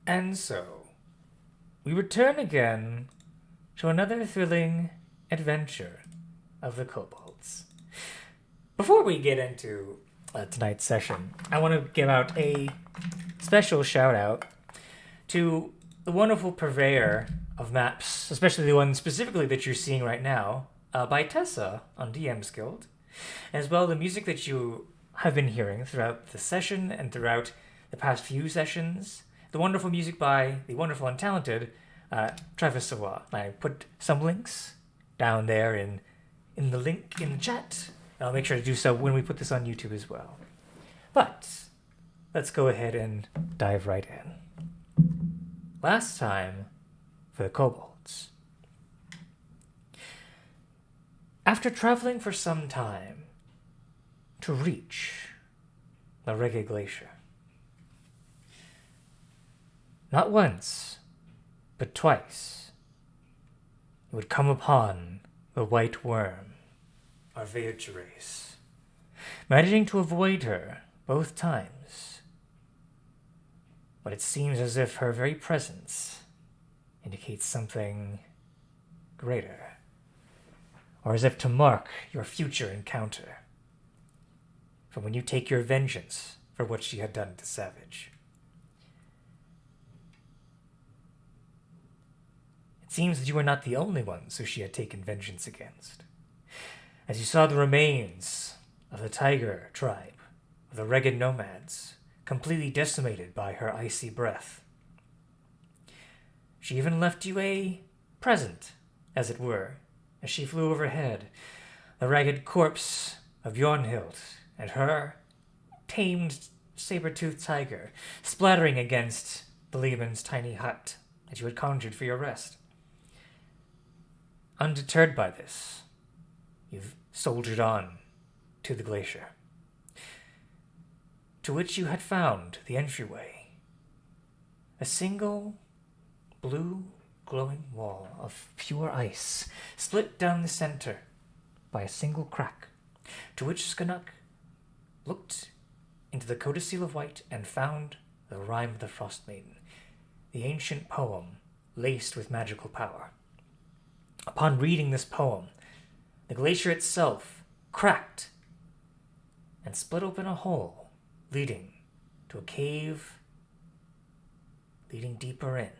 And so, we return again to another thrilling adventure of the Kobolds. Before we get into tonight's session, I want to give out a special shout out to the wonderful purveyor of maps, especially the one specifically that you're seeing right now, by Tessa on DM's Guild, as well the music that you have been hearing throughout the session and throughout the past few sessions. The wonderful music by the wonderful and talented Travis Sawa. I put some links down there in the link in the chat. And I'll make sure to do so when we put this on YouTube as well. But let's go ahead and dive right in. Last time for the Kobolds. After traveling for some time to reach the Reghed Glacier, not once, but twice, you would come upon the White Worm, our Arveotrace, managing to avoid her both times. But it seems as if her very presence indicates something greater, or as if to mark your future encounter, for when you take your vengeance for what she had done to Savage. It seems that you were not the only ones who she had taken vengeance against. As you saw the remains of the Tiger tribe, of the Reghed nomads, completely decimated by her icy breath. She even left you a present, as it were, as she flew overhead, the ragged corpse of Bjornhild and her tamed saber-toothed tiger, splattering against the Lehman's tiny hut that you had conjured for your rest. Undeterred by this, you've soldiered on to the glacier, to which you had found the entryway. A single blue glowing wall of pure ice, split down the center by a single crack, to which Skanuk looked into the codicil of white and found the Rime of the Frost Maiden, the ancient poem laced with magical power. Upon reading this poem, the glacier itself cracked and split open a hole leading to a cave leading deeper in,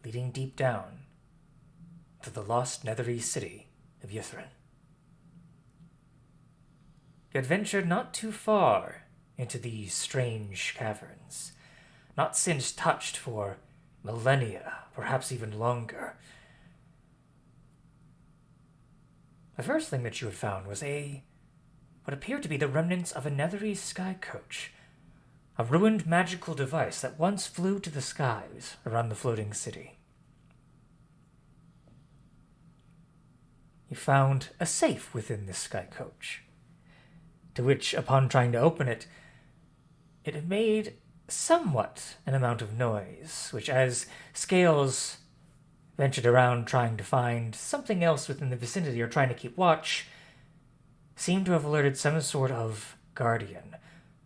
leading deep down to the lost nethery city of Ythrin. You had ventured not too far into these strange caverns, not since touched for millennia, perhaps even longer. The first thing that you had found was what appeared to be the remnants of a nethery sky coach, a ruined magical device that once flew to the skies around the floating city. You found a safe within this sky coach, to which, upon trying to open it, it had made somewhat an amount of noise, which, as Scales ventured around trying to find something else within the vicinity or trying to keep watch, seemed to have alerted some sort of guardian.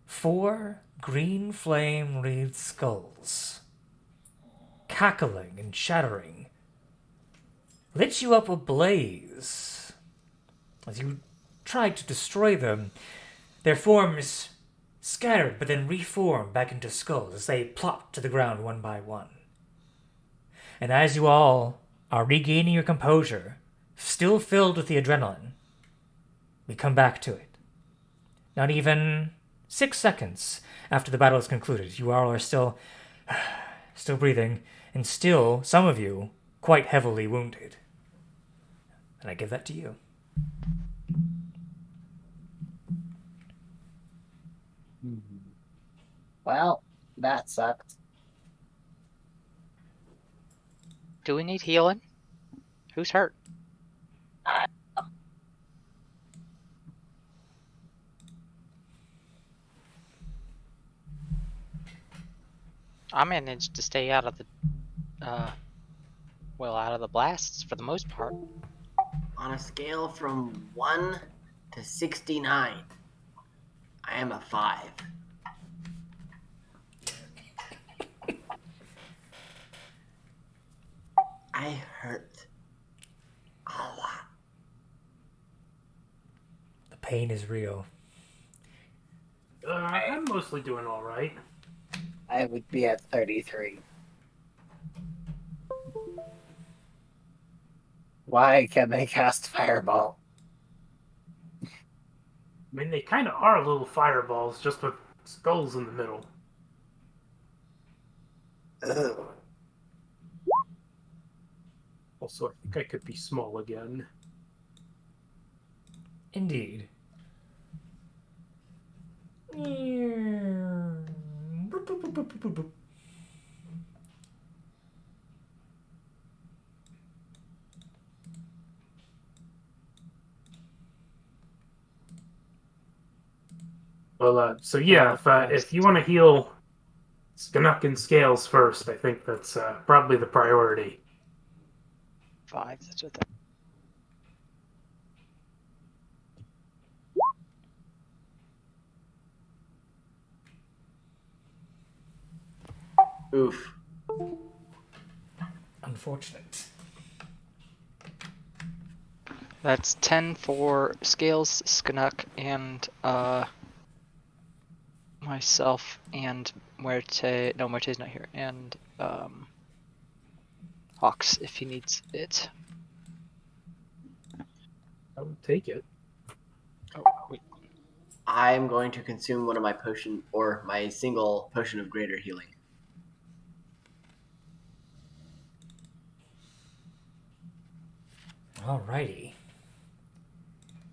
4 green flame-wreathed skulls, cackling and chattering, lit you up ablaze. As you tried to destroy them, their forms scattered but then reformed back into skulls as they plopped to the ground one by one. And as you all are regaining your composure, still filled with the adrenaline, we come back to it. Not even 6 seconds after the battle is concluded, you all are still breathing, and still, some of you, quite heavily wounded. And I give that to you. Well, that sucked. Do we need healing? Who's hurt? I managed to stay out of the, out of the blasts for the most part. On a scale from 1 to 69, I am a 5. pain is real. I'm mostly doing all right. I would be at 33. Why can they cast Fireball? I mean, they kind of are little fireballs, just with skulls in the middle. Ugh. Also, I think I could be small again. Indeed. Well, so yeah, if you want to heal Skanuk and Scales first, I think that's probably the priority. 5. That's what that. Oof. Unfortunate. That's 10 for Scales, Skanuk, and myself, and Muerte. No, Muerte's not here. And Hawks, if he needs it. I would take it. Oh, wait. I'm going to consume one of my potion, or my single potion of greater healing. Alrighty.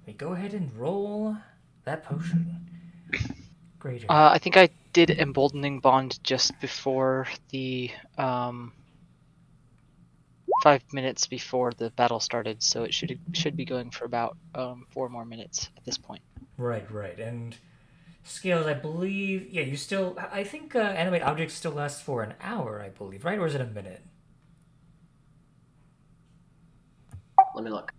We go ahead and roll that potion. Greater. I think I did Emboldening Bond just before the 5 minutes before the battle started, so it should be going for about 4 more minutes at this point. Right. And Scales, I believe... Yeah, you still... I think animate objects still lasts for an hour, I believe, right? Or is it a minute? Let me look.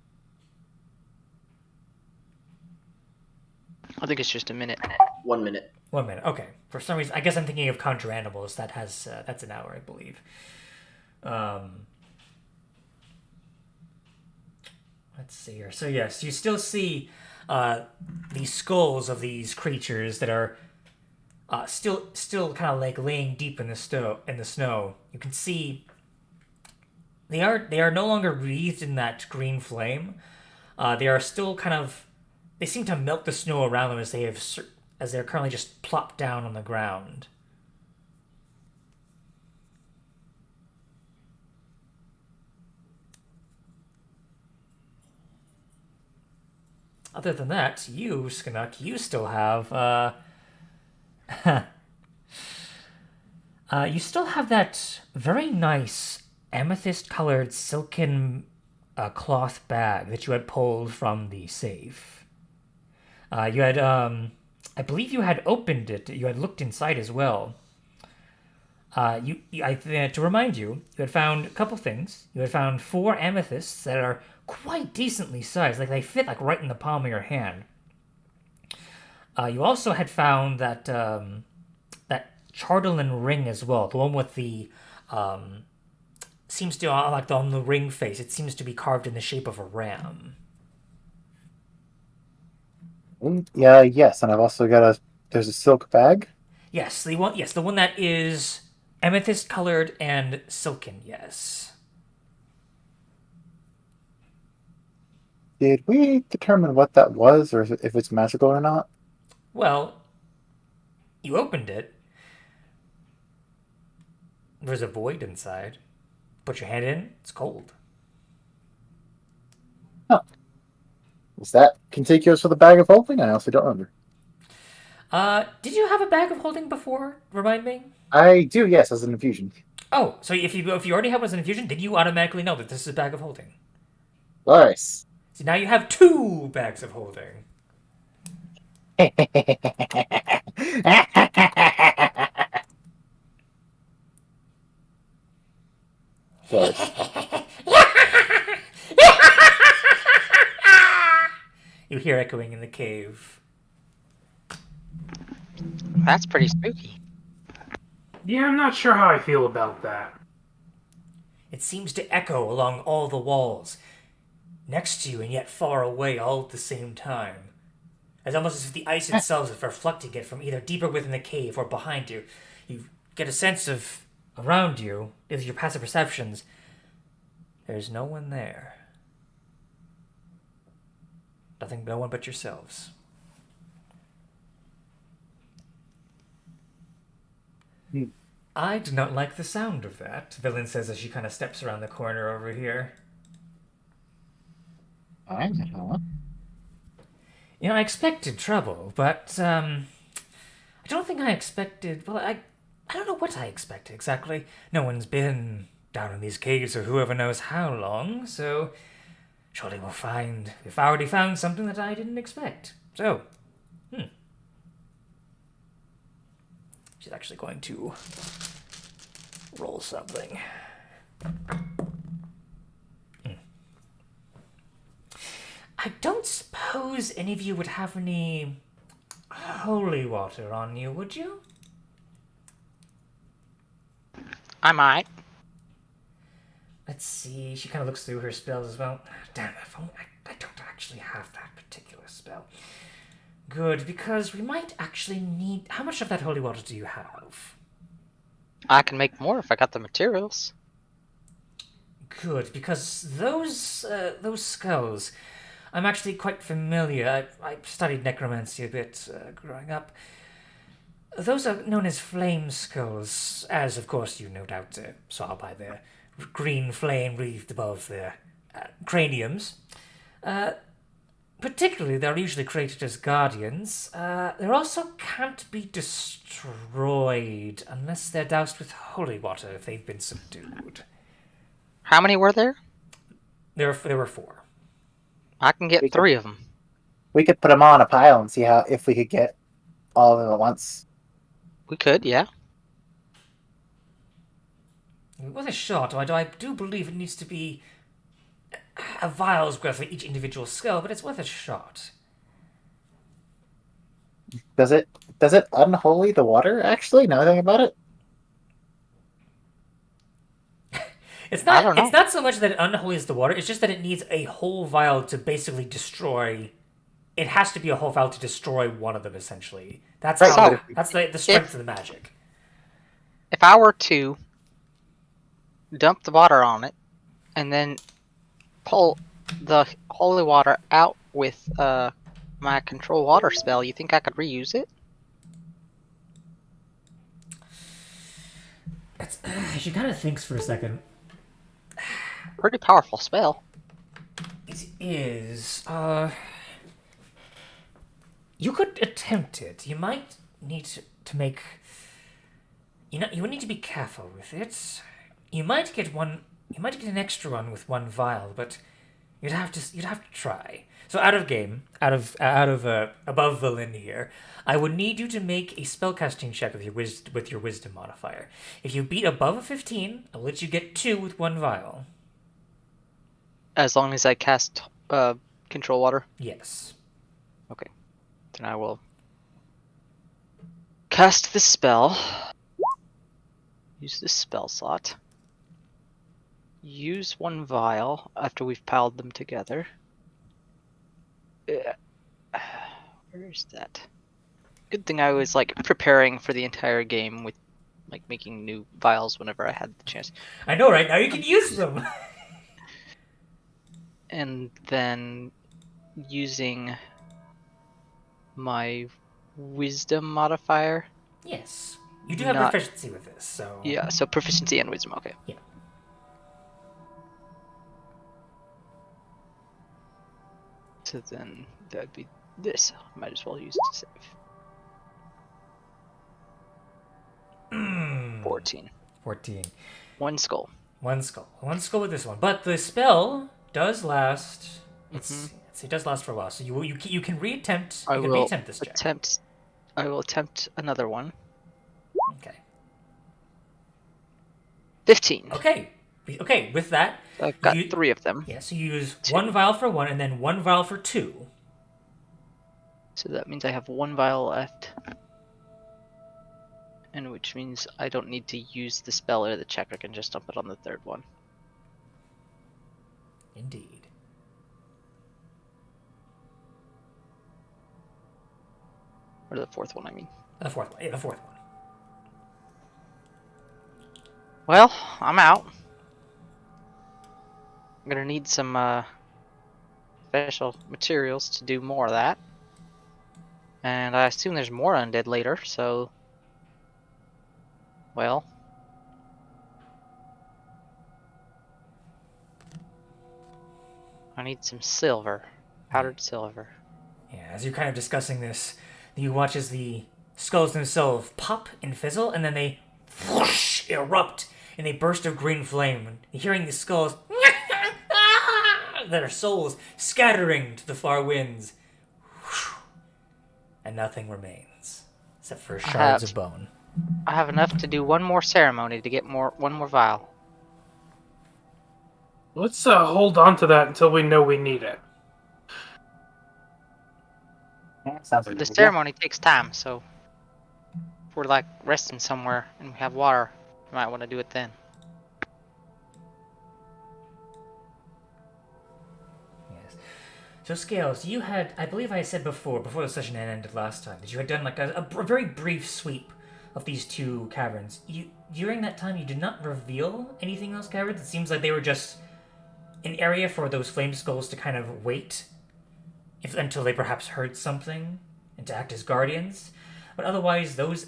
I think it's just a minute. 1 minute. 1 minute. Okay. For some reason, I guess I'm thinking of Conjure Animals. That has... that's an hour, I believe. Let's see here. So yes, you still see these skulls of these creatures that are still kind of like laying deep in the snow. You can see they are no longer wreathed in that green flame. They are still kind of... They seem to melt the snow around them as they're currently just plopped down on the ground. Other than that, you, Skanuk, you still have you still have that very nice amethyst-colored silken cloth bag that you had pulled from the safe. You had, I believe you had opened it. You had looked inside as well. To remind you, you had found a couple things. You had found 4 amethysts that are quite decently sized. Like, they fit, like, right in the palm of your hand. You also had found that, that Chardolin ring as well. The one with the, seems to, like, on the ring face, it seems to be carved in the shape of a ram. Yeah, yes, and I've also got there's a silk bag. Yes, the one that is amethyst colored and silken, yes. Did we determine what that was, or if it's magical or not? Well, you opened it. There's a void inside. Put your hand in, it's cold. Huh. Is that contiguous with a bag of holding? I honestly don't remember. Did you have a bag of holding before? Remind me? I do, yes, as an infusion. Oh, so if you already have one as an infusion, did you automatically know that this is a bag of holding? Nice. So now you have 2 bags of holding. You hear echoing in the cave. That's pretty spooky. Yeah, I'm not sure how I feel about that. It seems to echo along all the walls, next to you and yet far away all at the same time. As almost as if the ice itself is reflecting it from either deeper within the cave or behind you. You get a sense of around you, with your passive perceptions. There's no one there. No one but yourselves. I do not like the sound of that, Villain says as she kind of steps around the corner over here. I expected trouble, but, I don't think I expected... Well, I don't know what I expected exactly. No one's been down in these caves for whoever knows how long, so... Surely we've already found something that I didn't expect. So, She's actually going to roll something. I don't suppose any of you would have any holy water on you, would you? I might. Let's see. She kind of looks through her spells as well. Damn it, I don't actually have that particular spell. Good, because we might actually need... How much of that holy water do you have? I can make more if I got the materials. Good, because those skulls... I'm actually quite familiar. I studied necromancy a bit growing up. Those are known as flame skulls, as of course you no doubt saw by their green flame wreathed above their craniums. Particularly, they're usually created as guardians. They also can't be destroyed unless they're doused with holy water if they've been subdued. How many were there? There were 4. I can get 3 of them. We could put them all on a pile and see if we could get all of them at once. We could, yeah. With a shot, I do believe it needs to be a vial's worth for each individual skull, but it's worth a shot. Does it unholy the water, actually, now that I think about it? It's not so much that it unholies the water, it's just that it needs a whole vial to basically destroy... It has to be a whole vial to destroy one of them, essentially. That's Right, that's the strength of the magic. If I were to dump the water on it, and then pull the holy water out with my control water spell, you think I could reuse it? She kind of thinks for a second. Pretty powerful spell. It is. You could attempt it. You might need to make... you would need to be careful with it. You might get an extra one with 1 vial, but you'd have to try. So out of above Villain here, I would need you to make a spellcasting check with your wisdom modifier. If you beat above a 15, I'll let you get 2 with 1 vial. As long as I cast control water? Yes. Okay. Then I will cast the spell. Use the spell slot. Use 1 vial after we've piled them together. Where is that? Good thing I was preparing for the entire game with making new vials whenever I had the chance. I know, right? Now you can use them! And then using my wisdom modifier. Yes. You do have proficiency with this, so... Yeah, so proficiency and wisdom, okay. Yeah. So then that'd be this. Might as well use it to save. 14. 14. 1 skull. 1 skull. 1 skull with this one. But the spell does last... It does last for a while, so you can reattempt. You can reattempt this check. I will attempt another one. Okay. 15. Okay, with that... I've got 3 of them. Yeah, so you use 1 vial for 1 and then 1 vial for 2. So that means I have 1 vial left. And which means I don't need to use the spell or the check, I can just dump it on the 3rd one. Indeed. Or the fourth one, I mean. The fourth one. Yeah, the fourth one. Well, I'm out. I'm gonna need some special materials to do more of that. And I assume there's more undead later, so... Well... I need some silver. Powdered silver. Yeah, as you're kind of discussing this, you watch as the skulls themselves pop and fizzle, and then they whoosh, erupt in a burst of green flame. And hearing the skulls, their souls scattering to the far winds, and nothing remains except for shards of bone. I have enough to do one more ceremony to get one more vial. Let's hold on to that until we know we need it. Yeah, sounds like The ceremony takes time, so if we're like resting somewhere and we have water, we might want to do it then. Yes. So Scales, you had, I believe I said before the session had ended last time, that you had done like a very brief sweep of these two caverns. During that time, you did not reveal anything in those caverns. It seems like they were just an area for those flame skulls to kind of wait until they perhaps heard something and to act as guardians. But otherwise, those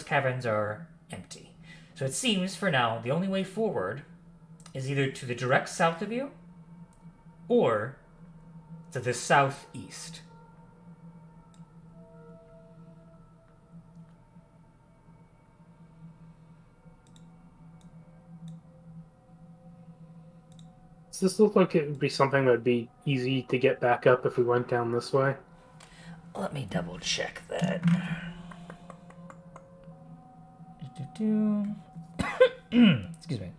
caverns are empty. So it seems, for now, the only way forward is either to the direct south of you or to the southeast. Does this look like it would be something that would be easy to get back up if we went down this way? Let me double check that. Excuse me.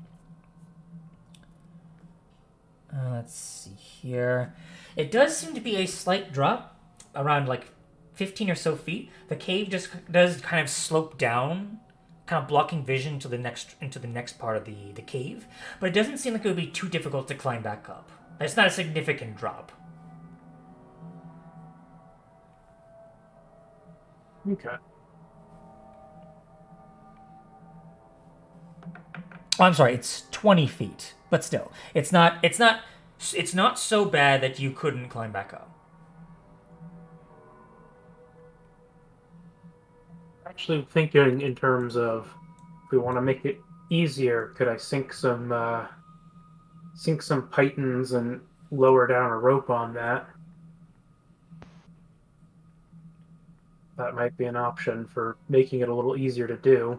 Let's see here. It does seem to be a slight drop, around like 15 or so feet. The cave just does kind of slope down, kind of blocking vision into the next part of the cave. But it doesn't seem like it would be too difficult to climb back up. It's not a significant drop. Okay. Oh, I'm sorry, it's 20 feet, but still, it's not so bad that you couldn't climb back up. Actually, thinking in terms of if we want to make it easier, could I sink some pythons and lower down a rope on that? That might be an option for making it a little easier to do.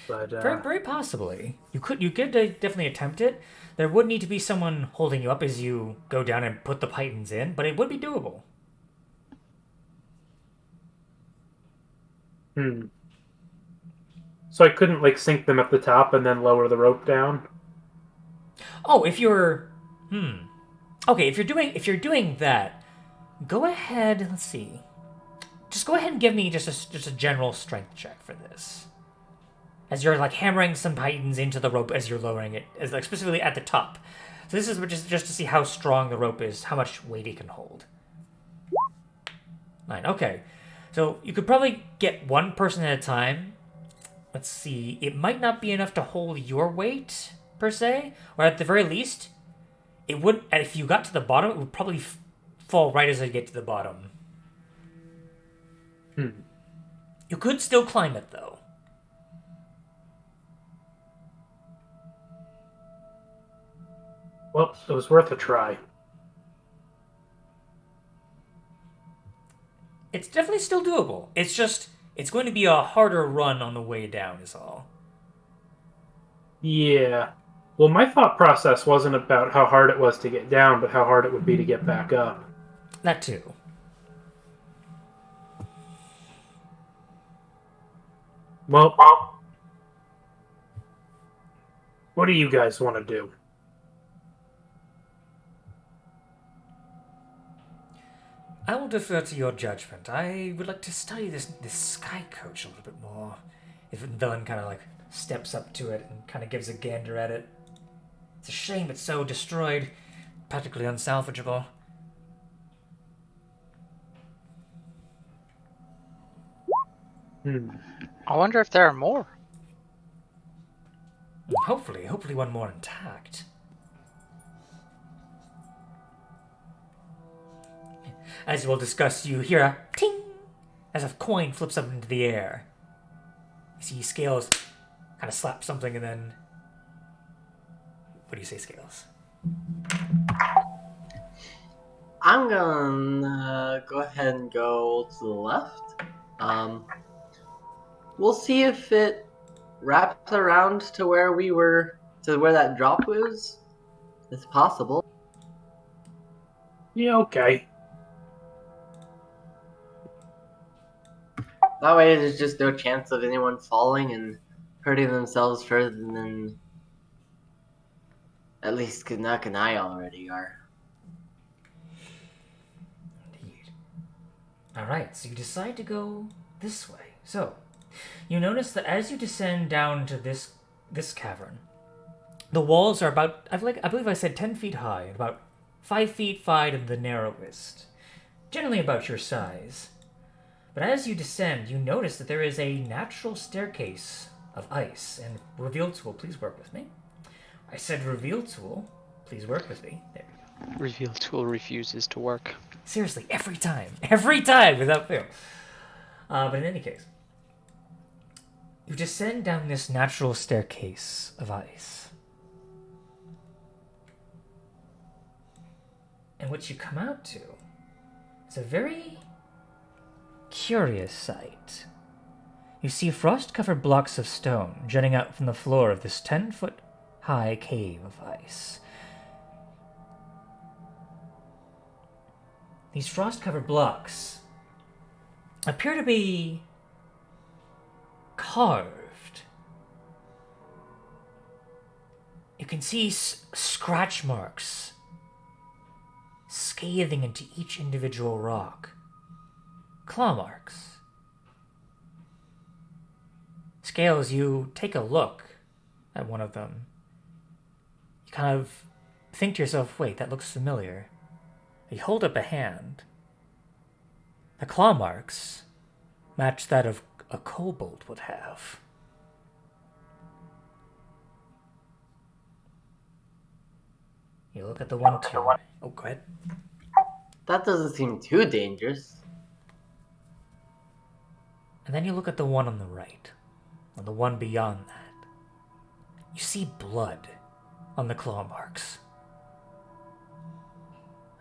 But Very, very possibly. You could definitely attempt it. There would need to be someone holding you up as you go down and put the pythons in, but it would be doable. So I couldn't like sink them at the top and then lower the rope down? Oh, if you're okay, if you're doing that, go ahead, let's see. Just go ahead and give me just a general strength check for this. As you're like hammering some pythons into the rope as you're lowering it, as like specifically at the top. So this is just to see how strong the rope is, how much weight it can hold. 9. Okay. So you could probably get one person at a time. Let's see. It might not be enough to hold your weight per se, or at the very least, it would. If you got to the bottom, it would probably fall right as I get to the bottom. You could still climb it though. Well, it was worth a try. It's definitely still doable. It's going to be a harder run on the way down is all. Yeah. Well, my thought process wasn't about how hard it was to get down, but how hard it would be to get back up. That too. Well, what do you guys want to do? I will defer to your judgment. I would like to study this sky coach a little bit more. If Villain kind of like steps up to it and kind of gives a gander at it. It's a shame it's so destroyed, practically unsalvageable. I wonder if there are more. Hopefully one more intact. As we'll discuss, you hear a ting as a coin flips up into the air. You see Scales kind of slap something and then... What do you say, Scales? I'm gonna go ahead and go to the left. We'll see if it wraps around to where we were, to where that drop was. It's possible. Yeah, okay. That way there's just no chance of anyone falling and hurting themselves further than at least Canuck and I already are. Indeed. Alright, so you decide to go this way. So, you notice that as you descend down to this cavern, the walls are about, I believe I said 10 feet high, and about 5 feet wide of the narrowest. Generally about your size. But as you descend, you notice that there is a natural staircase of ice. And reveal tool, please work with me. I said reveal tool, please work with me. There we go. Reveal tool refuses to work. Seriously, every time, without fail. But in any case, you descend down this natural staircase of ice. And what you come out to is a very curious sight. You see frost-covered blocks of stone jutting out from the floor of this 10-foot-high cave of ice. These frost-covered blocks appear to be carved. You can see scratch marks scathing into each individual rock. Claw marks. Scales, you take a look at one of them. You kind of think to yourself, wait, that looks familiar. You hold up a hand. The claw marks match that of a kobold would have. You look at the one too. Oh, go ahead. That doesn't seem too dangerous. And then you look at the one on the right, or the one beyond that. You see blood on the claw marks.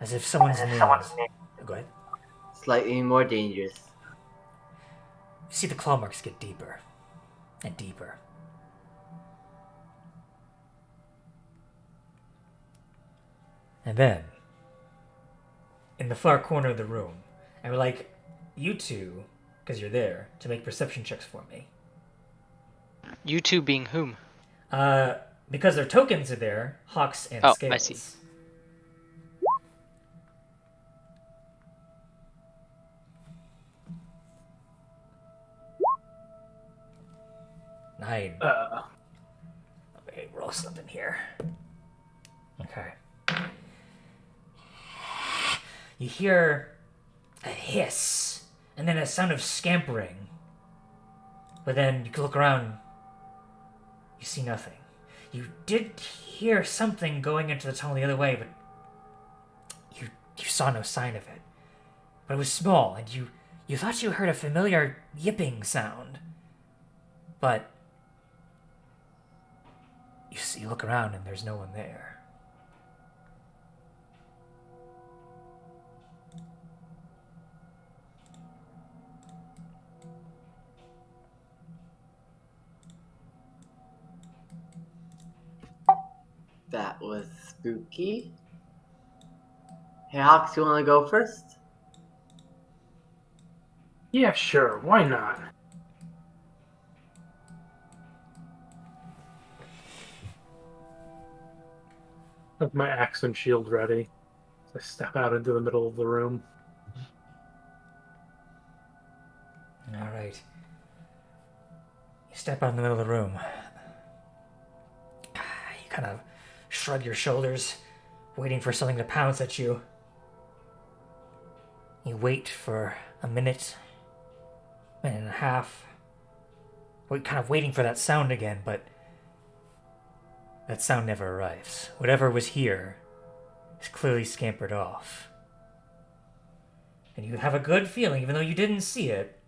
As if someone's nails. Oh, go ahead. Slightly more dangerous. You see the claw marks get deeper and deeper. And then, in the far corner of the room, I would like you two, because you're there, to make perception checks for me. You two being whom? Because their tokens are there, Hawks and Oh, Scales. I see. Nine. Okay, roll something here. Okay. You hear a hiss, and then a sound of scampering. But then you can look around, you see nothing. You did hear something going into the tunnel the other way, but you saw no sign of it. But it was small, and you thought you heard a familiar yipping sound. But you look around and there's no one there. That was spooky. Hey, Hawks, you want to go first? Yeah, sure. Why not? Have my axe and shield ready. I step out into the middle of the room. All right. You step out in the middle of the room. You kind of shrug your shoulders, waiting for something to pounce at you. You wait for a minute, minute and a half. We're kind of waiting for that sound again, but that sound never arrives. Whatever was here is clearly scampered off. And you have a good feeling, even though you didn't see it,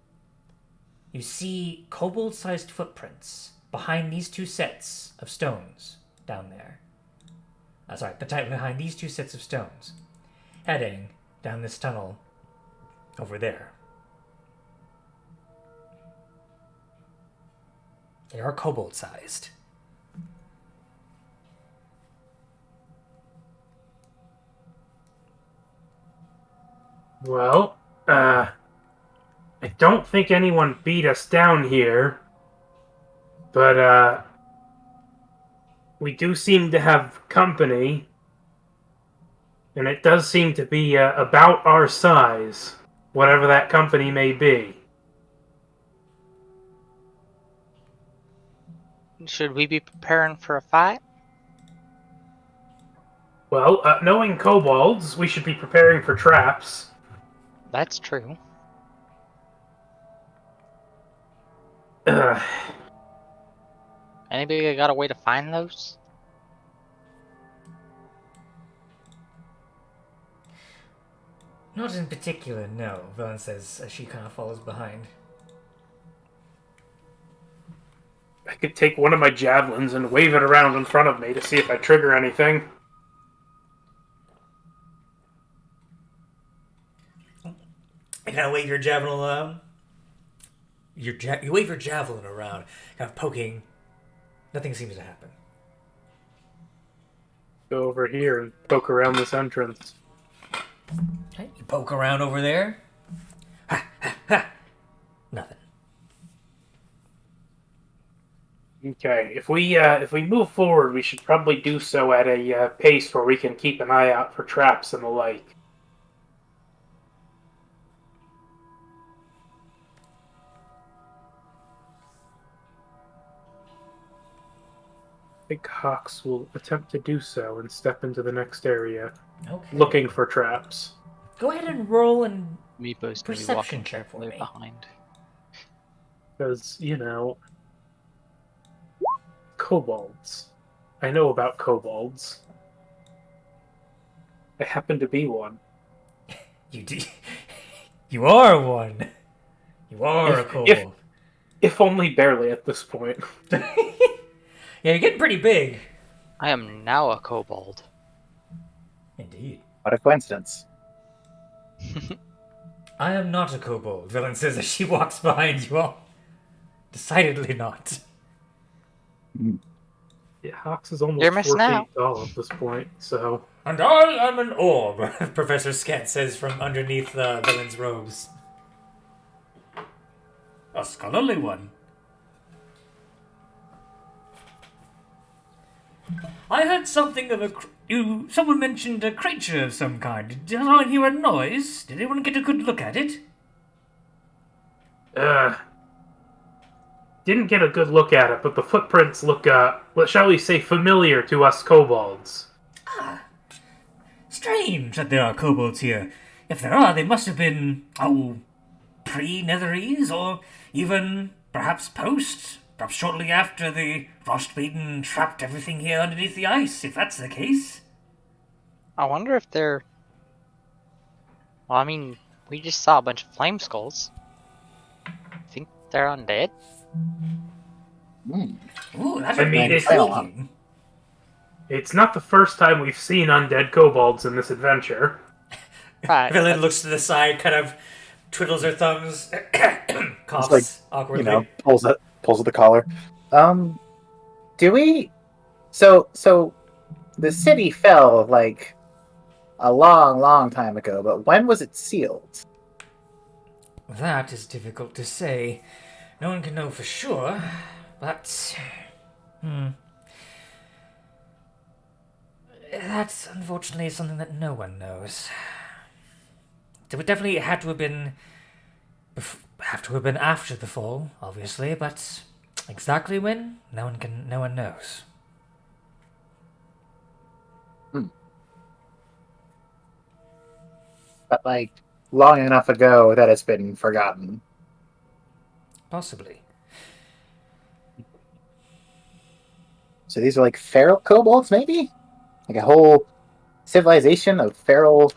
you see kobold-sized footprints behind these two sets of stones down there. Behind these two sets of stones, heading down this tunnel over there. They are kobold-sized. Well, I don't think anyone beat us down here, but we do seem to have company, and it does seem to be about our size, whatever that company may be. Should we be preparing for a fight? Well, knowing kobolds, we should be preparing for traps. That's true. Anybody got a way to find those? Not in particular, no, Velen says as she kind of follows behind. I could take one of my javelins and wave it around in front of me to see if I trigger anything. You kind of wave your javelin around. You wave your javelin around, kind of poking. Nothing seems to happen. Go over here and poke around this entrance. Okay, you poke around over there. Ha, ha, ha. Nothing. Okay, if we move forward, we should probably do so at a pace where we can keep an eye out for traps and the like. I think Hawks will attempt to do so and step into the next area, Okay. looking for traps. Go ahead and roll and Meepo's gonna be perception walking check for carefully me. behind. Because, kobolds. I know about kobolds. I happen to be one. You do. You are one. You are a kobold. If only barely at this point. Yeah, you're getting pretty big. I am now a kobold. Indeed. What a coincidence. I am not a kobold, Velen says as she walks behind you all. Decidedly not. Yeah, Hawks is almost You're 4 missing out. feet tall at this point, so... And I am an orb, Professor Scat says from underneath Velen's robes. A scholarly one. I heard something of someone mentioned a creature of some kind. Did I hear a noise? Did anyone get a good look at it? Didn't get a good look at it, but the footprints look, shall we say, familiar to us kobolds. Ah, strange that there are kobolds here. If there are, they must have been, pre-Netherese, or even perhaps post. Perhaps shortly after the Frostmaiden trapped everything here underneath the ice, if that's the case. I wonder if they're... Well, I mean, we just saw a bunch of flame skulls. Think they're undead? Ooh, that's intriguing. It's not the first time we've seen undead kobolds in this adventure. Right. Velen looks to the side, kind of twiddles her thumbs, coughs It's like, awkwardly. pulls at the collar. Do we? So the city fell like a long time ago, but when was it sealed? That is difficult to say. No one can know for sure, but... That's unfortunately something that no one knows. It definitely had to have been... after the fall, obviously, but exactly when, no one knows. But like long enough ago that it's been forgotten. Possibly. So these are like feral kobolds, maybe? Like a whole civilization of feral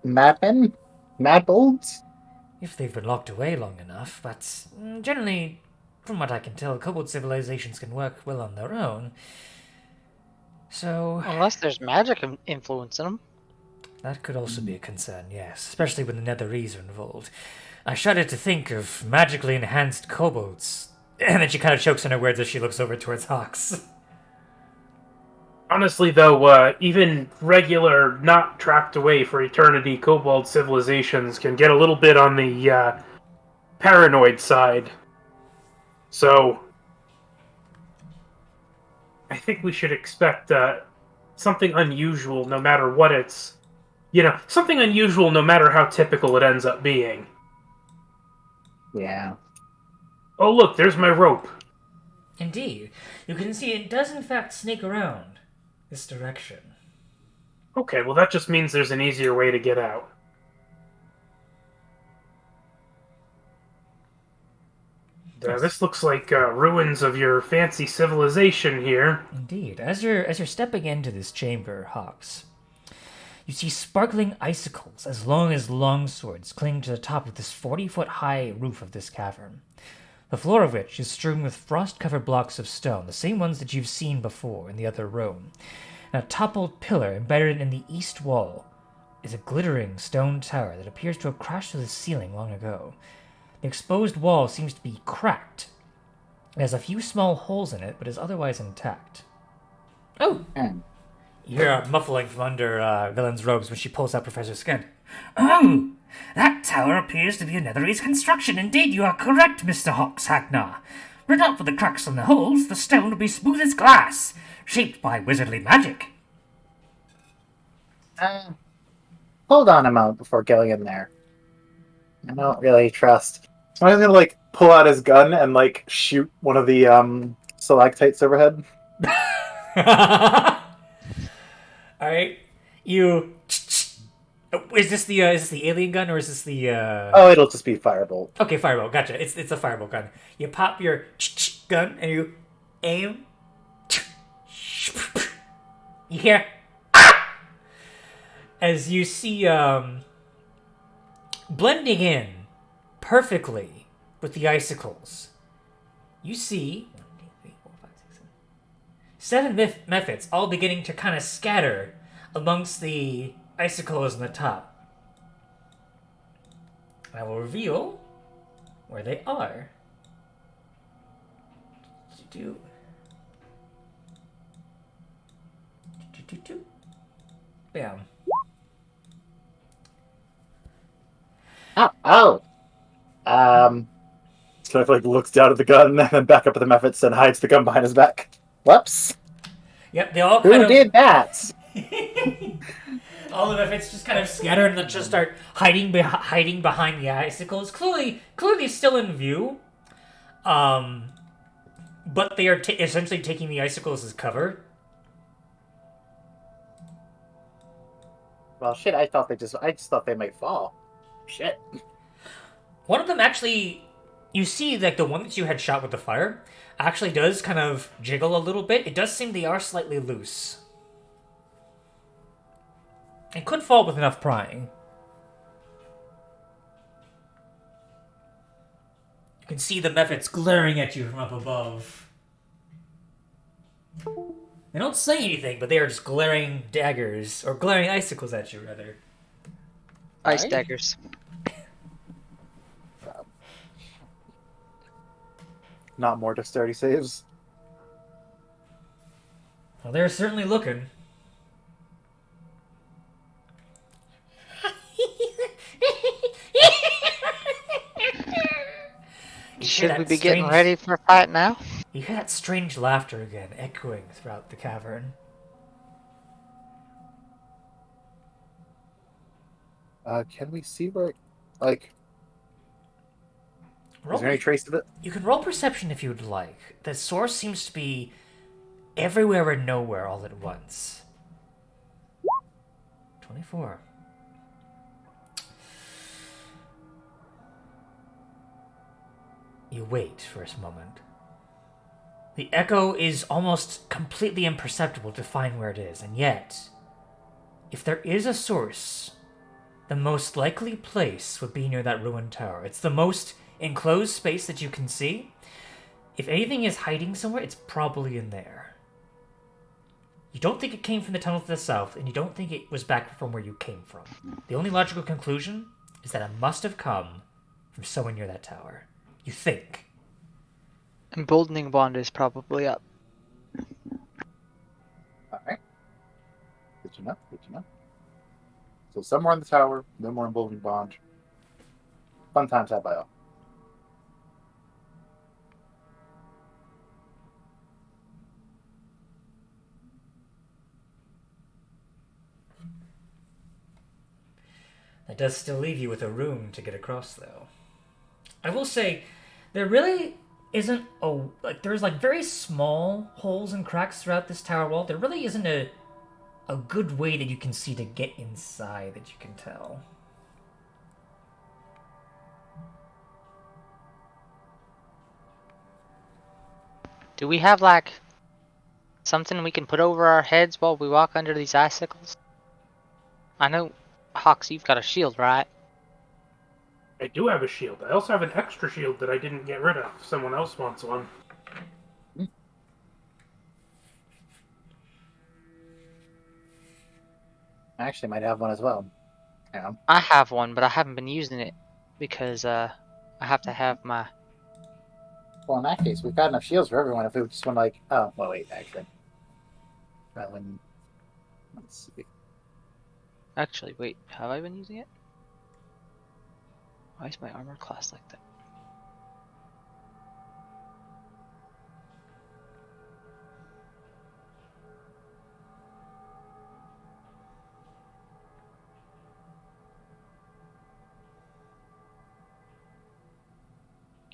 madmen? Madbolds? If they've been locked away long enough, but generally, from what I can tell, kobold civilizations can work well on their own. So, Unless there's magic influence in them. that could also be a concern, yes, especially when the Netherese are involved. I shudder to think of magically enhanced kobolds. And then she kind of chokes on her words as she looks over towards Hawks. Honestly, though, even regular, not trapped away for eternity kobold civilizations can get a little bit on the paranoid side. So, I think we should expect something unusual no matter what it's... something unusual no matter how typical it ends up being. Yeah. Oh, look, there's my rope. Indeed, you can see it does in fact snake around this direction. Okay, well that just means there's an easier way to get out. This looks like ruins of your fancy civilization here. Indeed, as you're stepping into this chamber, Hawks, you see sparkling icicles as long as longswords cling to the top of this 40-foot high roof of this cavern, the floor of which is strewn with frost-covered blocks of stone, the same ones that you've seen before in the other room. And a toppled pillar embedded in the east wall is a glittering stone tower that appears to have crashed through the ceiling long ago. The exposed wall seems to be cracked. It has a few small holes in it, but is otherwise intact. Oh! You hear a muffling from under Villain's robes when she pulls out Professor Skin. Oh! That tower appears to be a Netherese construction. Indeed, you are correct, Mr. Hawks Hacknar. Were it not for the cracks and the holes, the stone would be smooth as glass, shaped by wizardly magic. Hold on a moment before going in there. I don't really trust. So I'm gonna pull out his gun and shoot one of the stalactites overhead. All right, you. Is this the alien gun or is this the? Oh, it'll just be firebolt. Okay, firebolt. Gotcha. It's a firebolt gun. You pop your gun and you aim. You hear as you see blending in perfectly with the icicles. You see 7 methods all beginning to kind of scatter amongst the icicles on the top. I will reveal where they are. Bam. Oh. So looks down at the gun and then back up at the methods and hides the gun behind his back. Whoops. Yep, they all Who did that? All the methods just kind of scatter and then just start hiding behind the icicles. Clearly still in view. But they are essentially taking the icicles as cover. Well, shit. I just thought they might fall. Shit. One of them actually, you see, the one that you had shot with the fire actually does kind of jiggle a little bit. It does seem they are slightly loose. It could fall with enough prying. You can see the methods glaring at you from up above. They don't say anything, but they are just glaring daggers, or glaring icicles at you, rather. Ice daggers. Not more dexterity saves. Well, they're certainly looking. Should we be getting ready for a fight now? You hear that strange laughter again, echoing throughout the cavern. Can we see where, is there any trace of it? You can roll perception if you would like. The source seems to be everywhere and nowhere all at once. 24. You wait for a moment. The echo is almost completely imperceptible to find where it is, and yet, if there is a source, the most likely place would be near that ruined tower. It's the most enclosed space that you can see. If anything is hiding somewhere, it's probably in there. You don't think it came from the tunnel to the south, and you don't think it was back from where you came from. The only logical conclusion is that it must have come from somewhere near that tower. You think. Emboldening bond is probably up. Alright. Good to know, good to know. So somewhere in the tower, no more emboldening bond. Fun times had by all. That does still leave you with a room to get across, though. I will say, there really isn't there's very small holes and cracks throughout this tower wall. There really isn't a good way that you can see to get inside that you can tell. Do we have something we can put over our heads while we walk under these icicles? I know, Hawks, you've got a shield, right? I do have a shield. I also have an extra shield that I didn't get rid of. Someone else wants one. I actually might have one as well. Yeah. I have one, but I haven't been using it because I have to have my... Well, in that case, we've got enough shields for everyone. If we just want oh, well, wait, actually. That one. Let's see. Actually, wait, have I been using it? Why is my armor class like that?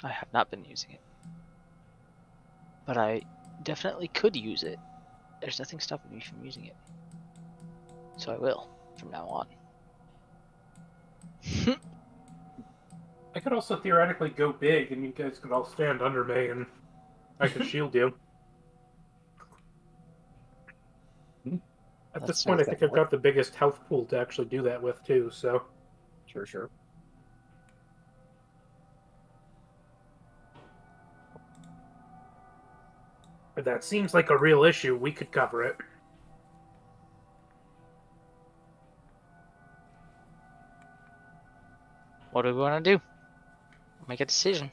I have not been using it. But I definitely could use it. There's nothing stopping me from using it. So I will, from now on. I could also theoretically go big, and you guys could all stand under me, and I could shield you. At this point, I think I've got the biggest health pool to actually do that with, too, so... Sure. If that seems like a real issue, we could cover it. What do we want to do? Make a decision.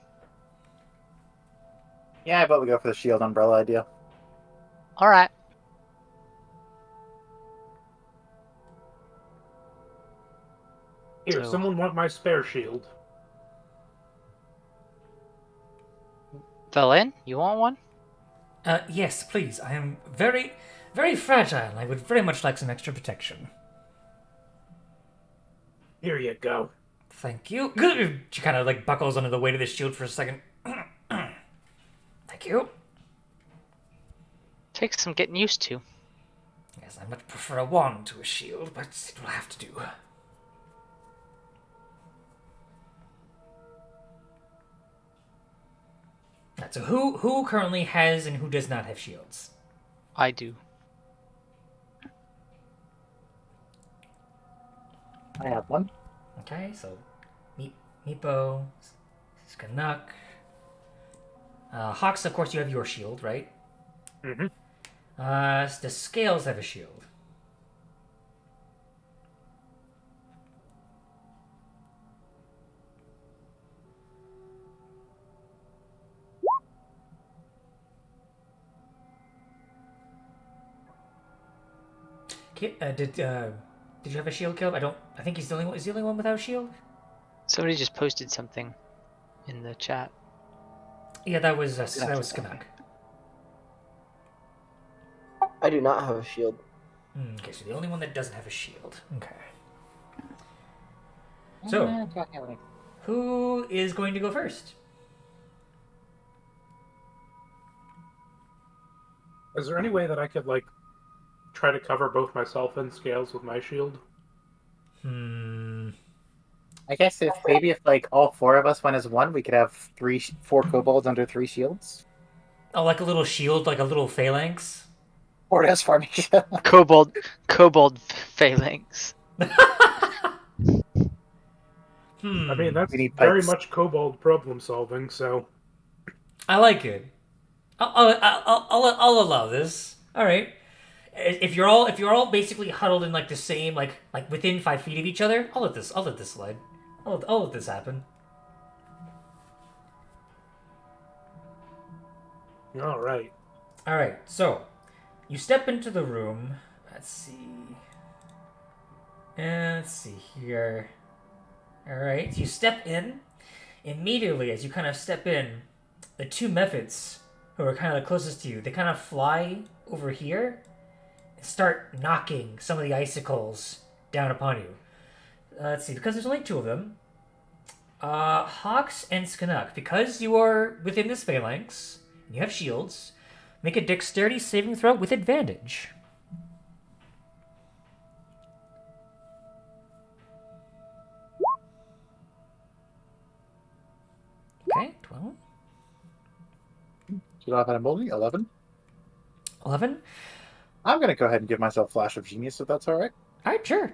Yeah, I vote we go for the shield umbrella idea. Alright. Here, someone want my spare shield. Velen, you want one? Yes, please. I am very, very fragile. I would very much like some extra protection. Here you go. Thank you. She kind of buckles under the weight of the shield for a second. Thank you. Takes some getting used to. Yes, I much prefer a wand to a shield, but it will have to do. Right, so who currently has and who does not have shields? I do. I have one. Okay, so Meepo, Skanuk. Hawks, of course, you have your shield, right? Mm-hmm. The Scales have a shield. Did you have a shield, Caleb? I think he's the only one. Is he the only one without a shield? Somebody just posted something in the chat. Yeah, that was Skanuk. I do not have a shield. Okay, so the only one that doesn't have a shield. Okay. So, who is going to go first? Is there any way that I could, try to cover both myself and Scales with my shield? I guess if like all four of us went as one, we could have four kobolds under three shields. Oh, like a little shield, like a little phalanx. Or as formation. Kobold phalanx. I mean, that's We need very pikes. much kobold problem solving. So I like it. I'll allow this. All right. If you're all basically huddled in like the same like within 5 feet of each other, I'll let this slide. I'll let this happen. all right. All right. So you step into the room. Let's see. Let's see here. All right. You step in. Immediately, as you kind of step in, the two methods who are kind of the closest to you, they kind of fly over here and start knocking some of the icicles down upon you. Let's see, because there's only two of them. Hawks and Skanuk, because you are within this phalanx, and you have shields, make a dexterity saving throw with advantage. Okay, 12. You have an emboldening 11. 11? I'm gonna go ahead and give myself Flash of Genius if that's all right. All right, sure.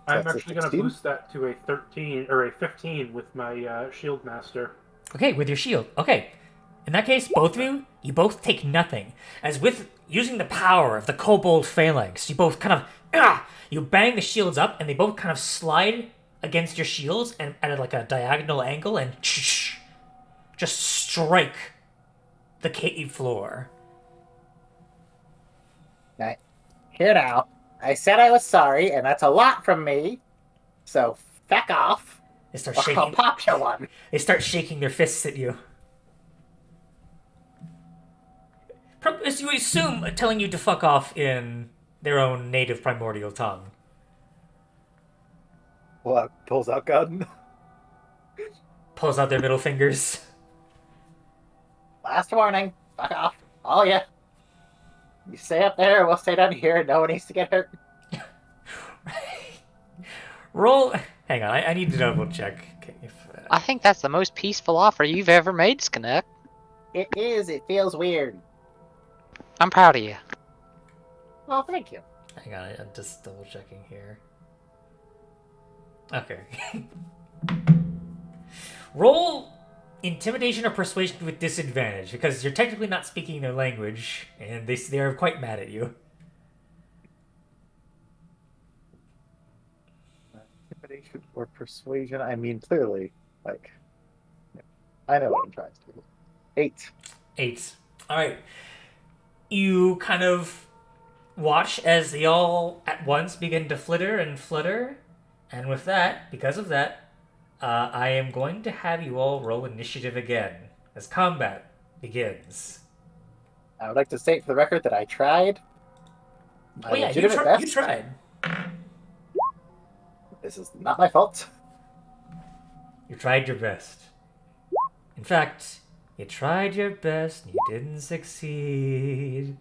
I'm That's a actually going to 16? boost that to a 13 or a 15 with my shield master. Okay, with your shield. Okay. In that case, both of you both take nothing. As with using the power of the Kobold Phalanx, you both kind of, you bang the shields up, and they both kind of slide against your shields and at like a diagonal angle and just strike the cave floor. Right. Here now. I said I was sorry, and that's a lot from me. So feck off. They start I'll shaking. pop you one. They start shaking their fists at you. As you assume, telling you to fuck off in their own native primordial tongue. Well, pulls out gun. Pulls out their middle fingers. Last warning. Fuck off. All ya. You stay up there, we'll stay down here. No one needs to get hurt. Roll. Hang on, I need to double check. Okay, I think that's the most peaceful offer you've ever made, Skanuk. It is. It feels weird. I'm proud of you. Well, thank you. hang on, I'm just double checking here. Okay. Roll intimidation or persuasion with disadvantage because you're technically not speaking their language, and they are quite mad at you. Intimidation or persuasion? I mean, clearly, like, I know what I'm trying to do. 8. 8. All right. You kind of watch as they all at once begin to flitter and flutter, and with that, because of that, I am going to have you all roll initiative again as combat begins. I would like to state for the record that I tried. My Oh yeah, legitimate best. you tried. This is not my fault. You tried your best. In fact, you tried your best and you didn't succeed.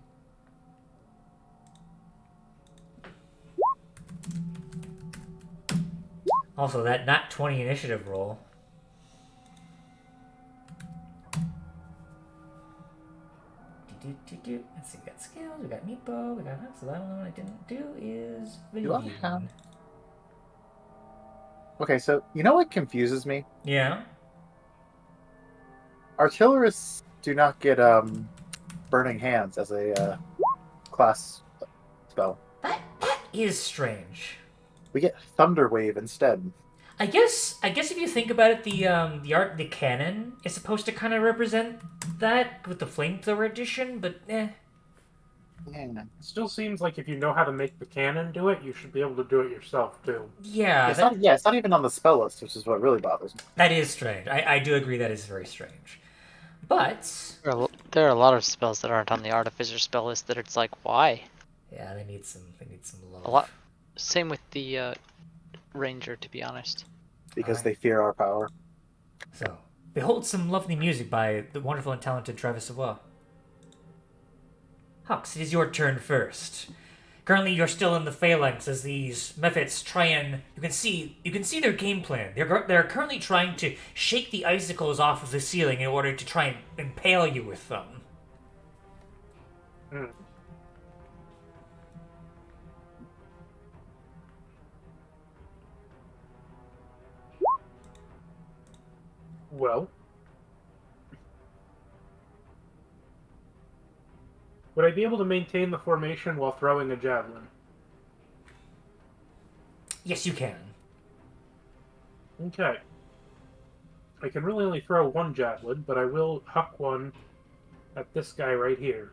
Also, that not 20 initiative roll. Let's see, we got skills, we got meatball, we got that. So the only one I didn't do is Do I Vivian. have- Okay, so you know what confuses me? Yeah. Artillerists do not get burning hands as a class spell. That is strange. We get Thunder Wave instead. I guess if you think about it, the cannon is supposed to kind of represent that with the flamethrower edition, but Yeah. It still seems like if you know how to make the cannon do it, you should be able to do it yourself too. yeah, It's not even on the spell list, which is what really bothers me. that is strange. I do agree that is very strange. But There are a lot of spells that aren't on the Artificer spell list that it's like, why? yeah, they need some love. A lot. Same with the Ranger, to be honest. Because Alright. they fear our power. So, behold some lovely music by the wonderful and talented Travis Savoy. Hux, it is your turn first. Currently, you're still in the phalanx as these mephits try and you can see their game plan. They're currently trying to shake the icicles off of the ceiling in order to try and impale you with them. Hmm. Well, would I be able to maintain the formation while throwing a javelin? Yes, you can. Okay. I can really only throw one javelin, but I will huck one at this guy right here.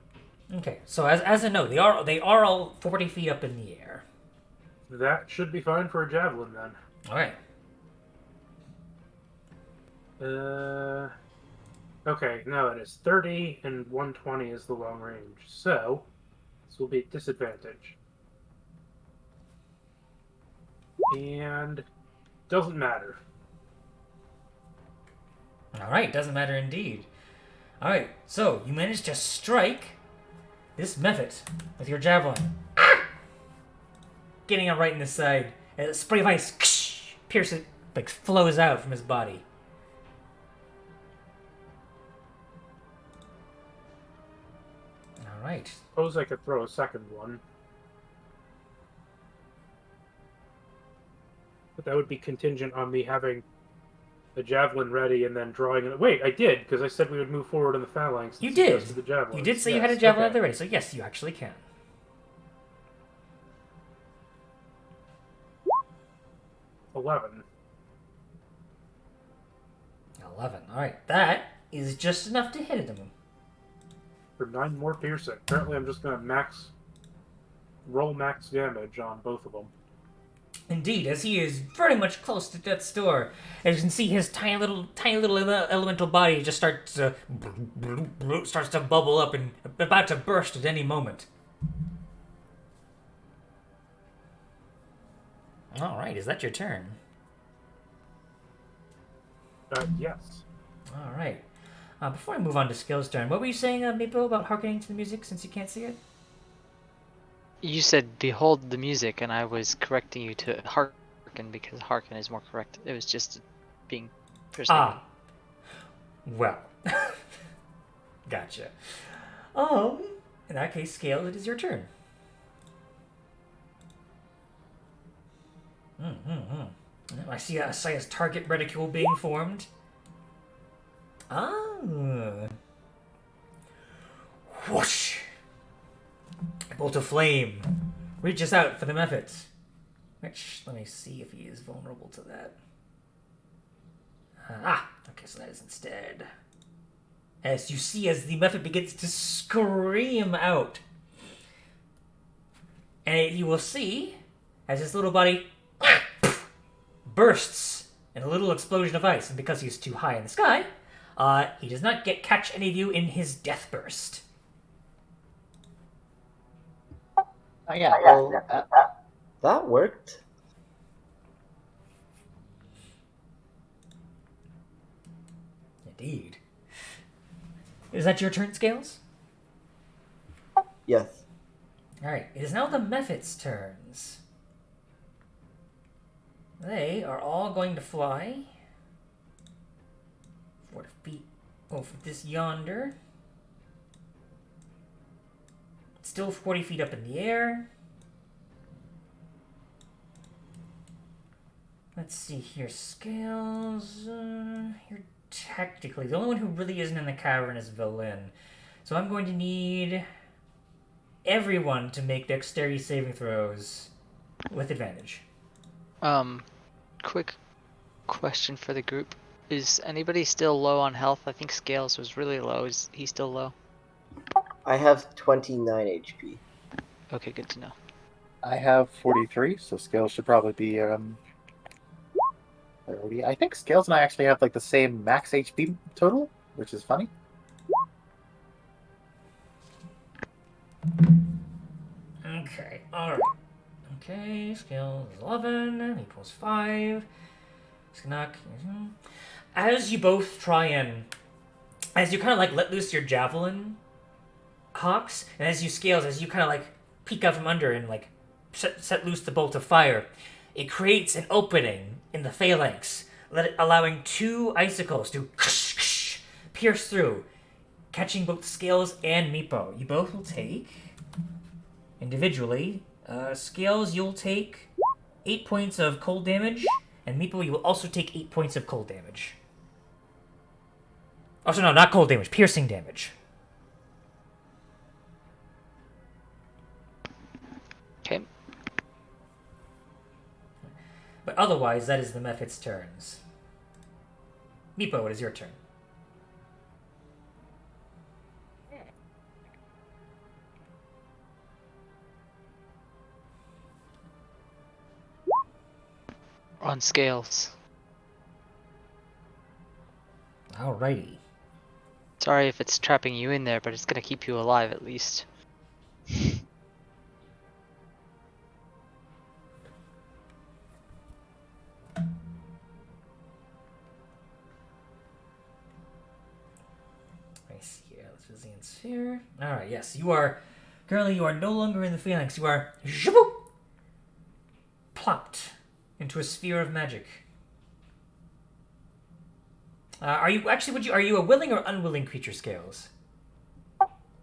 Okay, so as a note, they are all 40 feet up in the air. That should be fine for a javelin then. All right. Okay, no, it is 30 and 120 is the long range. So, this will be at disadvantage. And doesn't matter. All right, doesn't matter indeed. All right, so you managed to strike this mephit with your javelin, getting him right in the side. A spray of ice pierces, like flows out from his body. All right. Suppose I could throw a second one. But that would be contingent on me having the javelin ready and then drawing it. Wait, I did, because I said we would move forward in the phalanx. You did. The javelin. You did say you Yes, had a javelin okay. at the ready, so yes, you actually can. 11. 11. All right, that is just enough to hit him. For 9 more piercing. Apparently I'm just going to roll max damage on both of them. Indeed, as he is very much close to death's door, as you can see, his tiny little elemental body just starts to bubble up and about to burst at any moment. All right, is that your turn? Yes. All right. Before I move on to skills turn, what were you saying, Maple, about hearkening to the music since you can't see it? You said behold the music, and I was correcting you to hearken because hearken is more correct. It was just being persuaded. Ah. Well. Gotcha. In that case, Scale, it is your turn. I see his target reticule being formed. Whoosh! A bolt of flame reaches out for the mephit. Which, let me see if he is vulnerable to that. Okay, so that is instead. As you see, as the mephit begins to scream out. And you will see, as his little body bursts in a little explosion of ice, and because he's too high in the sky, he does not catch any of you in his death burst. Oh yeah, well, That worked. Indeed. Is that your turn, Scales? Yes. Alright, it is now the mephit's turns. They are all going to fly 40 feet over this yonder. Still 40 feet up in the air. Let's see here. Scales. You're technically... The only one who really isn't in the cavern is Velin. So I'm going to need everyone to make dexterity saving throws with advantage. Quick question for the group. Is anybody still low on health? I think Scales was really low. Is he still low? I have 29 HP. Okay, good to know. I have 43, so Scales should probably be 30. I think Scales and I actually have like the same max HP total, which is funny. Okay, alright. Okay, Scales is 11, equals 5. Sknak. As you both try and... As you kind of like let loose your javelin, Hawks, and as you Scales, as you kind of like peek out from under and like set loose the bolt of fire, it creates an opening in the phalanx, allowing 2 icicles to pierce through, catching both Scales and Meepo. You both will take individually. Scales, you'll take 8 points of cold damage, and Meepo, you will also take 8 points of cold damage. Also, no, not cold damage, piercing damage. Okay. But otherwise, that is the Mephit's turns. Meepo, it is your turn. On Scales. Alrighty. Sorry if it's trapping you in there, but it's gonna keep you alive at least. I see here. Resilience here. Alright, yes. You are... Currently, you are no longer in the Phalanx. You are... plopped into a sphere of magic. Are you... Actually, are you a willing or unwilling creature, Scales?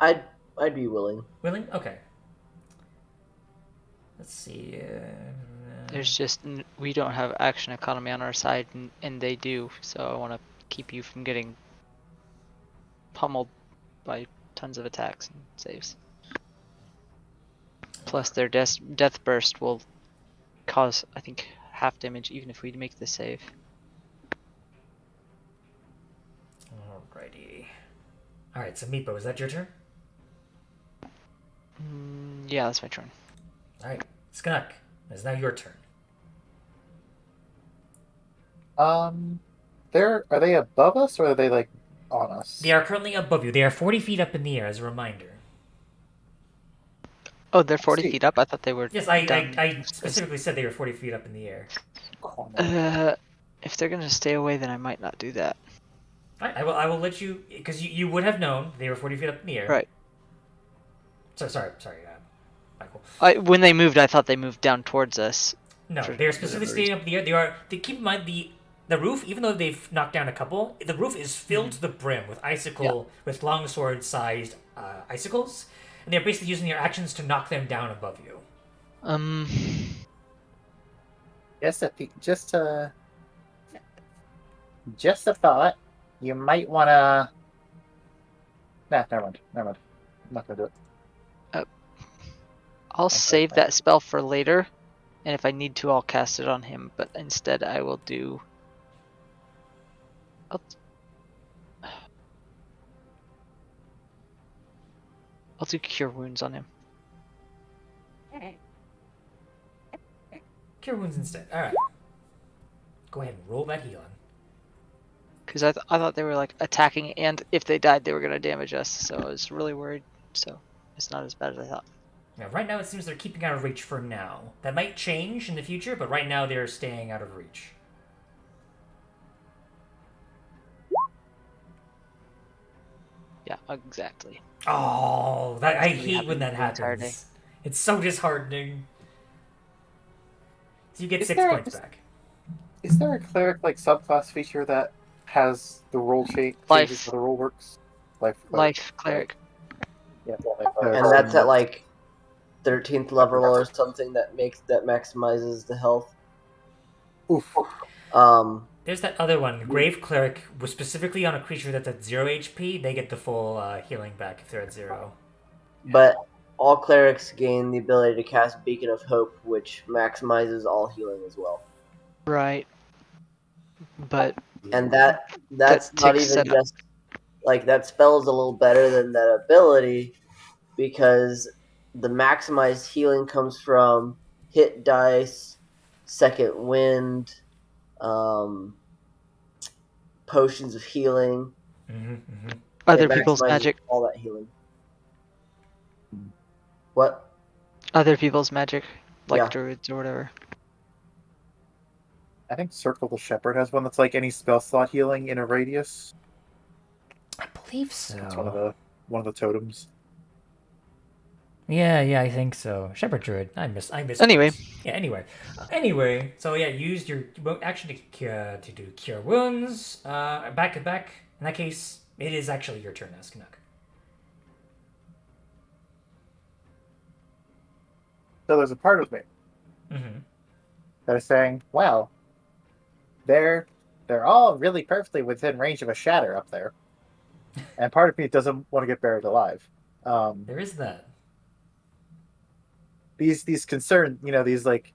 I'd be willing. Willing? Okay. Let's see. There's just... We don't have action economy on our side, and they do, so I want to keep you from getting pummeled by tons of attacks and saves. Plus, their death burst will cause, I think, half damage even if we make the save. Alrighty. Alright, so Meepo, is that your turn? Yeah, that's my turn. Alright, Skanak, it's now your turn. Are they above us or are they like on us? They are currently above you. They are 40 feet up in the air, as a reminder. Oh, they're 40 See. feet up? I thought they were Yes, down. I specifically said they were 40 feet up in the air. If they're gonna stay away, then I might not do that. I will let you, because you would have known they were 40 feet up in the air. Right. So sorry, Michael. When they moved, I thought they moved down towards us. No, they are specifically staying up in the air. Keep in mind the roof, even though they've knocked down a couple, the roof is filled to the brim with with longsword-sized icicles, and they're basically using their actions to knock them down above you. Just a thought. You might want to. Nah, never mind. I'm not gonna do it. I'll save that spell for later, and if I need to, I'll cast it on him. But instead, I will do. I'll do Cure Wounds on him. Cure wounds instead. All right. Go ahead and roll that healing. Because I thought they were like attacking, and if they died, they were gonna damage us. So I was really worried. So it's not as bad as I thought. Now, right now, it seems they're keeping out of reach for now. That might change in the future, but right now they're staying out of reach. Yeah, exactly. Oh, I hate when that the entire happens. It's so disheartening. So you get Is 6 there- points back. Is there a cleric like subclass feature that has the roll changes how the roll works? Life cleric. Yeah. And that's at like 13th level or something that maximizes the health. Oof. There's that other one. Grave Cleric was specifically on a creature that's at 0 HP. They get the full healing back if they're at 0. But all clerics gain the ability to cast Beacon of Hope, which maximizes all healing as well. Right. But And that's not takes even setup. just like that spell is a little better than that ability because the maximized healing comes from hit dice, second wind, potions of healing. other It people's maximizes magic. all that healing. What? Other people's magic, like Yeah. druids or whatever. I think Circle the Shepherd has one that's like any spell slot healing in a radius. I believe so. It's one of the totems. Yeah, I think so. Shepherd Druid. I miss. Anyway. Yeah. Anyway. So yeah, use your action to do cure wounds. Back. In that case, it is actually your turn, Askanuk. So there's a part of me Mm-hmm. that is saying, "Wow, they're all really perfectly within range of a shatter up there," and part of me doesn't want to get buried alive. There is that. These concerns, these like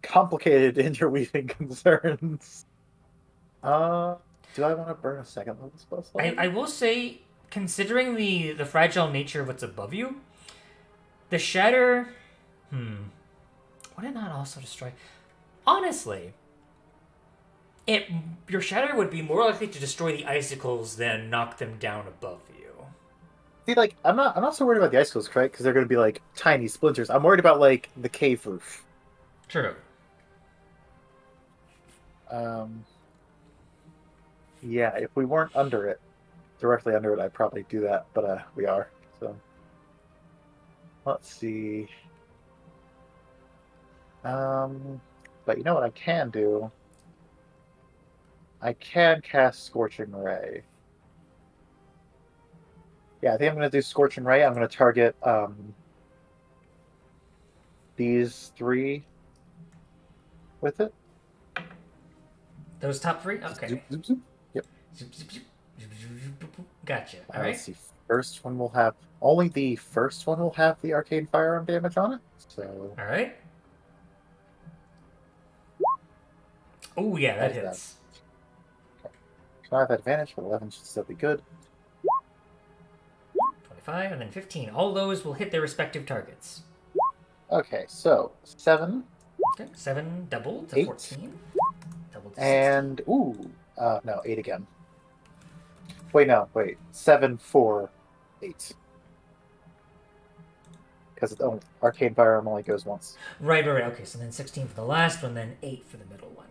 complicated interweaving concerns. Do I want to burn a second level spell slot? I will say, considering the fragile nature of what's above you, the shatter. Would it not also destroy? Honestly, your shatter would be more likely to destroy the icicles than knock them down above you. See, like I'm not so worried about the icicles, right? Because they're going to be like tiny splinters. I'm worried about like the cave roof. True. Yeah, if we weren't directly under it, I'd probably do that, but we are. So let's see. But you know what I can do? I can cast Scorching Ray. Yeah, I think I'm going to do Scorching Ray. I'm going to target these three with it. Those top three? Okay. Zoop, zoop, zoop. Yep. Gotcha. All Let's right. see. First one will have only the first one will have the arcane firearm damage on it. So All right. Oh yeah, that How's hits. so I have advantage, but 11 should still be good. 25 and then 15. All those will hit their respective targets. Okay, so 7. Okay. 7 doubled to 8. 14. Doubled to 16. And no, 8 again. Wait, 7, 4, 8. Because arcane firearm only goes once. Right. Okay, so then 16 for the last one, then 8 for the middle one.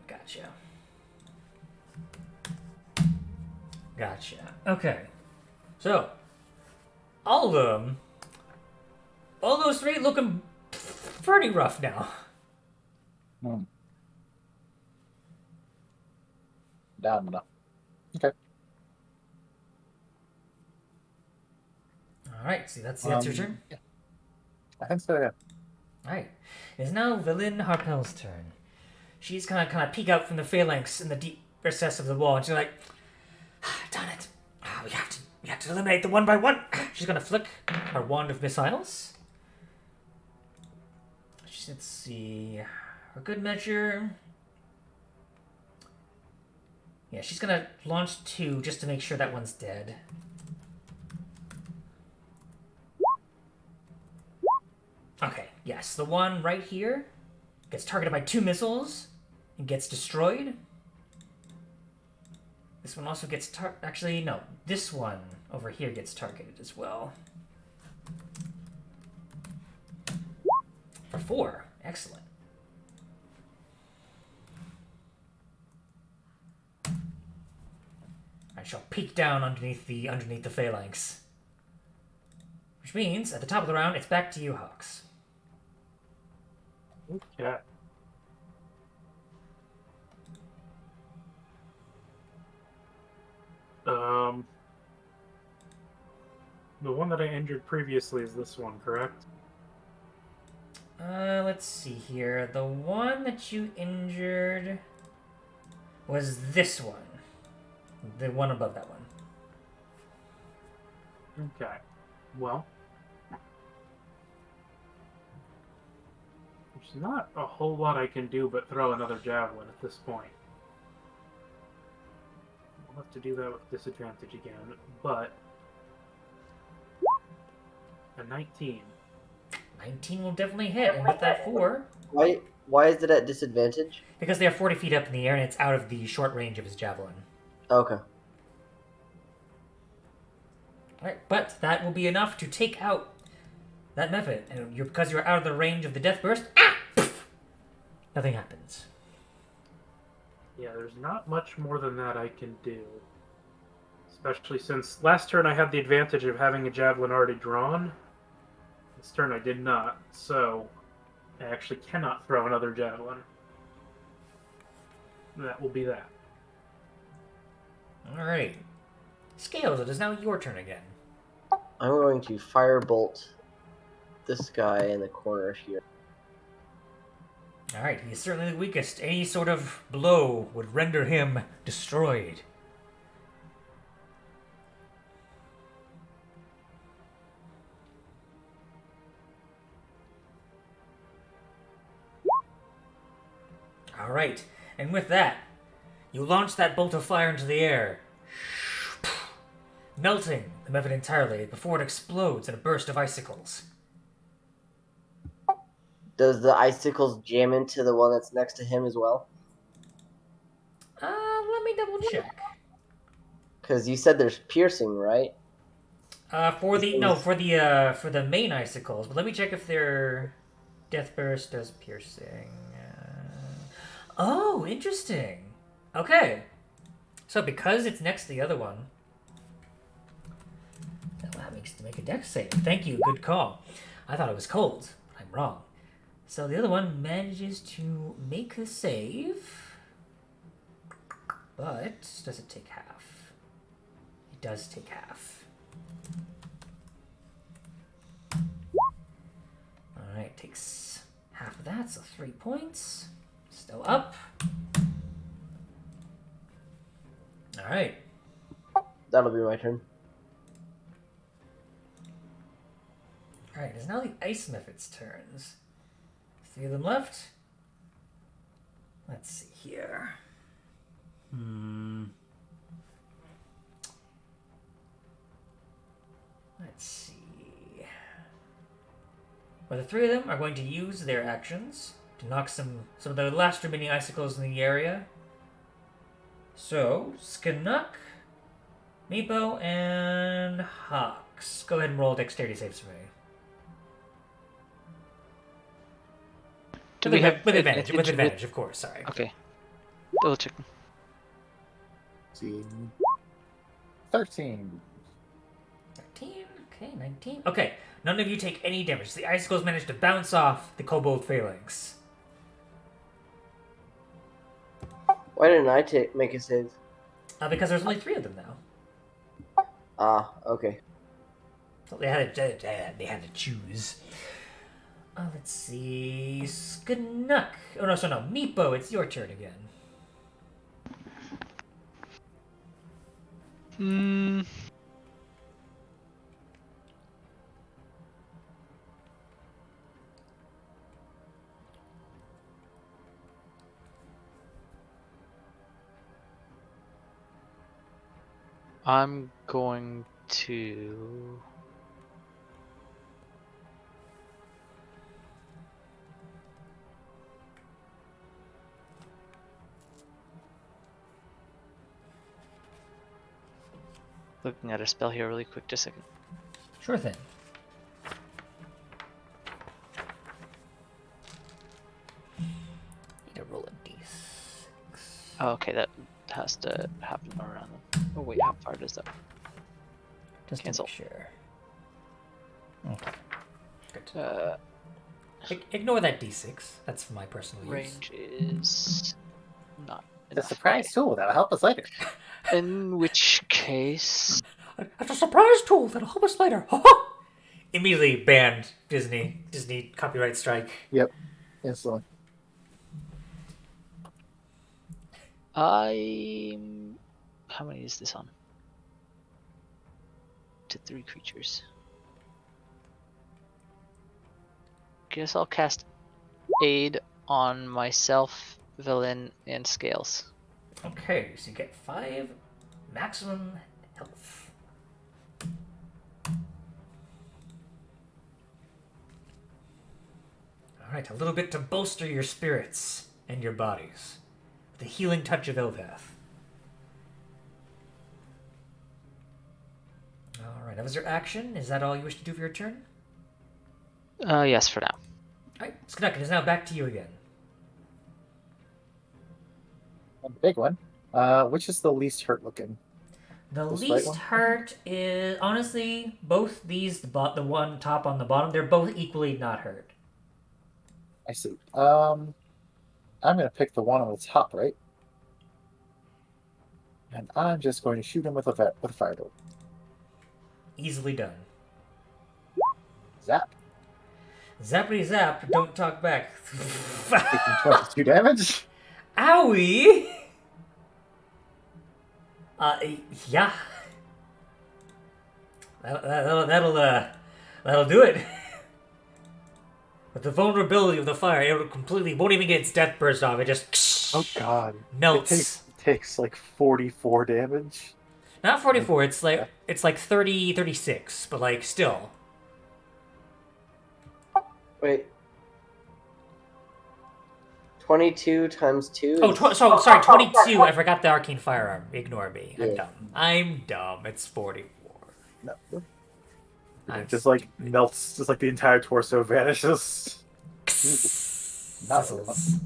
Gotcha. Okay. So, all those three looking pretty rough now. Down enough. Okay. All right. See, that's your turn. Yeah. I think so. Yeah. All right. It is now Villain Harpel's turn. She's kind of peek out from the phalanx in the deep recess of the wall, and she's like, "Darn it! We have to eliminate them one by one." She's gonna flick her wand of missiles. Let's see. For good measure. Yeah, she's gonna launch 2 just to make sure that one's dead. Okay, yes, the one right here gets targeted by 2 missiles and gets destroyed. This one also gets actually, no. This one over here gets targeted as well. For 4. Excellent. I shall peek down underneath the phalanx. Which means, at the top of the round, it's back to you, Hawks. Okay. The one that I injured previously is this one, correct? Let's see here. The one that you injured was this one. The one above that one. Okay. Well, there's not a whole lot I can do but throw another javelin at this point. We'll have to do that with disadvantage again, but a 19. 19 will definitely hit, and with that 4... Why is it at disadvantage? Because they are 40 feet up in the air, and it's out of the short range of his javelin. Okay. Alright, but that will be enough to take out that method. And because you're out of the range of the death burst, nothing happens. Yeah, there's not much more than that I can do. Especially since last turn I had the advantage of having a javelin already drawn. This turn I did not, so I actually cannot throw another javelin. That will be that. Alright. Scales, it is now your turn again. I'm going to firebolt this guy in the corner here. Alright, he is certainly the weakest. Any sort of blow would render him destroyed. Alright, and with that, you launch that bolt of fire into the air, melting the method entirely before it explodes in a burst of icicles. Does the icicles jam into the one that's next to him as well? Let me double check. Because you said there's piercing, right? For the main icicles, but let me check if their death burst does piercing. Oh, interesting. Okay. So because it's next to the other one, that allows me to make a dex save. Thank you, good call. I thought it was cold, but I'm wrong. So the other one manages to make the save, but does it take half? It does take half. Alright, takes half of that, so 3 points. Still up. Alright. That'll be my turn. Alright, it's now the Ice Method's turns. 3 of them left. Let's see here. Let's see. Well, the 3 of them are going to use their actions to knock some of the last remaining icicles in the area. So, Skanuk, Meepo, and Hawks. Go ahead and roll dexterity saves for me. Do we have with advantage? With advantage, of course. Sorry. Okay. Double checking. 13. 13. Okay, 19. Okay, none of you take any damage. The icicles manage to bounce off the kobold phalanx. Why didn't I make a save? Because there's only 3 of them now. Ah, okay. So they had to choose. Let's see. Skanuk. Oh, no, Meepo, it's your turn again. I'm going to... Looking at a spell here really quick, just a second. Sure thing. Need to roll a d6. Oh, okay, that has to happen around them. Oh wait, how far does that? Just Cancel. to make sure. Okay. Good. Ignore that d6. That's for my personal use. Range is not The enough. surprise tool that'll help us later. In which case, That's a surprise tool that'll help us later. Ha-ha! Immediately banned Disney copyright strike. Yep. Instantly. how many is this on? To 3 creatures. Guess I'll cast Aid on myself, Villain, and Scales. Okay, so you get 5 maximum health. Alright, a little bit to bolster your spirits and your bodies. The healing touch of Elvath. Alright, that was your action. Is that all you wish to do for your turn? Yes, for now. Alright, Skanuk, it is now back to you again. And the big one. Which is the least hurt looking? The This right least one? hurt is honestly both these. The one top on the bottom, they're both equally not hurt. I see. I'm gonna pick the one on the top right, and I'm just going to shoot him with a firebolt. Easily done. Zap. Zappity zap! Don't talk back. Taking 22 damage. Owie! Yeah. That'll do it. With the vulnerability of the fire, it completely won't even get its death burst off. It just Oh god. melts. It takes like 44 damage. Not 44. It's like 30, 36, but like still. Wait. 22 times 2? Oh, sorry, 22. I forgot the arcane firearm. Ignore me. I'm Yeah. dumb. I'm dumb. It's 44. No. I'm It just like melts, just like the entire torso vanishes. Not really much. Sizzles.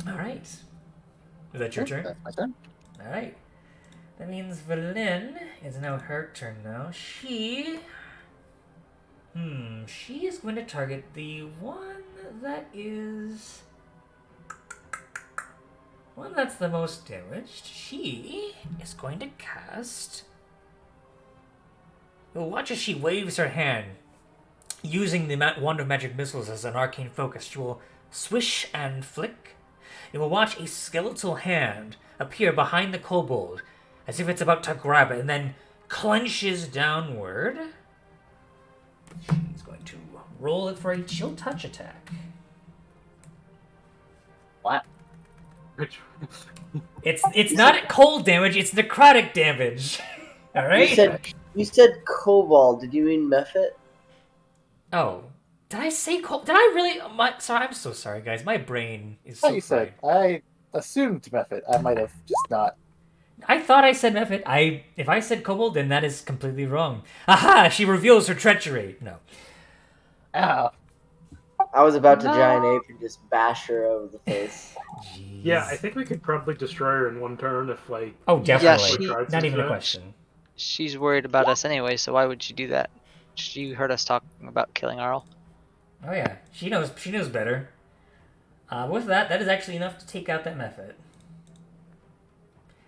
All right. Is that your turn? That's my turn. All right. That means Valin is now her turn now. She is going to target the one that's the most damaged. She is going to cast. You'll watch as she waves her hand, using the wand of magic missiles as an arcane focus. She will swish and flick. You will watch a skeletal hand appear behind the kobold, as if it's about to grab it, and then clenches downward. She's going to roll it for a chill touch attack. Wow. Which It's not cold damage, it's necrotic damage. Alright? You said Kobold. Did you mean Mephit? Oh. Did I say cold? Did I really? Sorry, I'm so sorry, guys. My brain is so Oh, you said. I assumed method. I might have just not. I thought I said Mephit. If I said kobold, then that is completely wrong. Aha! She reveals her treachery. No. Ow. I was about to giant ape and just bash her over the face. Jeez. yeah, I think we could probably destroy her in one turn if like. Oh, definitely. Yeah, Not even a question. She's worried about us anyway, so why would she do that? She heard us talking about killing Arl. Oh yeah, she knows. She knows better. With that is actually enough to take out that Mephit.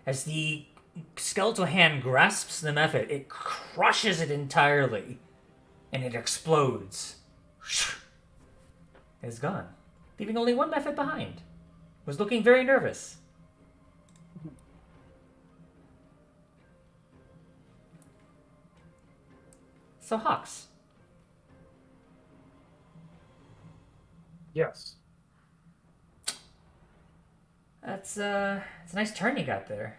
As the skeletal hand grasps the Mephit, it crushes it entirely, and it explodes. It's gone, leaving only one Mephit behind. Was looking very nervous. So Hawks. Yes. It's a nice turn you got there.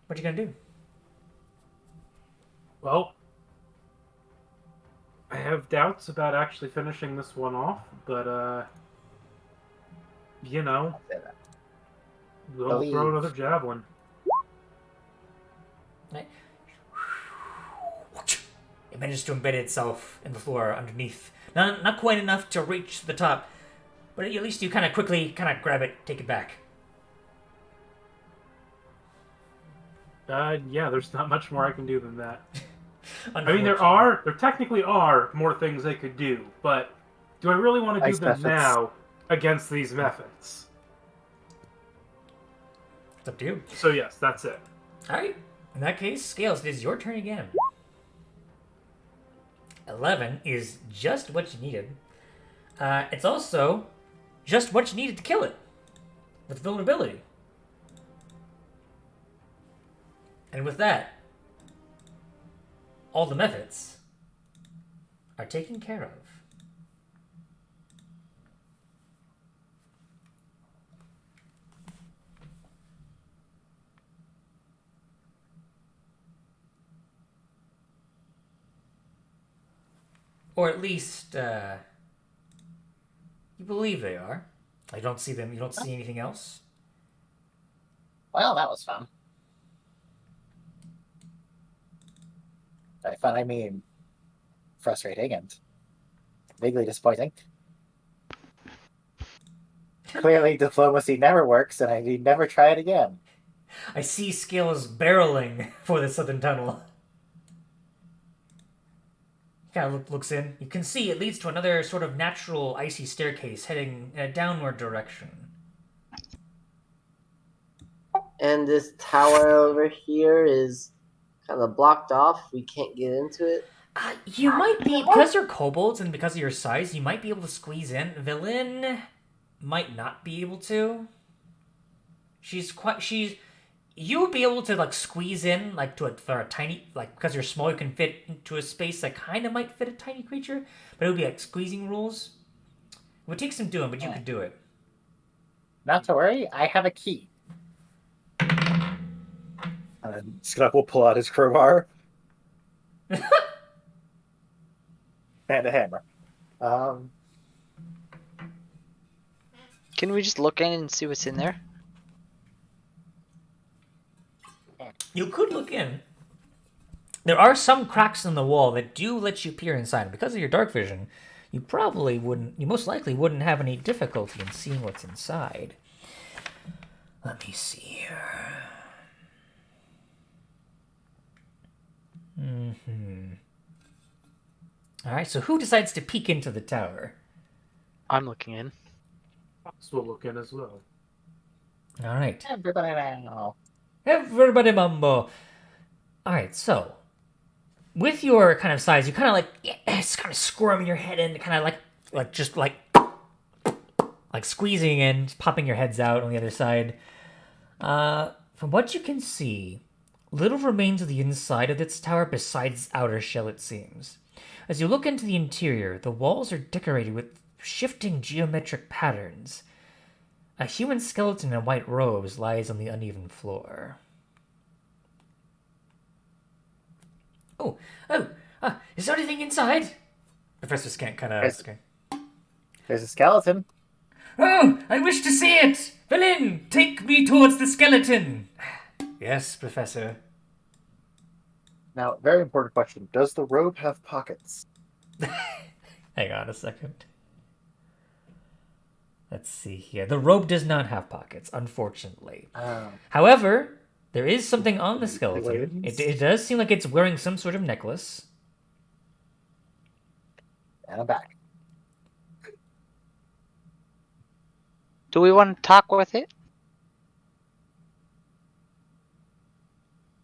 What you gonna do? Well, I have doubts about actually finishing this one off, but you know, we'll throw another javelin. Right. It manages to embed itself in the floor underneath. Not quite enough to reach the top, but at least you kind of quickly grab it, take it back. Yeah, there's not much more I can do than that. I mean, there technically are more things they could do, but do I really want to do them now against these methods? It's up to you. So yes, that's it. Alright. In that case, Scales, it is your turn again. 11 is just what you needed. It's also just what you needed to kill it. With vulnerability. And with that, all the methods are taken care of. Or at least, you believe they are. I don't see them. You don't see anything else? Well, that was fun. By fun, I mean frustrating and vaguely disappointing. Clearly, diplomacy never works, and I need never try it again. I see scales barreling for the southern tunnel. Kind of looks in. You can see it leads to another sort of natural icy staircase heading in a downward direction. And this tower over here is kind of blocked off. We can't get into it. You might be, because you're kobolds and because of your size, you might be able to squeeze in. Villain might not be able to. You would be able to like squeeze in like for a tiny, like because you're small, you can fit into a space that kind of might fit a tiny creature, but it would be like squeezing rules. It would take some doing, but you could do it. Not to worry, I have a key. And then Skunk will pull out his crowbar. And a hammer. Can we just look in and see what's in there? You could look in. There are some cracks in the wall that do let you peer inside. And because of your dark vision, you most likely wouldn't have any difficulty in seeing what's inside. Let me see here. Alright, so who decides to peek into the tower? I'm looking in. Fox will look in as well. Alright. Everybody now. Everybody mambo. Alright, so with your kind of size, you kind of like it's kind of squirming your head in, kind of like squeezing in, popping your heads out on the other side. From what you can see, little remains of the inside of this tower besides its outer shell, it seems. As you look into the interior, the walls are decorated with shifting geometric patterns. A human skeleton in white robes lies on the uneven floor. Is there anything inside? Professor Skant kind of asking. There's a skeleton. Oh, I wish to see it! Villain, take me towards the skeleton! Yes, Professor. Now, very important question. Does the robe have pockets? Hang on a second. Let's see here. The robe does not have pockets, unfortunately. However, there is something on the skeleton. It does seem like it's wearing some sort of necklace. And I'm back. Do we want to talk with it?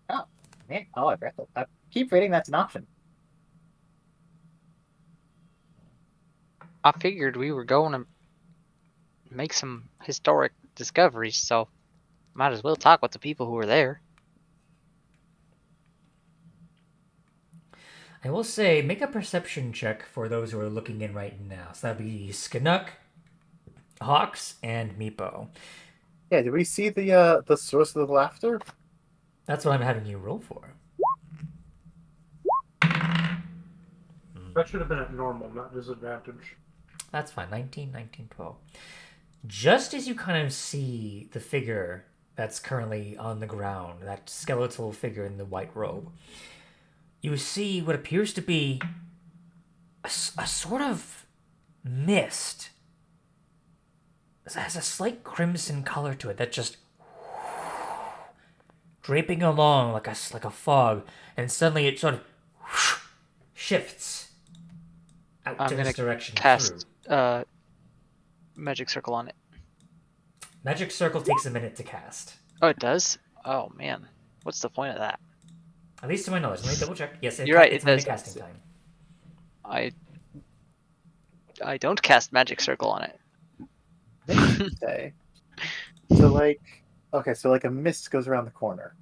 Oh, man. Oh, I keep reading that's an option. I figured we were going to make some historic discoveries, so might as well talk with the people who were there. I will say, make a perception check for those who are looking in right now. So that'd be Skanuk, Hawks, and Meepo. Yeah, did we see the source of the laughter? That's what I'm having you roll for. That should have been at normal, not disadvantage. That's fine. 19, 19, 12. Just as you kind of see the figure that's currently on the ground, that skeletal figure in the white robe, you see what appears to be a sort of mist. It has a slight crimson color to it that just draping along like a fog, and suddenly it sort of shifts out to this direction. Cast magic circle on it. Magic circle takes a minute to cast. Oh, it does? Oh man, what's the point of that? At least to my knowledge. Let me double check. Yes, You're right. It's It does. casting time. I don't cast magic circle on it. Say. So like a mist goes around the corner.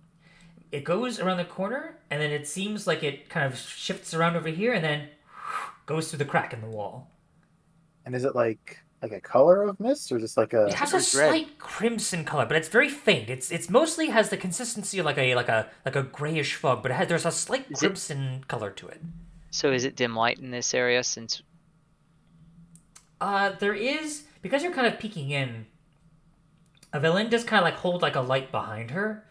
It goes around the corner, and then it seems like it kind of shifts around over here, and then goes through the crack in the wall. And is it like a color of mist, or just like a? It has a slight crimson color, but it's very faint. It's mostly has the consistency of like a grayish fog, but there's a slight crimson color to it. So is it dim light in this area? Since there is, because you're kind of peeking in. A villain does kind of like hold like a light behind her.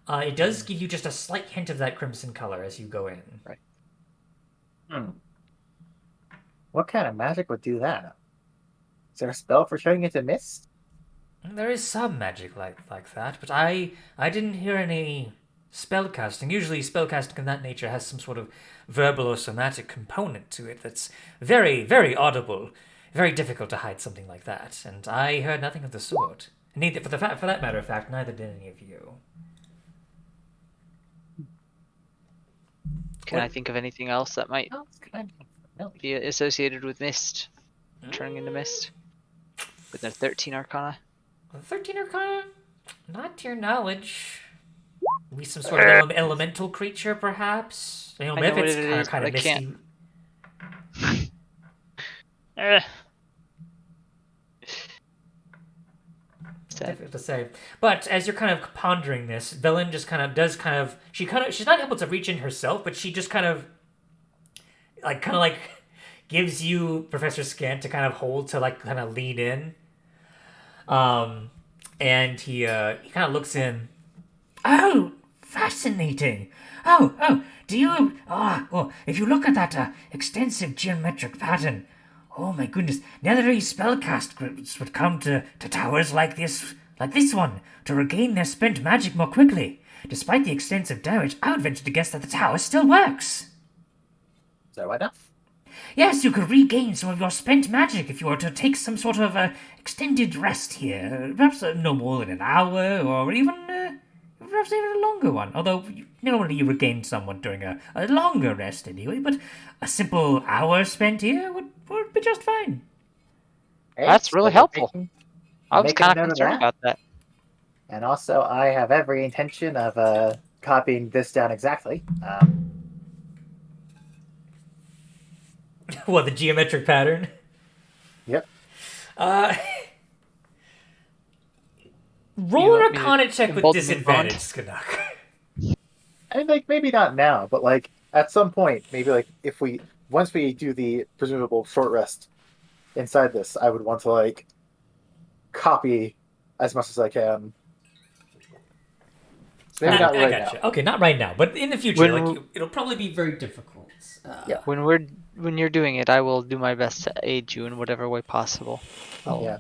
It does give you just a slight hint of that crimson color as you go in. Right. What kind of magic would do that? Is there a spell for turning into mist? There is some magic like that, but I didn't hear any spellcasting. Usually spellcasting of that nature has some sort of verbal or somatic component to it that's very, very audible. Very difficult to hide something like that, and I heard nothing of the sort. Neither, for that matter of fact, neither did any of you. Can I think of anything else that might be associated with mist? Turning into mist? With their 13 Arcana? 13 Arcana? Not to your knowledge. Maybe some sort of elemental creature, perhaps? You know, I if know it's what it is, kind but of I misty. Difficult to say. But as you're kind of pondering this, Belen just she's not able to reach in herself, but she just kind of gives you Professor Scant to kind of hold to kind of lean in. And he kind of looks in. Oh, fascinating. Do you... if you look at that extensive geometric pattern, oh my goodness, necessary spellcast groups would come to towers like this one to regain their spent magic more quickly. Despite the extensive damage, I would venture to guess that the tower still works. So enough. Yes, you could regain some of your spent magic if you were to take some sort of extended rest here. Perhaps no more than an hour, or perhaps even a longer one. Although normally you regain somewhat during a longer rest anyway, but a simple hour spent here would be just fine. Hey, That's really helpful. I was making kind a of note of concerned that. about that. And also, I have every intention of copying this down exactly. What, the geometric pattern? Yep. Roll an Arcana check with disadvantage, Skanuk. And maybe not now, but at some point, maybe if once we do the presumable short rest inside this, I would want to copy as much as I can. So maybe not right now. Okay, not right now, but in the future, it'll probably be very difficult. Yeah. When you're doing it, I will do my best to aid you in whatever way possible. Yeah.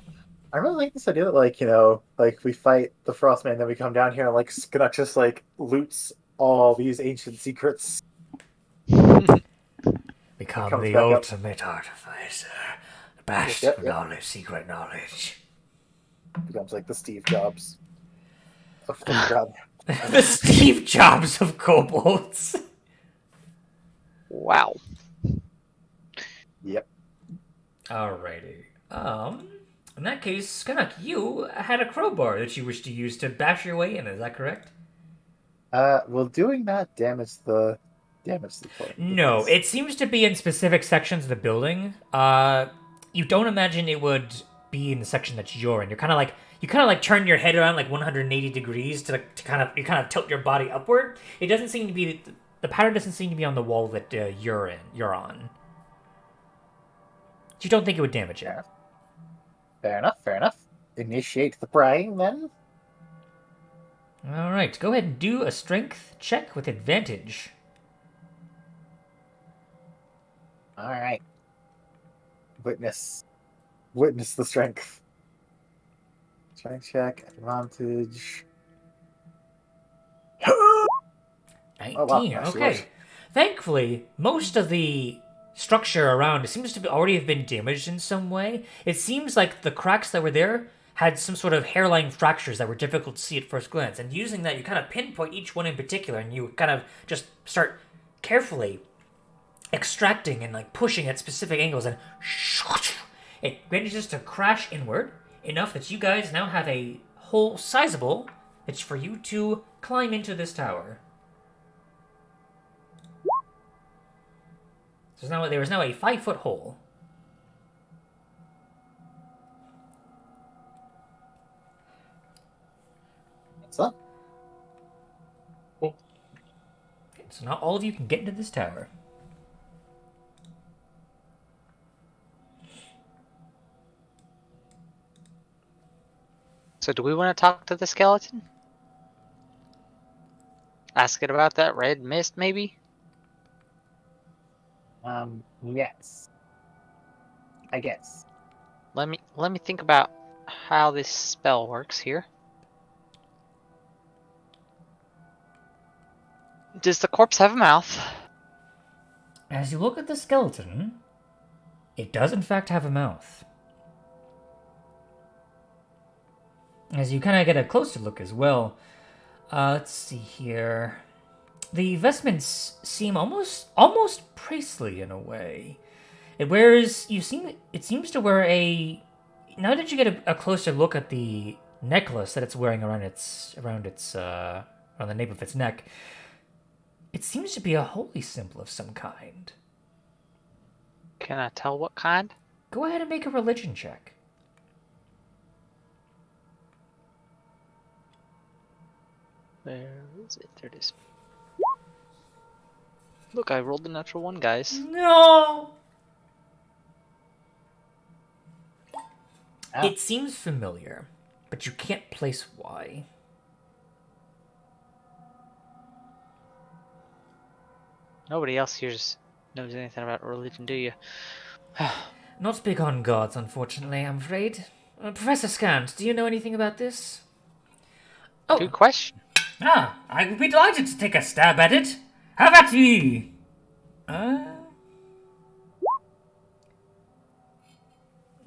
I really like this idea that we fight the Frostman, then we come down here and Skanuk just loots all these ancient secrets. Become the ultimate artificer. The best of knowledge, secret knowledge. Becomes the Steve Jobs of God. The Steve Jobs of kobolds. Wow. Yep. Alrighty. In that case, Skanuk, you had a crowbar that you wish to use to bash your way in, is that correct? Will doing that damage the point? No, it seems to be in specific sections of the building. You don't imagine it would be in the section that you're in. You kind of turn your head around 180 degrees to kind of tilt your body upward. It doesn't seem to be the pattern doesn't seem to be on the wall that you're on. So you don't think it would damage it. Fair enough. Initiate the prying then. All right, go ahead and do a strength check with advantage. All right. Witness the strength. Strength check, advantage. 19. Oh, wow. Okay. Thankfully, most of the structure around it seems to already have been damaged in some way. It seems like the cracks that were there had some sort of hairline fractures that were difficult to see at first glance. And using that, you kind of pinpoint each one in particular, and you kind of just start carefully extracting and pushing at specific angles, and it manages to crash inward enough that you guys now have a hole sizable that's for you to climb into this tower. There is now a 5-foot hole. What's up? Cool. Okay, so now all of you can get into this tower. So do we want to talk to the skeleton? Ask it about that red mist, maybe? Yes. I guess. Let me think about how this spell works here. Does the corpse have a mouth? As you look at the skeleton, it does in fact have a mouth. As you kind of get a closer look as well, let's see here. The vestments seem almost priestly in a way. It seems to wear a. Now that you get a closer look at the necklace that it's wearing around the nape of its neck, it seems to be a holy symbol of some kind. Can I tell what kind? Go ahead and make a religion check. Where is it? There it is. Look, I rolled the natural one, guys. No! Oh. It seems familiar, but you can't place why. Nobody else here knows anything about religion, do you? Not big on gods, unfortunately, I'm afraid. Professor Scant, do you know anything about this? Oh, Good question. I would be delighted to take a stab at it. How about you?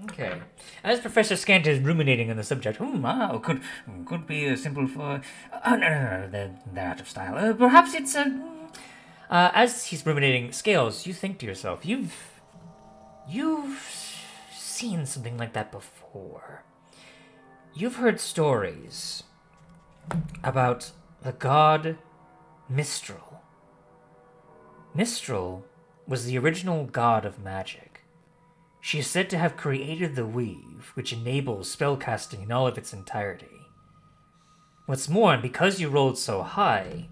Okay. As Professor Scant is ruminating on the subject, could be a symbol for. Oh no, they're out of style. Perhaps it's a. As he's ruminating scales, you think to yourself, you've seen something like that before. You've heard stories about the god Mistral. Mistral was the original god of magic. She is said to have created the weave, which enables spellcasting in all of its entirety. What's more, and because you rolled so high,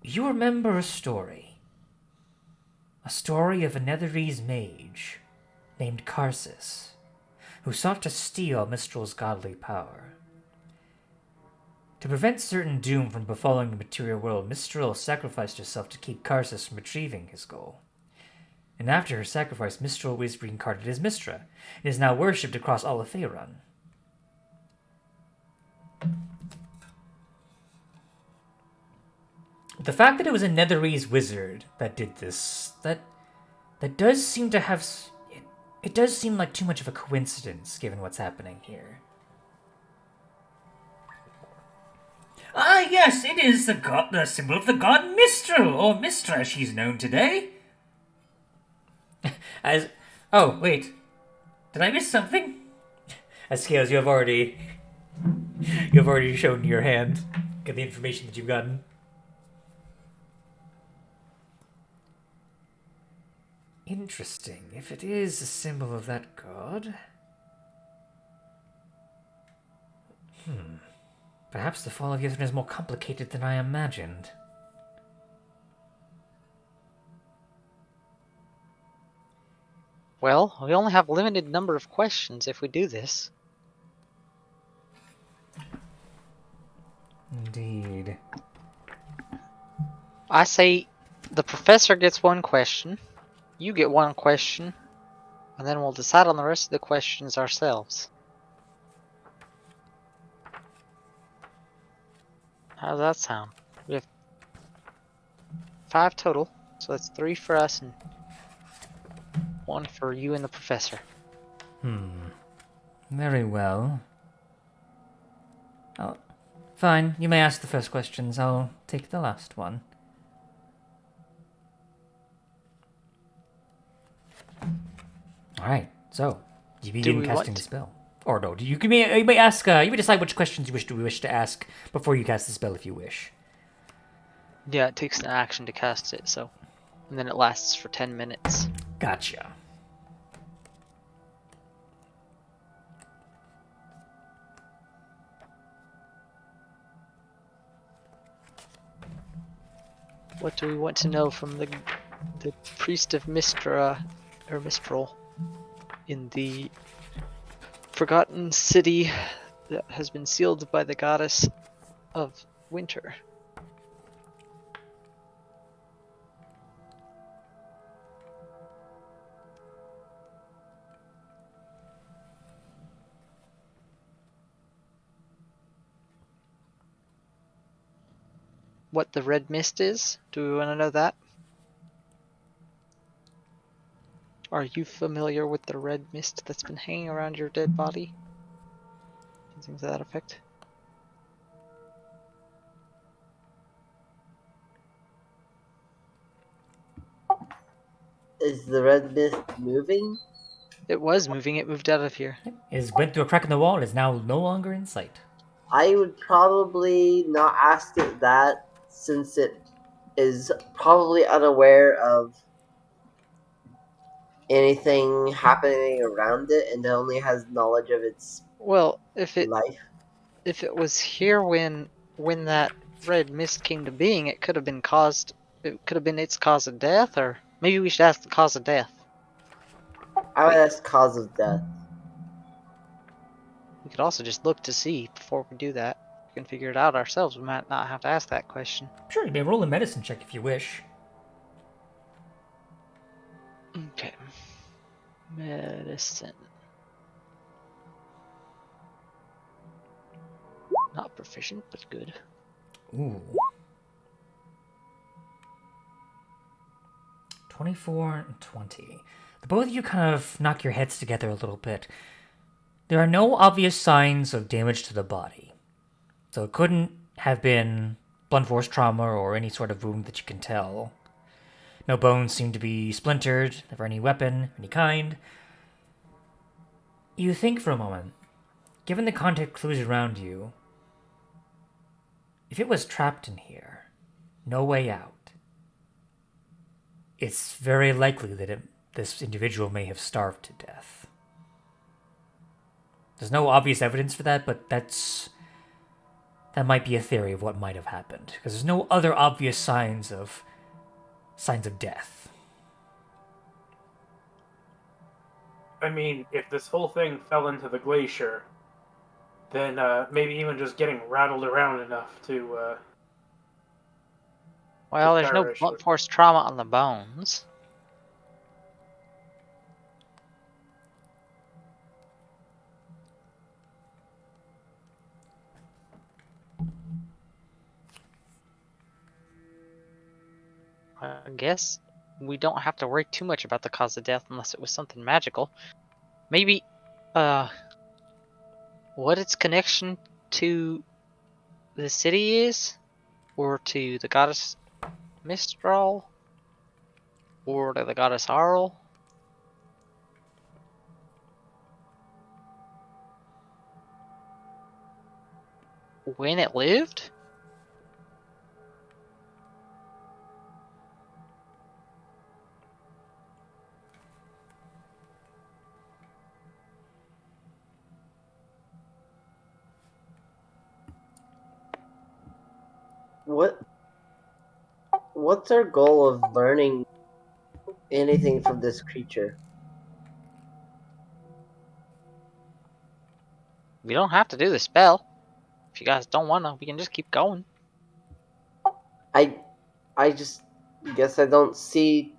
you remember a story. A story of a Netherese mage named Karsus, who sought to steal Mistral's godly power. To prevent certain doom from befalling the material world, Mistral sacrificed herself to keep Karsus from achieving his goal. And after her sacrifice, Mistral was reincarnated as Mistra, and is now worshipped across all of Faerun. The fact that it was a Netherese wizard that did this, that does seem to have... It does seem like too much of a coincidence, given what's happening here. Ah, yes, it is the symbol of the god Mistral, or Mistra as she's known today. Oh, wait. Did I miss something? As Scales, you've already shown your hand. Get the information that you've gotten. Interesting. If it is a symbol of that god... Perhaps the fall of Yithrin is more complicated than I imagined. Well, we only have a limited number of questions if we do this. Indeed. I say the professor gets one question, you get one question, and then we'll decide on the rest of the questions ourselves. How does that sound? We have 5 total, so that's 3 for us and 1 for you and the professor. Very well. Oh, fine. You may ask the first questions. I'll take the last one. Alright, so, you begin casting the spell. Or no, you may ask, you may decide which questions you wish to ask before you cast the spell if you wish. Yeah, it takes an action to cast it, so. And then it lasts for 10 minutes. Gotcha. What do we want to know from the priest of Mistra, or Mistral, in the forgotten city that has been sealed by the goddess of winter? what the red mist is? Do we want to know that? Are you familiar with the red mist that's been hanging around your dead body? Something to that effect? Is the red mist moving? It was moving, it moved out of here. It went through a crack in the wall and is now no longer in sight. I would probably not ask it that, since it is probably unaware of anything happening around it and only has knowledge of its Well, if it life. was here when that red mist came to being, it could have been its cause of death, or maybe we should ask the cause of death. I would ask cause of death. We could also just look to see before we do that. We can figure it out ourselves. We might not have to ask that question. Sure, you may roll a medicine check if you wish. Okay. Medicine. Not proficient, but good. Ooh. 24 and 20. The both of you kind of knock your heads together a little bit. There are no obvious signs of damage to the body. So it couldn't have been blunt force trauma or any sort of wound that you can tell. No bones seem to be splintered, never any weapon, of any kind. You think for a moment, given the context clues around you, if it was trapped in here, no way out, it's very likely that this individual may have starved to death. There's no obvious evidence for that, but that might be a theory of what might have happened, because there's no other obvious signs of death. I mean, if this whole thing fell into the glacier, then maybe even just getting rattled around enough to. Well, there's no perish blunt force trauma on the bones. I guess we don't have to worry too much about the cause of death unless it was something magical. Maybe, what its connection to the city is, or to the goddess Mistral, or to the goddess Harl. When it lived? What's our goal of learning anything from this creature? We don't have to do the spell. If you guys don't want to, we can just keep going. I just guess I don't see.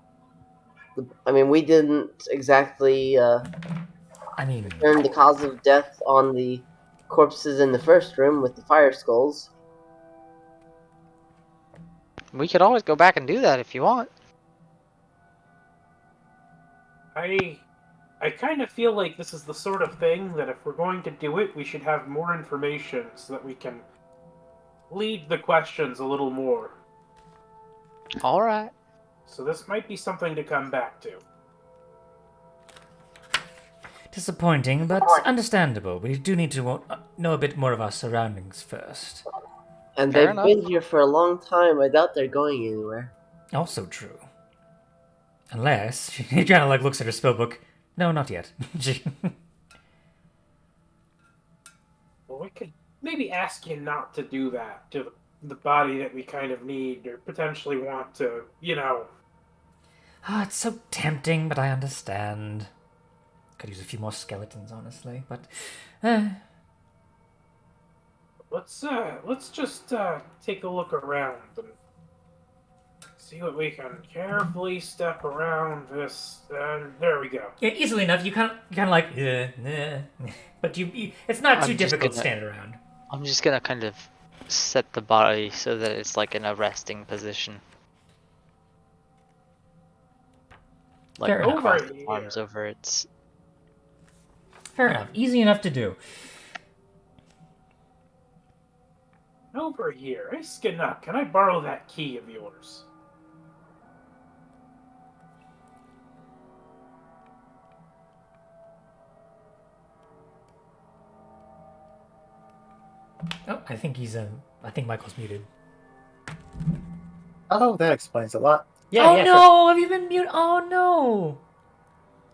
I mean, we didn't exactly learn the cause of death on the corpses in the first room with the fire skulls. We could always go back and do that if you want. I kind of feel like this is the sort of thing that if we're going to do it, we should have more information so that we can lead the questions a little more. Alright. So this might be something to come back to. Disappointing, but understandable. We do need to know a bit more of our surroundings first. And Fair they've enough. been here for a long time. I doubt they're going anywhere. Also true. Unless she kind of like looks at her spellbook. No, not yet. Well, we could maybe ask you not to do that to the body that we kind of need or potentially want to, It's so tempting, but I understand. Could use a few more skeletons, honestly, but Let's just take a look around and see what we can carefully step around this. And there we go. Yeah, easily enough. You kind of like, but you it's not too I'm just difficult to gonna- stand around. I'm just gonna kind of set the body so that it's like in a resting position. Like Fair enough. cross the arms over its. Fair enough. Easy enough to do. Over here. Hey, Skinnuck, can I borrow that key of yours? Oh, I think Michael's muted. Oh, that explains a lot. Yeah, yeah, no! sure. Have you been muted? Oh, no!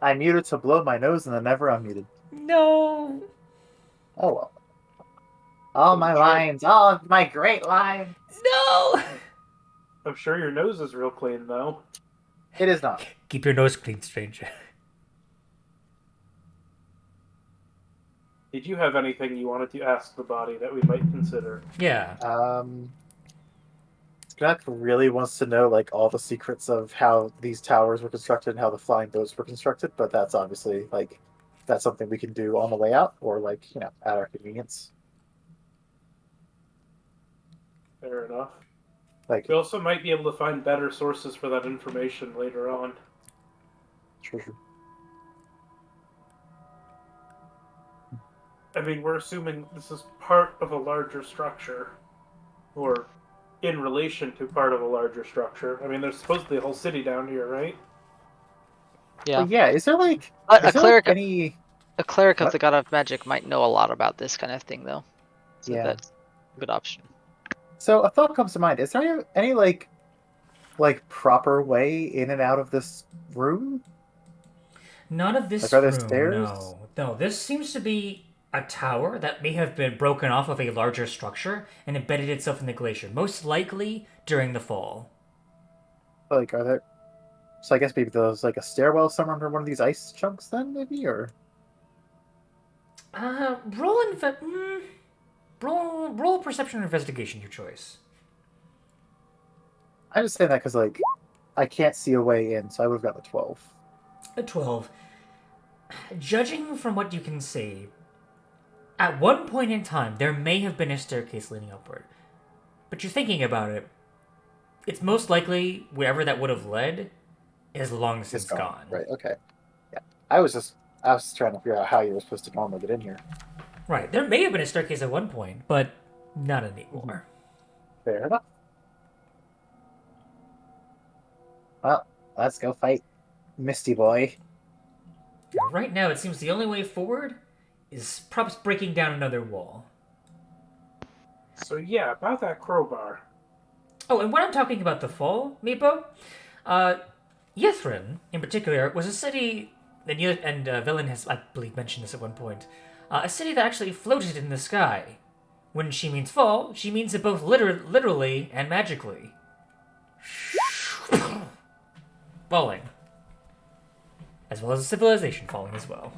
I muted to blow my nose and then never unmuted. No! Oh well. All my lines, all my great lines. No! I'm sure your nose is real clean, though. It is not. Keep your nose clean, stranger. Did you have anything you wanted to ask the body that we might consider? Yeah. Skunk really wants to know like all the secrets of how these towers were constructed and how the flying boats were constructed, but that's obviously like that's something we can do on the way out or like, at our convenience. Fair enough. Like We also might be able to find better sources for that information later on. Sure. I mean, we're assuming this is part of a larger structure. Or in relation to part of a larger structure. I mean, there's supposedly a whole city down here, right? Yeah. Well, yeah, is there like A cleric any of the god of magic might know a lot about this kind of thing, though. So Yeah. that's a good option. So a thought comes to mind. Is there any like proper way in and out of this room? None of this Like, are there room, stairs? No, this seems to be a tower that may have been broken off of a larger structure and embedded itself in the glacier, most likely during the fall. Like, are there... So I guess maybe there's like a stairwell somewhere under one of these ice chunks then, maybe? Or... Roll perception or investigation, your choice. I'm just saying that because, like, I can't see a way in, so I would have got the 12. A 12. Judging from what you can see, at one point in time, there may have been a staircase leading upward. But you're thinking about it, it's most likely wherever that would have led is long since gone. Right, okay. Yeah. I was trying to figure out how you were supposed to normally get in here. Right, there may have been a staircase at one point, but not anymore. Fair enough. Well, let's go fight Misty Boy. Right now, it seems the only way forward is perhaps breaking down another wall. So yeah, about that crowbar. Oh, and when I'm talking about the fall, Meepo, Yithrin, in particular, was a city, and Villain has, I believe, mentioned this at one point, a city that actually floated in the sky. When she means fall, she means it both literally and magically. Falling. As well as a civilization falling as well.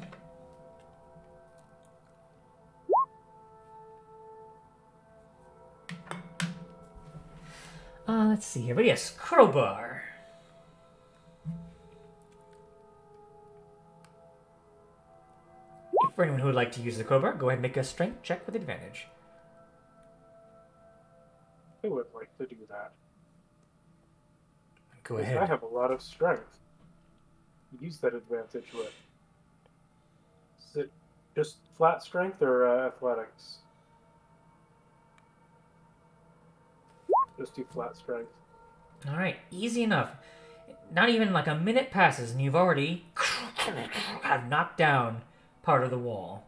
Let's see here. But yes, crowbar. For anyone who would like to use the crowbar, go ahead and make a strength check with advantage. I would like to do that. Go ahead. I have a lot of strength. Use that advantage with. Is it just flat strength or athletics? Just do flat strength. Alright, easy enough. Not even like a minute passes and you've already have knocked down part of the wall.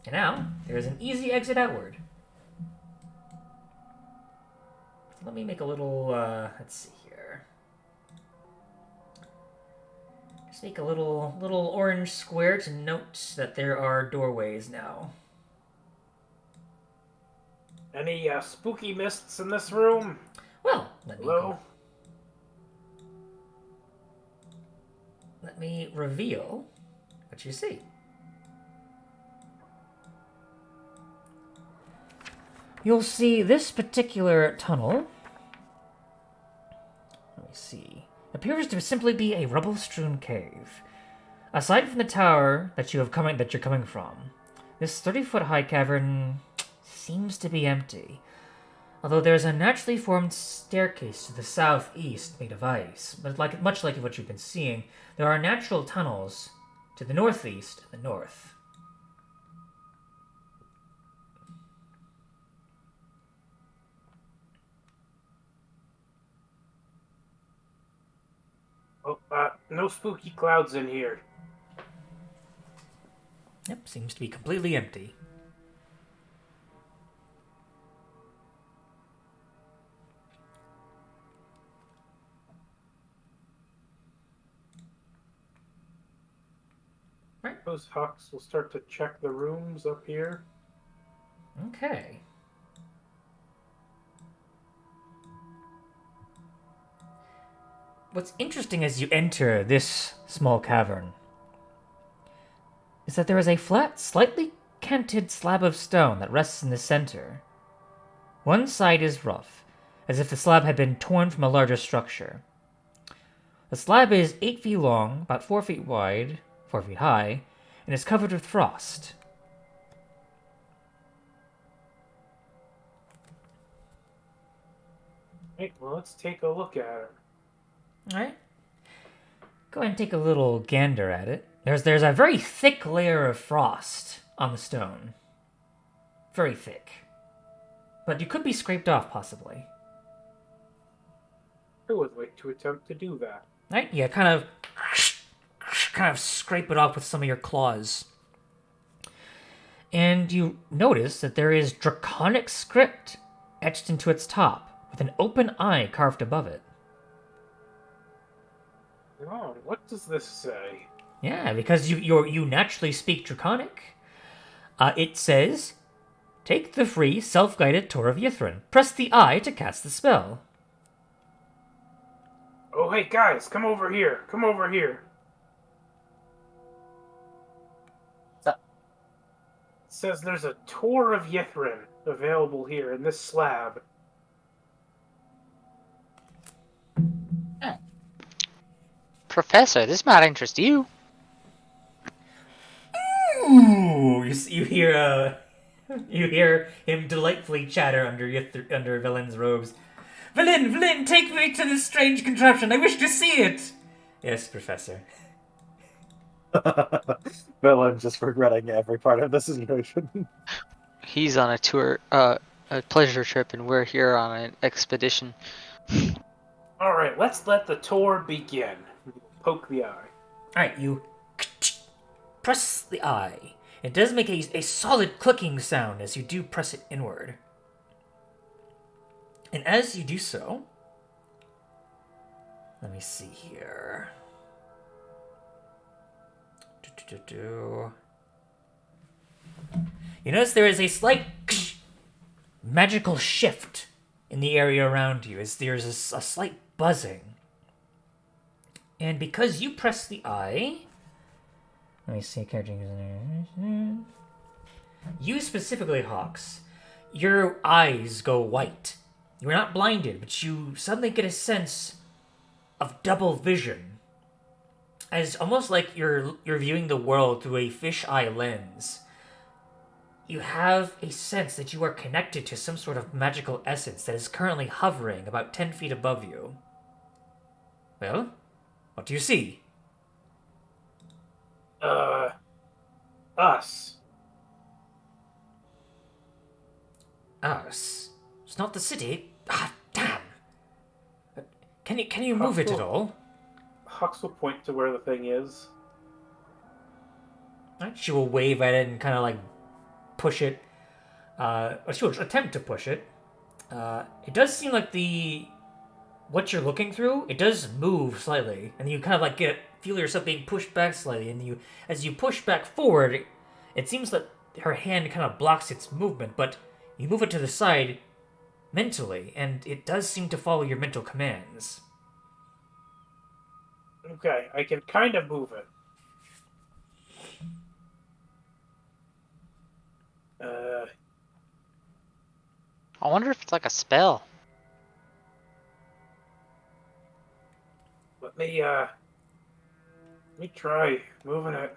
And now, there's an easy exit outward. Let me make a little, let's see here. Just make a little orange square to note that there are doorways now. Any spooky mists in this room? Well, Hello? Let me reveal what you see. You'll see this particular tunnel. Let me see. Appears to simply be a rubble-strewn cave. Aside from the tower that you're coming from, this 30-foot high cavern seems to be empty, although there's a naturally formed staircase to the southeast made of ice. But much like what you've been seeing, there are natural tunnels to the northeast and the north. Oh, no spooky clouds in here. Yep, seems to be completely empty. Right. Those Hux will start to check the rooms up here. Okay. What's interesting as you enter this small cavern is that there is a flat, slightly canted slab of stone that rests in the center. One side is rough, as if the slab had been torn from a larger structure. The slab is 8 feet long, about 4 feet wide, 4 feet high, and is covered with frost. Right, well, let's take a look at it. Alright. Go ahead and take a little gander at it. There's a very thick layer of frost on the stone. Very thick. But you could be scraped off, possibly. I would like to attempt to do that. Right? Yeah, kind of scrape it off with some of your claws. And you notice that there is draconic script etched into its top, with an open eye carved above it. Oh, what does this say? Yeah, because you naturally speak Draconic. It says, take the free self-guided tour of Yithrin. Press the I to cast the spell. Oh, hey, guys, come over here. Come over here. What's up? It says there's a tour of Yithrin available here in this slab. Professor, this might interest you. Ooh! You hear him delightfully chatter under Villain's robes. Villain, take me to this strange contraption. I wish to see it. Yes, Professor. Villain just regretting every part of the situation. He's on a tour, a pleasure trip, and we're here on an expedition. All right, let's let the tour begin. Poke the eye. Alright, you press the eye. It does make a solid clicking sound as you do press it inward. And as you do so, let me see here. You notice there is a slight magical shift in the area around you as there's a slight buzzing. And because you press the eye, let me see, you specifically, Hawks, your eyes go white. You're not blinded, but you suddenly get a sense of double vision. As almost like you're viewing the world through a fisheye lens. You have a sense that you are connected to some sort of magical essence that is currently hovering about 10 feet above you. Well, what do you see? Us. Us? It's not the city. Ah, damn! Can you move it at all? Hux will point to where the thing is. Right, she will wave at it and kind of like push it. Or she will attempt to push it. It does seem like what you're looking through, it does move slightly, and you kind of like feel yourself being pushed back slightly, and as you push back forward, it seems that her hand kind of blocks its movement, but you move it to the side mentally, and it does seem to follow your mental commands. Okay, I can kind of move it. I wonder if it's like a spell. Let me try moving it.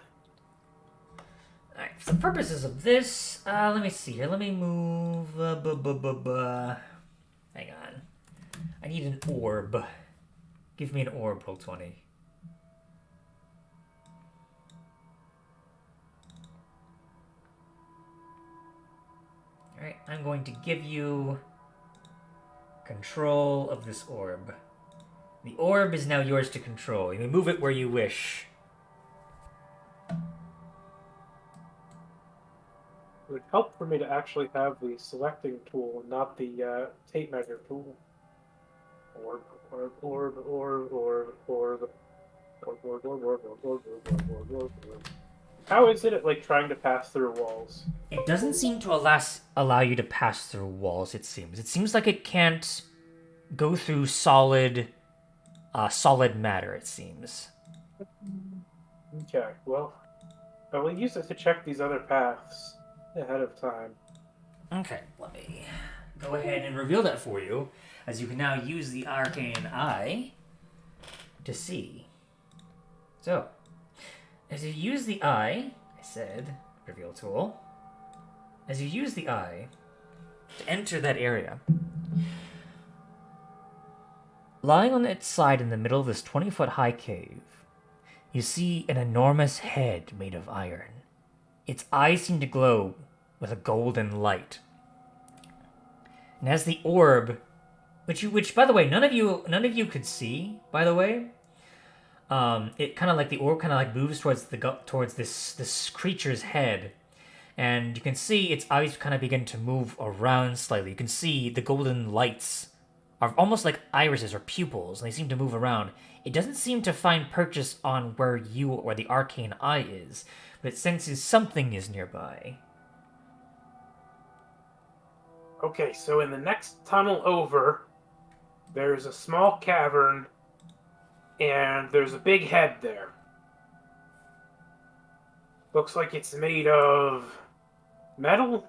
Alright, for the purposes of this, let me see here. Let me move... Hang on. I need an orb. Give me an orb, roll 20. Alright, I'm going to give you control of this orb. The orb is now yours to control. You may move it where you wish. It would help for me to actually have the selecting tool and not the tape measure tool. Orb. How is it like trying to pass through walls? It doesn't seem to allow you to pass through walls, it seems. It seems like it can't go through solid matter, it seems. Okay, well, I will use it to check these other paths ahead of time. Okay, let me go ahead and reveal that for you, as you can now use the arcane eye to see. So, as you use the eye, I said, reveal tool, as you use the eye to enter that area, lying on its side in the middle of this 20-foot high cave, you see an enormous head made of iron. Its eyes seem to glow with a golden light. And as the orb, which by the way, none of you could see, by the way, it kind of like the orb kind of like moves towards this creature's head, and you can see its eyes kind of begin to move around slightly. You can see the golden lights are almost like irises or pupils, and they seem to move around. It doesn't seem to find purchase on where the arcane eye is, but it senses something is nearby. Okay, so in the next tunnel over, there's a small cavern, and there's a big head there. Looks like it's made of metal?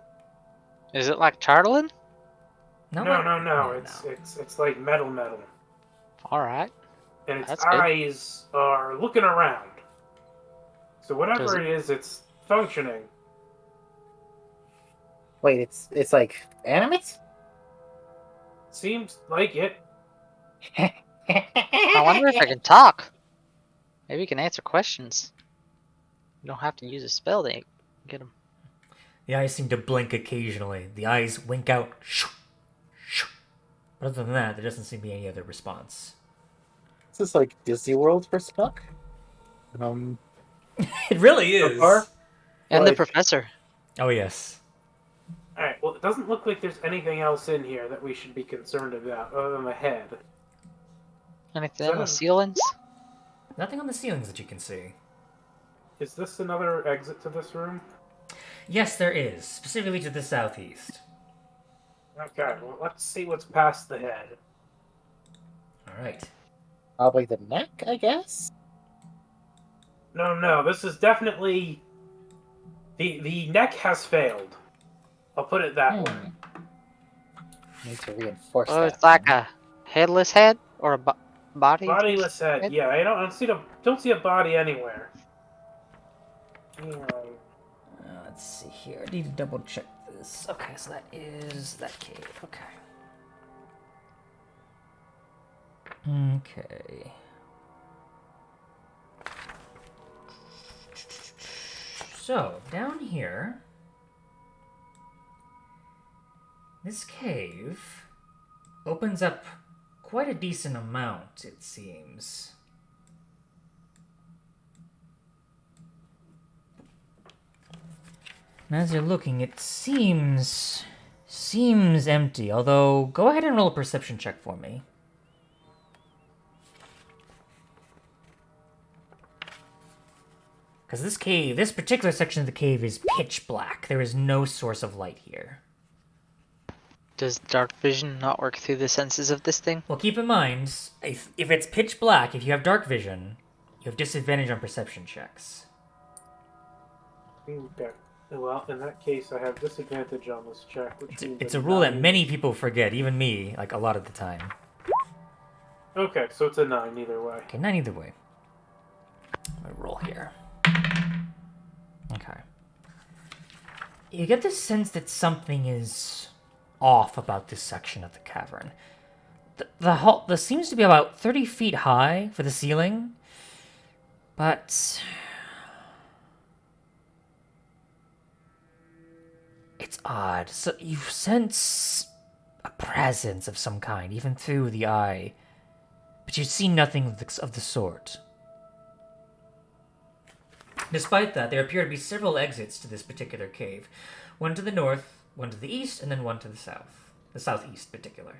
Is it like Charlton? No. It's like metal. Alright. And its That's good. eyes are looking around. So whatever it is, it's functioning. Wait, it's like animate? Seems like it. I wonder if I can talk. Maybe you can answer questions. You don't have to use a spell to get them. The eyes seem to blink occasionally. The eyes wink out. But other than that, there doesn't seem to be any other response. Is this like Disney World for Spuck? It really is. So far? And Like- the professor. Oh, yes. Alright, well, it doesn't look like there's anything else in here that we should be concerned about, other than the head. Anything on the ceilings? Nothing on the ceilings that you can see. Is this another exit to this room? Yes, there is, specifically to the southeast. Okay, well, let's see what's past the head. All right. Probably the neck, I guess? No, this is definitely... The neck has failed. I'll put it that way. Need to reinforce Oh, that. it's like a headless head or a body? Bodiless head. Yeah, I don't see a body anywhere. Let's see here. I need to double check this. Okay, so that is that cave. Okay. Okay. So, down here, this cave opens up quite a decent amount, it seems. And as you're looking, it seems empty, although go ahead and roll a perception check for me. Because this particular section of the cave is pitch black. There is no source of light here. Does dark vision not work through the senses of this thing? Well, keep in mind, if it's pitch black, if you have dark vision, you have disadvantage on perception checks. Okay. Well, in that case, I have disadvantage on this check. Which means It's a rule that many people forget, even me, like a lot of the time. Okay, so it's a 9 either way. Okay, 9 either way. I'm gonna roll here. Okay. You get the sense that something is off about this section of the cavern. The seems to be about 30 feet high for the ceiling, but it's odd. So you sense a presence of some kind, even through the eye, but you see nothing of the sort. Despite that, there appear to be several exits to this particular cave. One to the north, one to the east, and then one to the south. The southeast in particular.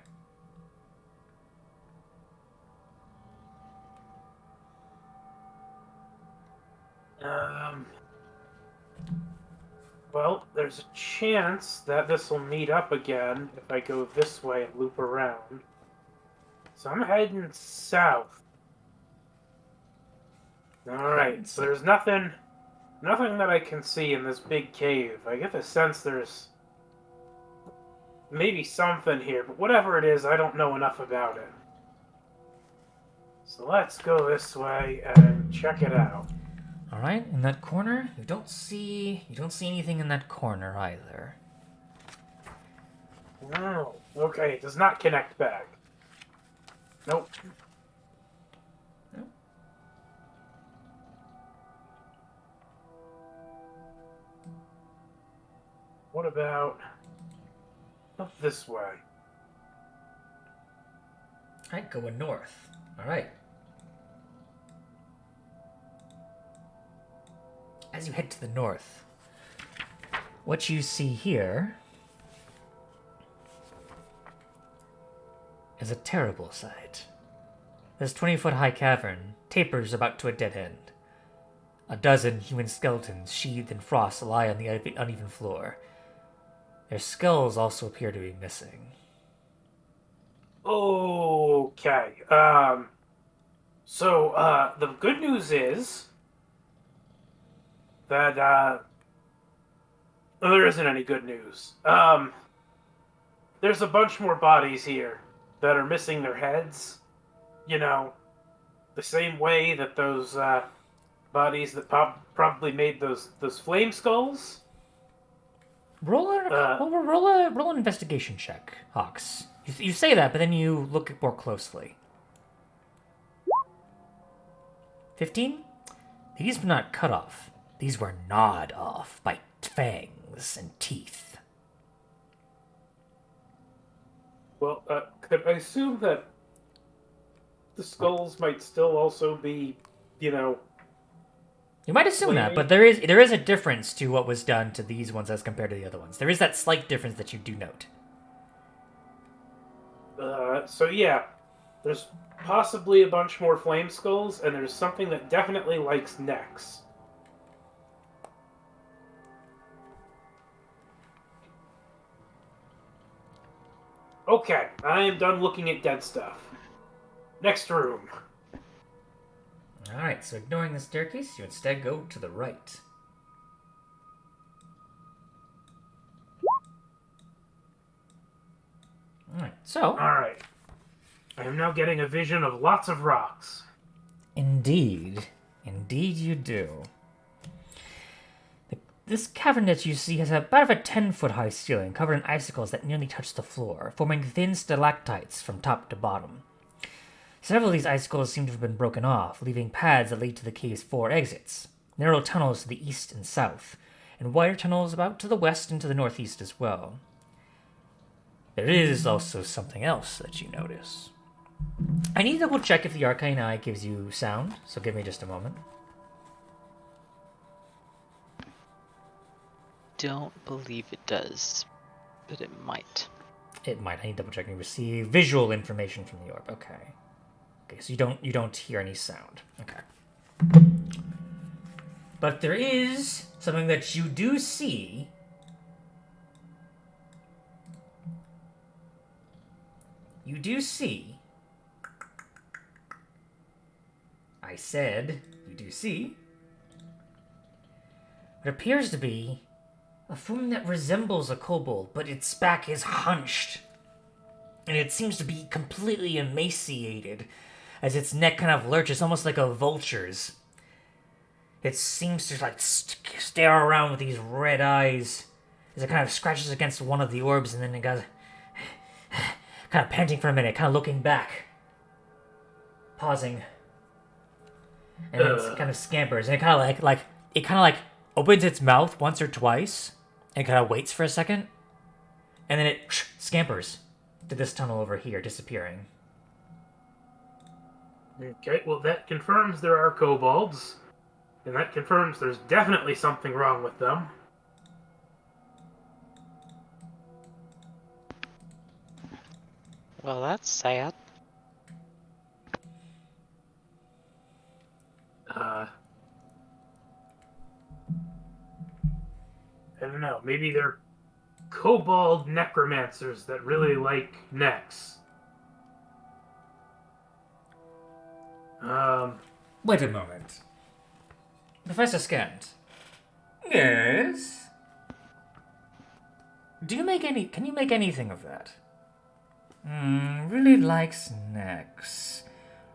Well, there's a chance that this will meet up again if I go this way and loop around. So I'm heading south. Alright, so there's nothing that I can see in this big cave. I get the sense there's maybe something here, but whatever it is, I don't know enough about it. So let's go this way and check it out. All right, in that corner, you don't see anything in that corner either. No. Okay, it does not connect back. Nope. No. What about up this way? All right, going north. All right. As you head to the north, what you see here is a terrible sight. This 20-foot-high cavern tapers about to a dead end. A dozen human skeletons sheathed in frost lie on the uneven floor. Their skulls also appear to be missing. Okay. So the good news is that there isn't any good news. There's a bunch more bodies here that are missing their heads. You know, the same way that those bodies that probably made those flame skulls. Roll an investigation check, Hawks. You say that, but then you look more closely. 15? These were not cut off. These were gnawed off by fangs and teeth. Well, could I assume that the skulls might still also be, you know... You might assume that, but there is a difference to what was done to these ones as compared to the other ones. There is that slight difference that you do note. So yeah, there's possibly a bunch more flame skulls, and there's something that definitely likes necks. Okay, I am done looking at dead stuff. Next room. Alright, so ignoring the staircase, you instead go to the right. Alright, so... Alright. I am now getting a vision of lots of rocks. Indeed. Indeed you do. This cavern that you see has about a 10-foot-high ceiling covered in icicles that nearly touch the floor, forming thin stalactites from top to bottom. Several of these icicles seem to have been broken off, leaving paths that lead to the cave's 4 exits, narrow tunnels to the east and south, and wider tunnels about to the west and to the northeast as well. There is also something else that you notice. I need to double check if the Arcane Eye gives you sound, so give me just a moment. Don't believe it does, but it might. It might. I need to double check. You receive visual information from the orb. Okay. Okay, so you don't hear any sound. Okay. But there is something that you do see. You do see. I said you do see. What appears to be a form that resembles a kobold, but its back is hunched. And it seems to be completely emaciated, as its neck kind of lurches, almost like a vulture's. It seems to stare around with these red eyes, as it kind of scratches against one of the orbs, and then it goes kind of panting for a minute, kind of looking back, pausing, and then it kind of scampers, and it kind of like opens its mouth once or twice, and kind of waits for a second, and then it scampers to this tunnel over here, disappearing. Okay, well that confirms there are kobolds, and that confirms there's definitely something wrong with them. Well, that's sad. I don't know, maybe they're kobold necromancers that really like necks. Wait a moment. Professor Scant. Yes? Can you make anything of that? Really likes necks.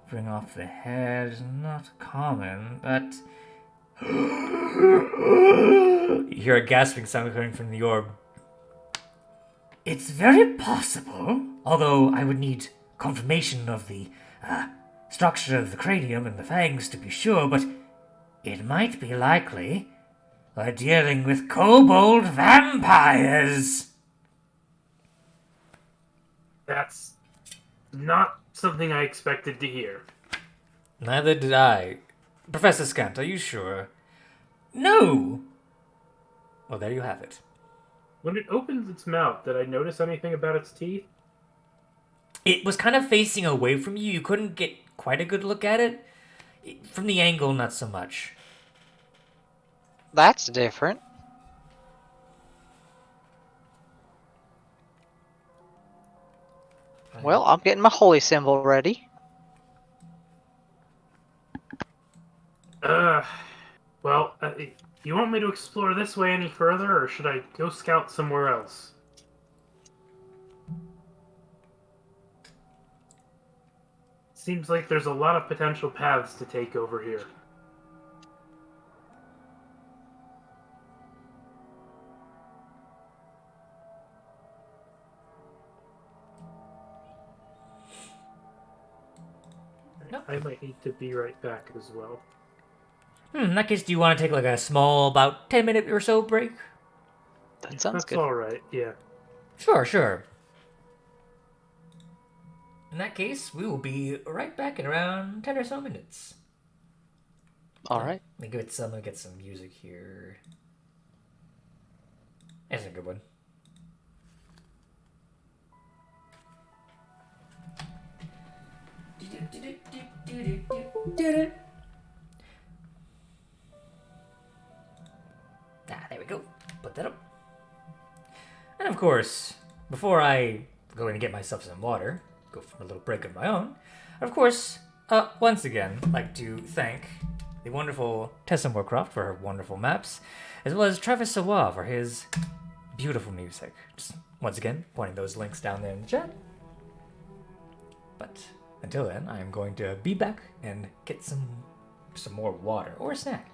Bring off the head, not common, but... You hear a gasping sound coming from the orb. It's very possible, although I would need confirmation of the structure of the cranium and the fangs to be sure, but it might be likely. We're dealing with kobold vampires. That's not something I expected to hear. Neither did I. Professor Scant, are you sure? No! Well, there you have it. When it opens its mouth, did I notice anything about its teeth? It was kind of facing away from you. You couldn't get quite a good look at it. From the angle, not so much. That's different. Well, I'm getting my holy symbol ready. Well, you want me to explore this way any further, or should I go scout somewhere else? Seems like there's a lot of potential paths to take over here. Nope. I might need to be right back as well. In that case, do you want to take like a small, about 10-minute or so break? That sounds That's good. alright, yeah. Sure. In that case, we will be right back in around 10 or so minutes. Alright. Let me get some music here. That's a good one. There we go. Put that up. And of course, before I go in and get myself some water, go for a little break of my own, of course, once again, I'd like to thank the wonderful Tessa Moorcroft for her wonderful maps, as well as Travis Sawa for his beautiful music. Just once again, pointing those links down there in the chat. But until then, I am going to be back and get some more water or a snack.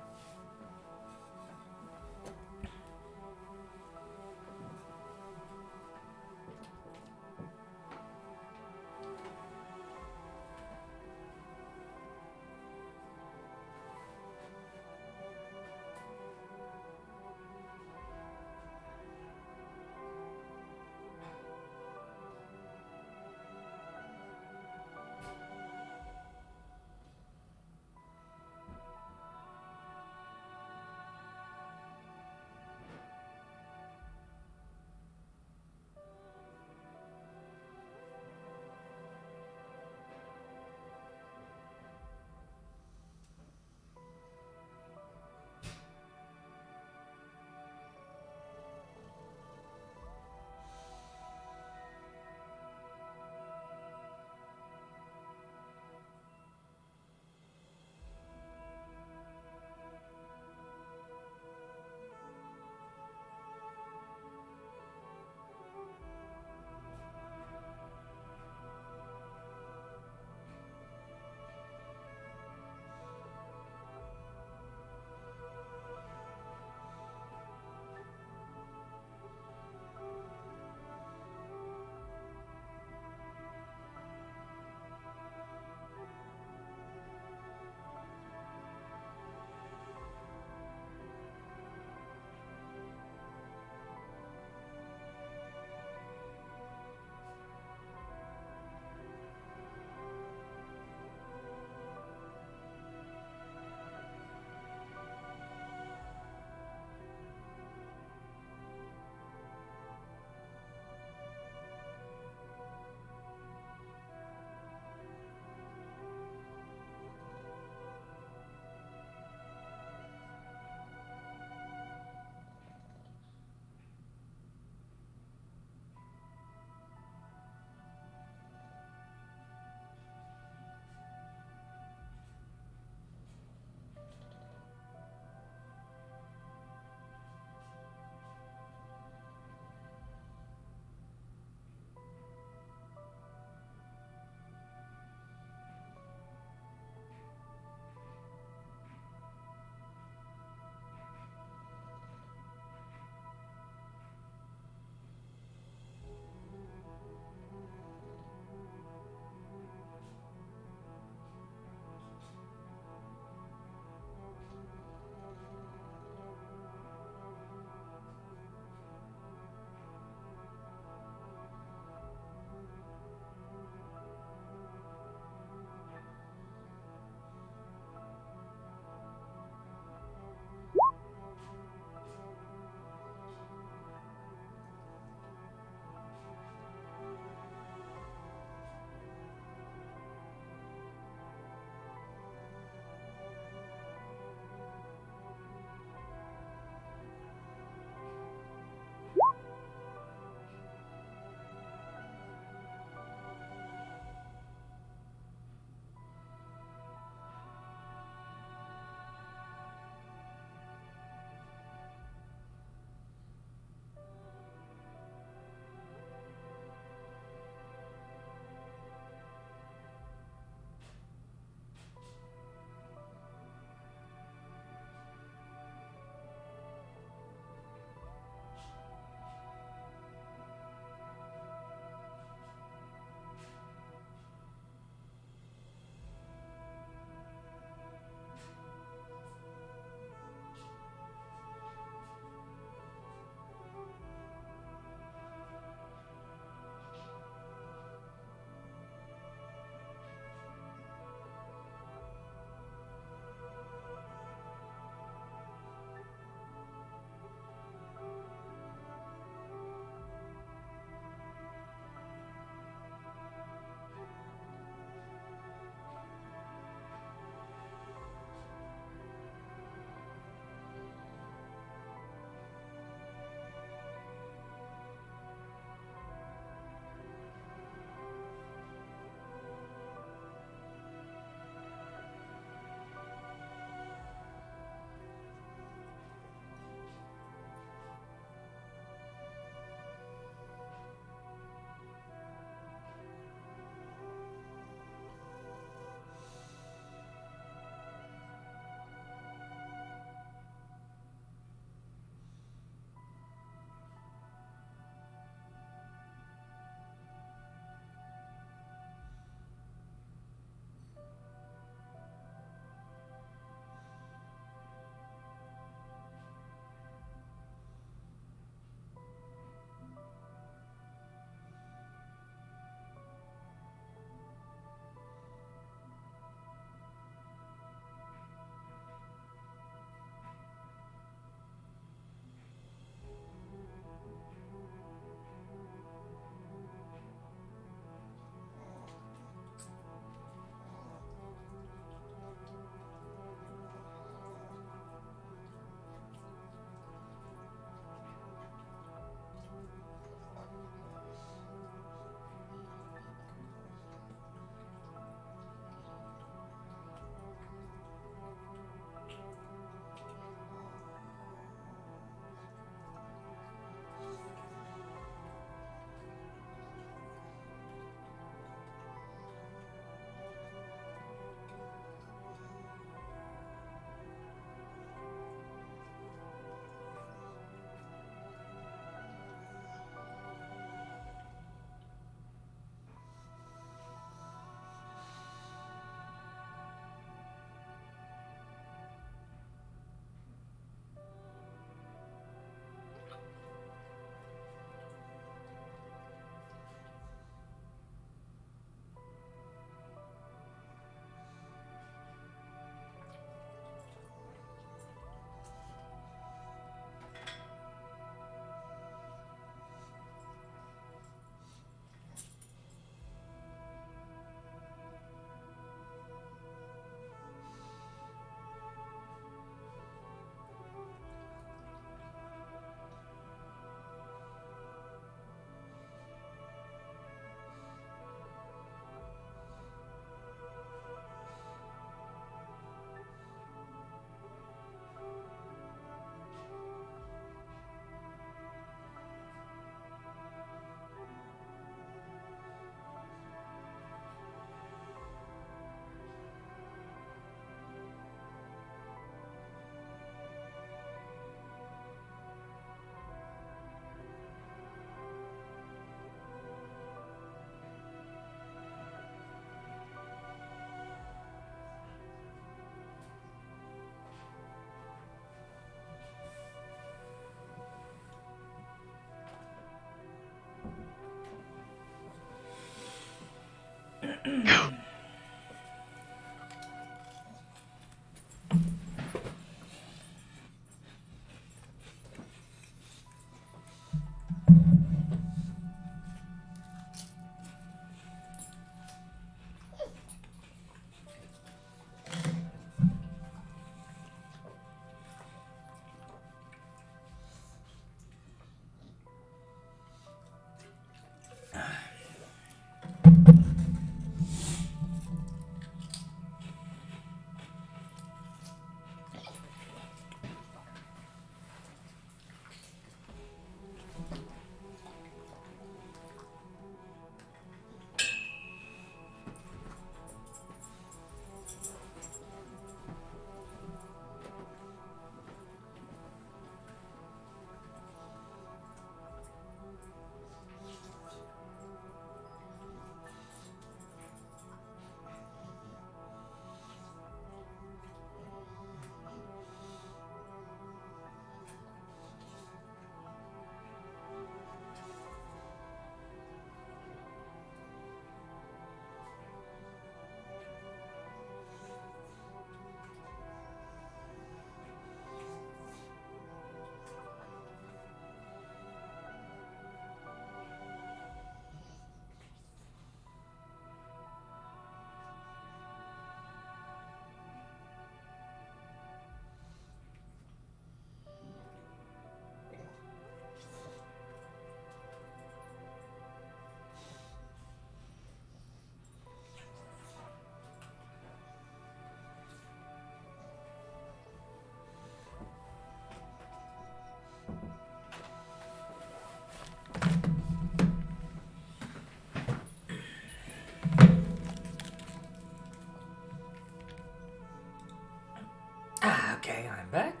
Okay, I'm back.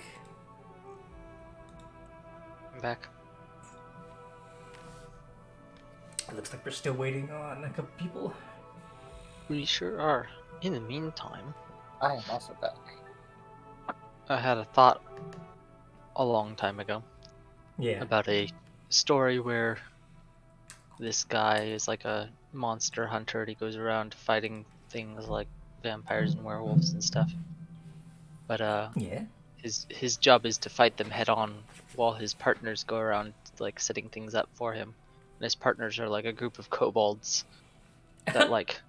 I'm back. It looks like we're still waiting on a couple people. We sure are. In the meantime, I am also back. I had a thought a long time ago Yeah. about a story where this guy is like a monster hunter and he goes around fighting things like vampires and werewolves and stuff. But Yeah. his job is to fight them head on while his partners go around like setting things up for him. And his partners are like a group of kobolds that like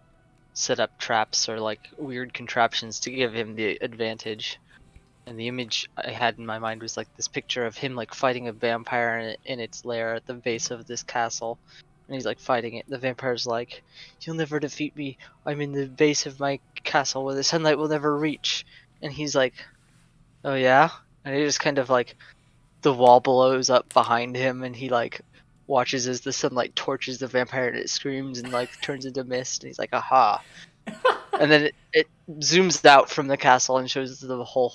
set up traps or like weird contraptions to give him the advantage. And the image I had in my mind was like this picture of him like fighting a vampire in its lair at the base of this castle. And he's like fighting it. The vampire's like, "You'll never defeat me. I'm in the base of my castle where the sunlight will never reach." And he's like, "Oh yeah?" And he just kind of like, the wall blows up behind him and he like watches as the sunlight torches the vampire and it screams and like turns into mist. And he's like, "Aha." And then it zooms out from the castle and shows the whole,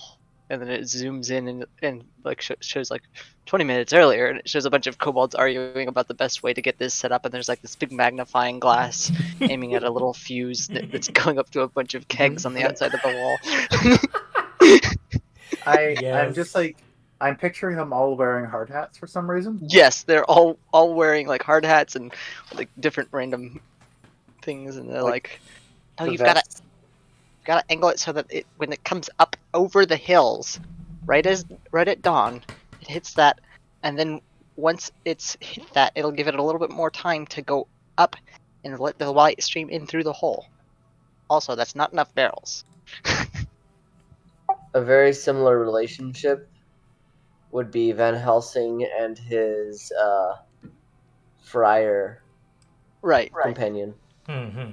and then it zooms in and like shows like 20 minutes earlier, and it shows a bunch of kobolds arguing about the best way to get this set up, and there's like this big magnifying glass aiming at a little fuse that's going up to a bunch of kegs on the outside of the wall. I'm just like, I'm picturing them all wearing hard hats for some reason. Yes, they're all wearing like hard hats and like different random things, and they're like "No, you've got to angle it so that when it comes up over the hills, right at dawn, it hits that, and then once it's hit that, it'll give it a little bit more time to go up and let the light stream in through the hole. Also, that's not enough barrels." A very similar relationship would be Van Helsing and his friar Right. companion. Mm-hmm.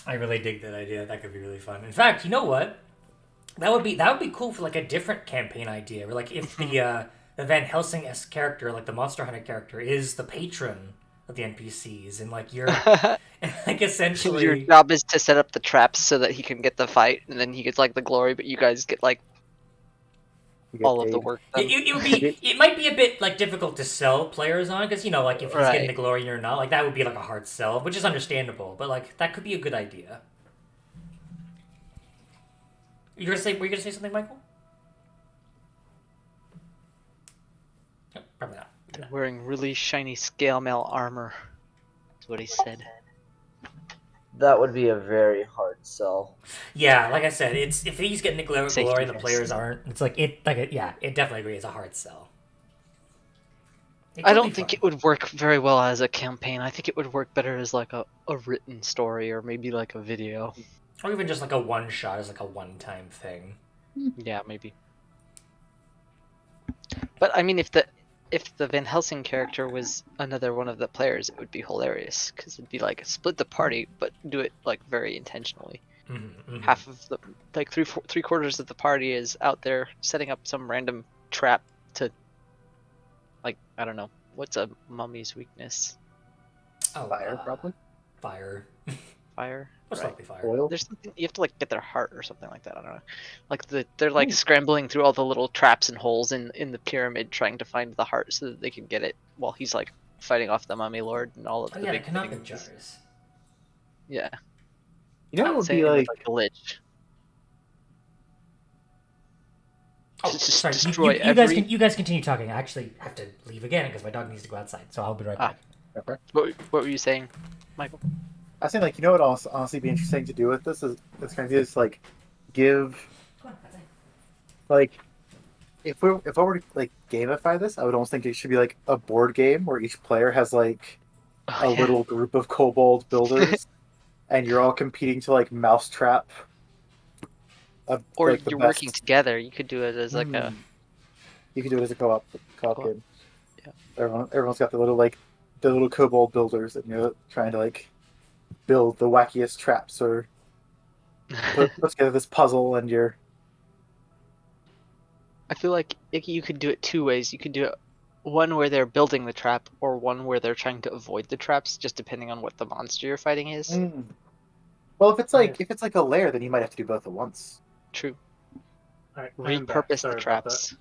I really dig that idea. That could be really fun. In fact, you know what? That would be cool for like a different campaign idea. Where like if the Van Helsing-esque character, like the Monster Hunter character, is the patron of the NPCs, and like you're like essentially your job is to set up the traps so that he can get the fight, and then he gets like the glory, but you guys get like all of the work done. It would be. It might be a bit like difficult to sell players on because like if he's getting the glory and you're not, like that would be like a hard sell, which is understandable. But like that could be a good idea. Were you gonna say something, Michael? No, probably not. They're wearing really shiny scale mail armor. That's what he said. That would be a very hard sell. Yeah, like I said, it's if he's getting the glory and the vest. players aren't. It's like it definitely agree. It's a hard sell. I don't think it would work very well as a campaign. I think it would work better as like a written story or maybe like a video. Or even just like a one shot as like a one-time thing. Yeah, maybe. But I mean, if the Van Helsing character was another one of the players, it would be hilarious because it'd be like split the party, but do it like very intentionally. Mm-hmm. Half of the like three quarters of the party is out there setting up some random trap to, like, I don't know, what's a mummy's weakness? Oh, Fire, probably. Fire. Fire. Most likely fire. Oil. There's something you have to like get their heart or something like that. I don't know. Like they're like scrambling through all the little traps and holes in the pyramid, trying to find the heart so that they can get it while he's like fighting off the mummy lord and all of the big Canonical things. jars. Yeah. You know what would be like a lich. Oh, To just sorry. destroy You guys continue talking. I actually have to leave again because my dog needs to go outside. So I'll be right back. Okay. What were you saying, Michael? I think, like, you know what would honestly be interesting to do with this is it's kind of just like give, like, if I were to like gamify this, I would almost think it should be like a board game where each player has like a little group of kobold builders, and you're all competing to like mousetrap. Or like, you're working together. You could do it as like a. You could do it as a co-op game. Yeah. Everyone's got the little kobold builders, and you're trying to like build the wackiest traps or put together this puzzle, and you're. I feel like you could do it two ways. You could do it one where they're building the trap, or one where they're trying to avoid the traps, just depending on what the monster you're fighting is. Well, if it's like a lair, then you might have to do both at once. True. All right, I'm back. Repurpose Sorry the about traps.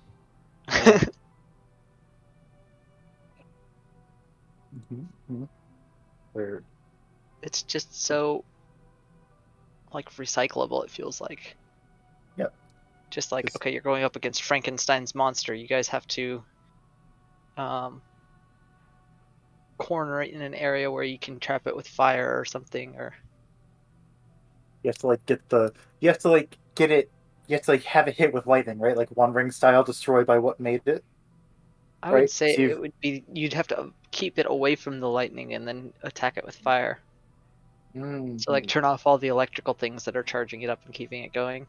Where It's just so like recyclable. It feels like. Yep. Just like, okay, you're going up against Frankenstein's monster. You guys have to corner it in an area where you can trap it with fire or something, or you have to like have it hit with lightning, right? Like One Ring style, destroyed by what made it. I Right, would say so it would be you'd have to keep it away from the lightning and then attack it with fire. So like turn off all the electrical things that are charging it up and keeping it going.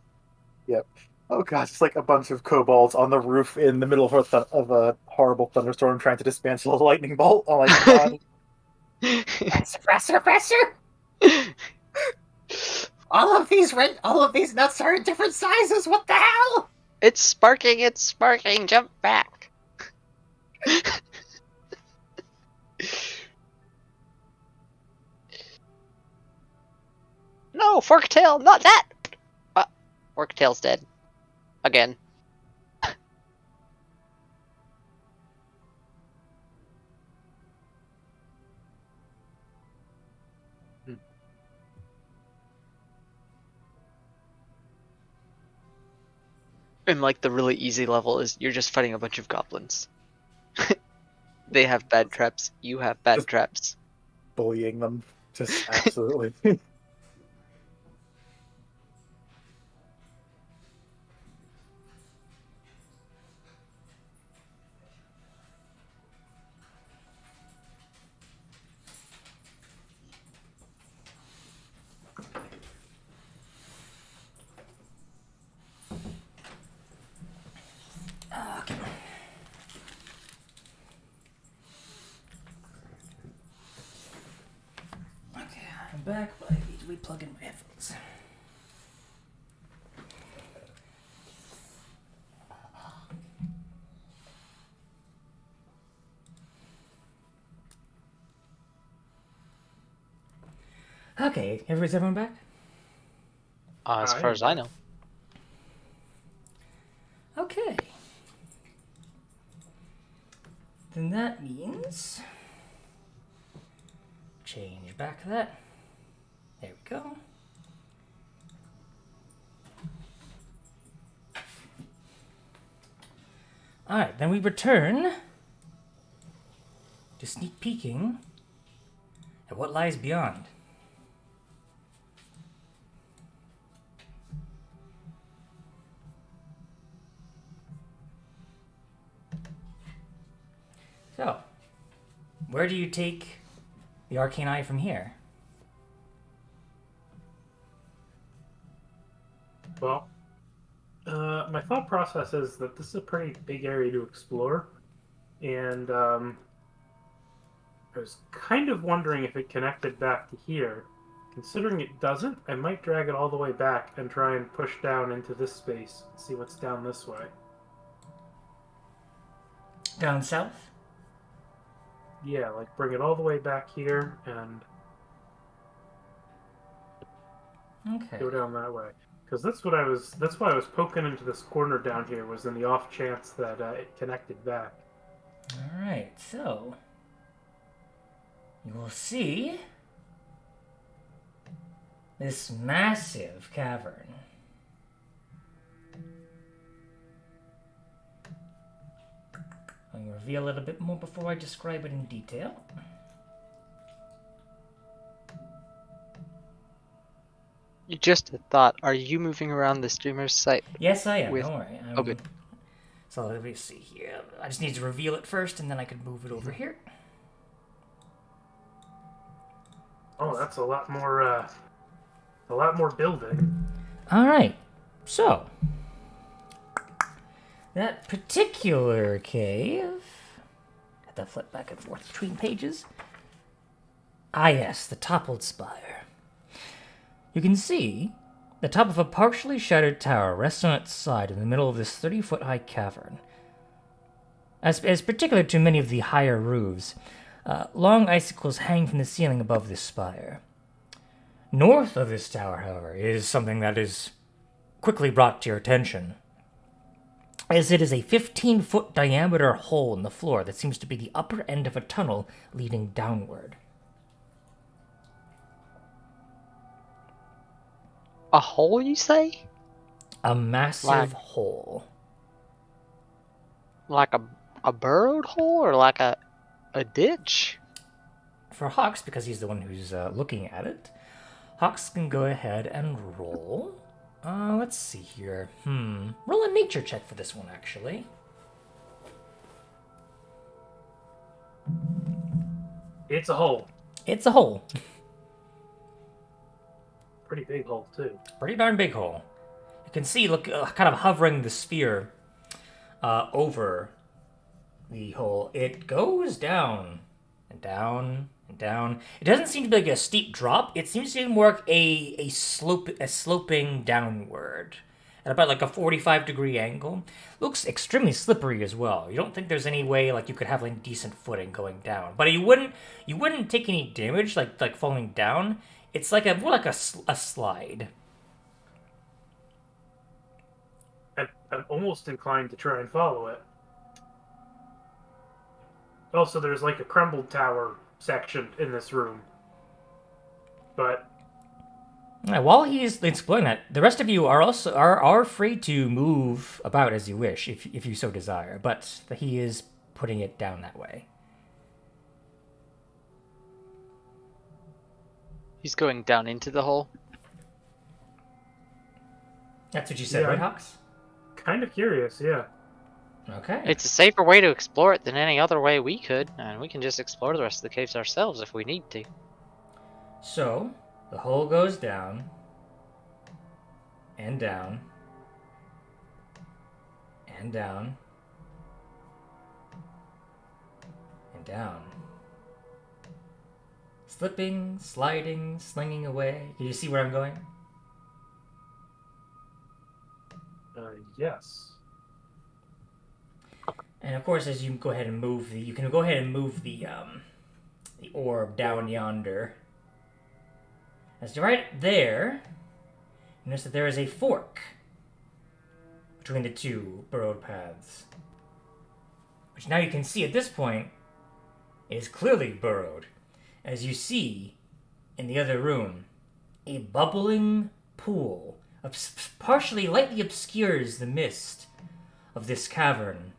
Yep. Oh gosh, it's like a bunch of kobolds on the roof in the middle of a horrible thunderstorm trying to dismantle a lightning bolt. Oh my god. Faster! All of these nuts are in different sizes. What the hell? It's sparking, jump back. No, Forktail, not that! Forktail's dead. Again. And like the really easy level is you're just fighting a bunch of goblins. They have bad traps, you have bad traps. Bullying them. Just absolutely. Okay, I'm back, but I need to re-plug in my headphones. Okay, is everyone back? As far as I know. Okay. Then that means... change back that. There we go. Alright, then we return to sneak peeking at what lies beyond. So, where do you take the arcane eye from here? Well, my thought process is that this is a pretty big area to explore, and I was kind of wondering if it connected back to here. Considering it doesn't, I might drag it all the way back and try and push down into this space and see what's down this way. Down south? Yeah, like bring it all the way back here and go down that way. Because that's why I was poking into this corner down here, was in the off chance that it connected back. Alright, so you will see this massive cavern. I'll reveal it a bit more before I describe it in detail. Just a thought, are you moving around the streamer's site? Yes, I am. Don't worry. Oh, good. So let me see here. I just need to reveal it first, and then I can move it over here. Oh, that's a lot more building. All right. So that particular cave. Had to flip back and forth between pages. Ah, yes, the Toppled Spire. You can see the top of a partially shattered tower rests on its side in the middle of this 30-foot-high cavern. As particular to many of the higher roofs, long icicles hang from the ceiling above this spire. North of this tower, however, is something that is quickly brought to your attention, as it is a 15-foot diameter hole in the floor that seems to be the upper end of a tunnel leading downward. A hole, you say? A massive hole. Like a burrowed hole, or like a ditch? For Hawks, because he's the one who's looking at it, Hawks can go ahead and roll. Let's see here. Roll a nature check for this one, actually. It's a hole. It's a hole. Pretty big hole, too. Pretty darn big hole. You can see, look, kind of hovering the sphere over the hole. It goes down and down and down. It doesn't seem to be like a steep drop. It seems to be more like a sloping downward at about like a 45-degree angle. Looks extremely slippery as well. You don't think there's any way like you could have like decent footing going down, but you wouldn't take any damage like falling down. It's like more like a slide. I'm almost inclined to try and follow it. Also, there's like a crumbled tower section in this room. But while he's exploring that, the rest of you are free to move about as you wish, if you so desire. But he is putting it down that way. He's going down into the hole? That's what you said, right, Hawks? Kind of curious, yeah. Okay. It's a safer way to explore it than any other way we could, and we can just explore the rest of the caves ourselves if we need to. So, the hole goes down, and down, and down, and down. Slipping, sliding, slinging away. Can you see where I'm going? Yes. And of course, as you go ahead and move the orb down yonder. As you're right there, you notice that there is a fork between the two burrowed paths, which now you can see at this point is clearly burrowed, as you see in the other room a bubbling pool partially lightly obscures the mist of this cavern.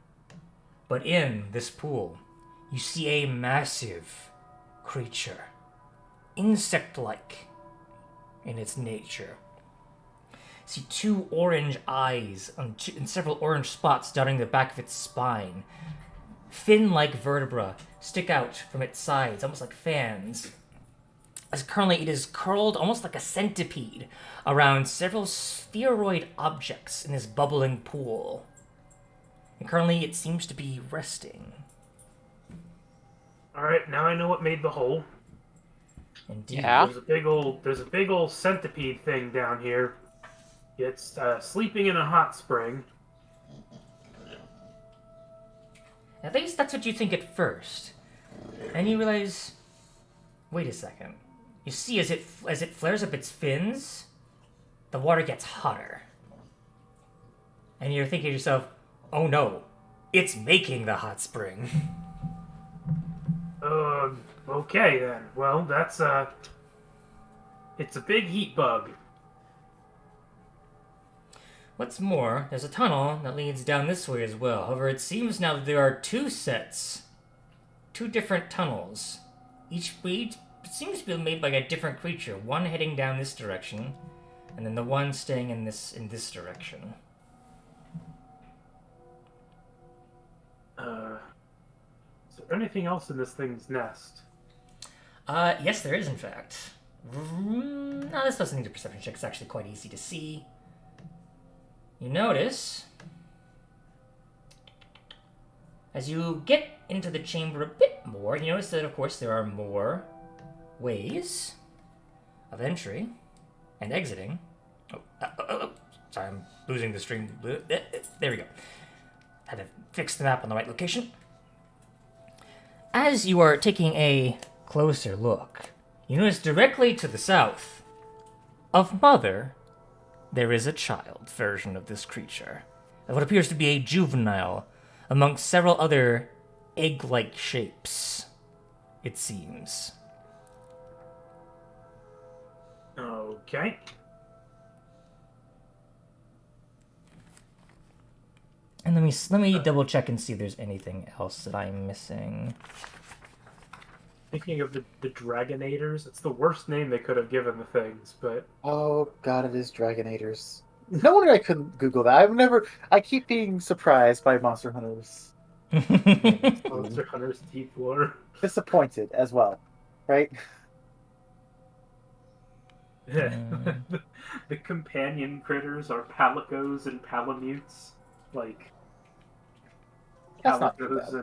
But in this pool, you see a massive creature, insect-like in its nature. See two orange eyes and several orange spots dotting the back of its spine. Fin-like vertebrae stick out from its sides, almost like fans. As currently it is curled almost like a centipede around several spheroid objects in this bubbling pool. And currently it seems to be resting. Alright, now I know what made the hole. Indeed. Yeah. There's a big old centipede thing down here. It's sleeping in a hot spring. At least that's what you think at first. And you realize, wait a second. You see, as it flares up its fins, the water gets hotter. And you're thinking to yourself, oh no, it's making the hot spring. Okay then. Well, that's, it's a big heat bug. What's more, there's a tunnel that leads down this way as well. However, it seems now that there are two different tunnels. Each seems to be made by a different creature. One heading down this direction, and then the one staying in this direction. Is there anything else in this thing's nest? Yes, there is, in fact. No, this doesn't need a perception check. It's actually quite easy to see. You notice, as you get into the chamber a bit more, you notice that, of course, there are more ways of entry and exiting. Sorry, I'm losing the stream. There we go. Had to fix the map on the right location. As you are taking a closer look, you notice directly to the south Of mother, there is a child version of this creature, of what appears to be a juvenile, amongst several other egg-like shapes, it seems. Okay. And let me double check and see if there's anything else that I'm missing. Thinking of the Dragonators, it's the worst name they could have given the things, but... Oh god, it is Dragonators. No wonder I couldn't Google that. I keep being surprised by Monster Hunters. Monster Hunter's deep lore. Disappointed as well, right? The companion critters are palicos and palamutes, like calicos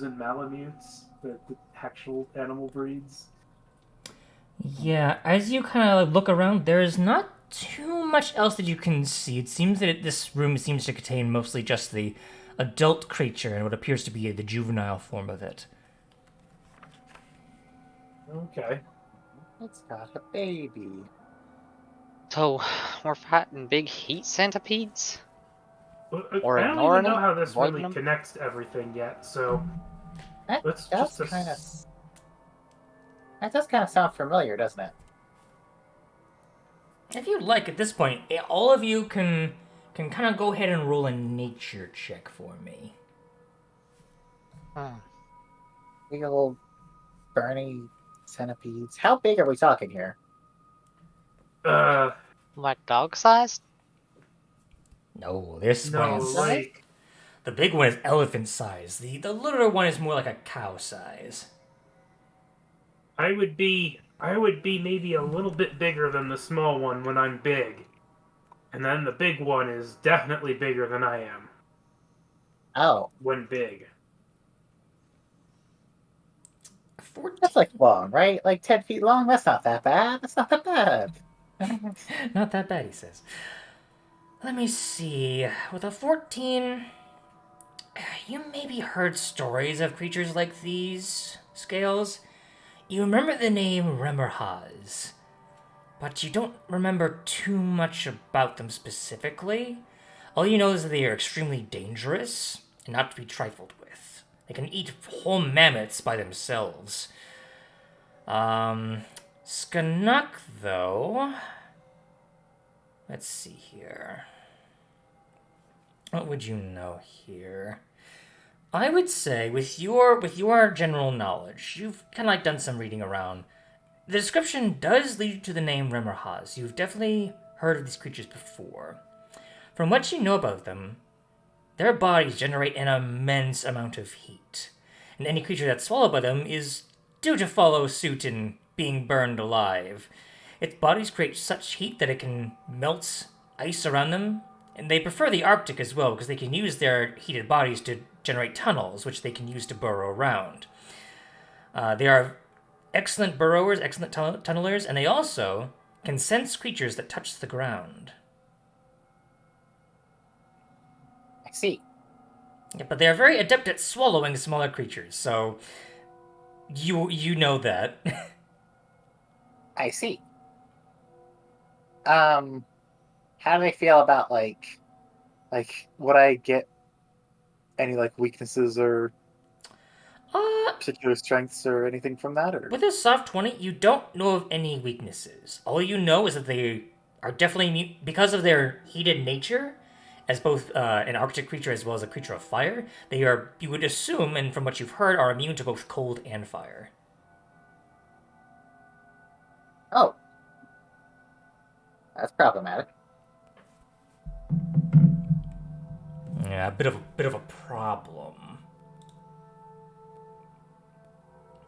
and malamutes, the actual animal breeds. Yeah, as you kind of look around, there is not too much else that you can see. It seems that this room seems to contain mostly just the adult creature and what appears to be the juvenile form of it. Okay. It's got a baby. So, we're fighting big heat centipedes? Or I don't ignoring even know them, how this avoiding really them? connects to everything yet, so That let's does just... kind of sound familiar, doesn't it? If you'd like, at this point, all of you can kind of go ahead and roll a nature check for me. Big old Bernie centipedes. How big are we talking here? Like dog-sized? No, this no, one's... like... The big one is elephant size. The littler one is more like a cow size. I would be maybe a little bit bigger than the small one when I'm big. And then the big one is definitely bigger than I am. Oh. When big. 14. That's like long, right? Like 10 feet long? That's not that bad. That's not that bad. Not that bad, he says. Let me see. With a 14, you maybe heard stories of creatures like these, Scales. You remember the name Remmerhaz, but you don't remember too much about them specifically. All you know is that they are extremely dangerous and not to be trifled with. They can eat whole mammoths by themselves. Skanuk, though... Let's see here. What would you know here? I would say, with your general knowledge, you've kind of like done some reading around. The description does lead you to the name Remmerhaz. You've definitely heard of these creatures before. From what you know about them, their bodies generate an immense amount of heat, and any creature that's swallowed by them is due to follow suit in being burned alive. Its bodies create such heat that it can melt ice around them, and they prefer the Arctic as well because they can use their heated bodies to generate tunnels, which they can use to burrow around. They are excellent burrowers, excellent tunnelers, and they also can sense creatures that touch the ground. I see. Yeah, but they are very adept at swallowing smaller creatures, so you know that. I see. How do they feel about like would I get any like weaknesses or particular strengths or anything from that? Or with a soft 20, you don't know of any weaknesses. All you know is that they are definitely, because of their heated nature, as both an Arctic creature as well as a creature of fire, they are, you would assume, and from what you've heard, are immune to both cold and fire. oh, that's problematic. Yeah, a bit of a problem.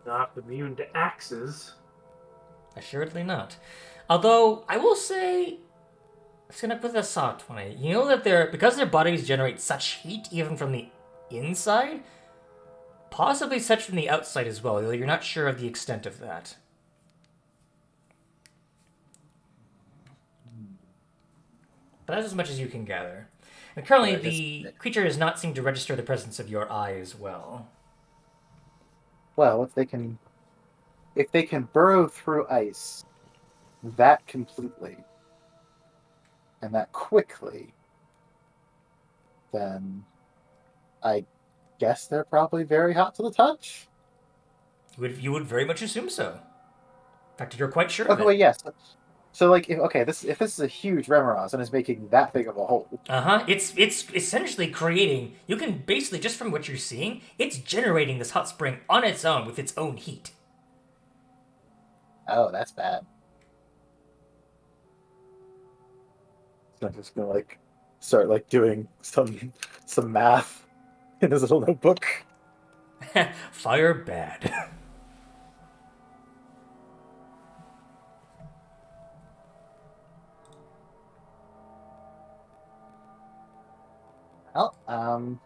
Not immune to axes. Assuredly not. Although, I will say, with a soft 20, you know that because their bodies generate such heat even from the inside, possibly such from the outside as well, though you're not sure of the extent of that. But that's as much as you can gather. And currently, the creature does not seem to register the presence of your eye as well. Well, if they can burrow through ice, that completely and that quickly, then I guess they're probably very hot to the touch. You would very much assume so. In fact, you're quite sure of Okay, it. well, yes. So, like, if this is a huge Remoras and is making that big of a hole. It's essentially creating. You can basically, just from what you're seeing, it's generating this hot spring on its own with its own heat. Oh, that's bad. So I'm just gonna like start like doing some math in his little notebook. Fire bad. Well,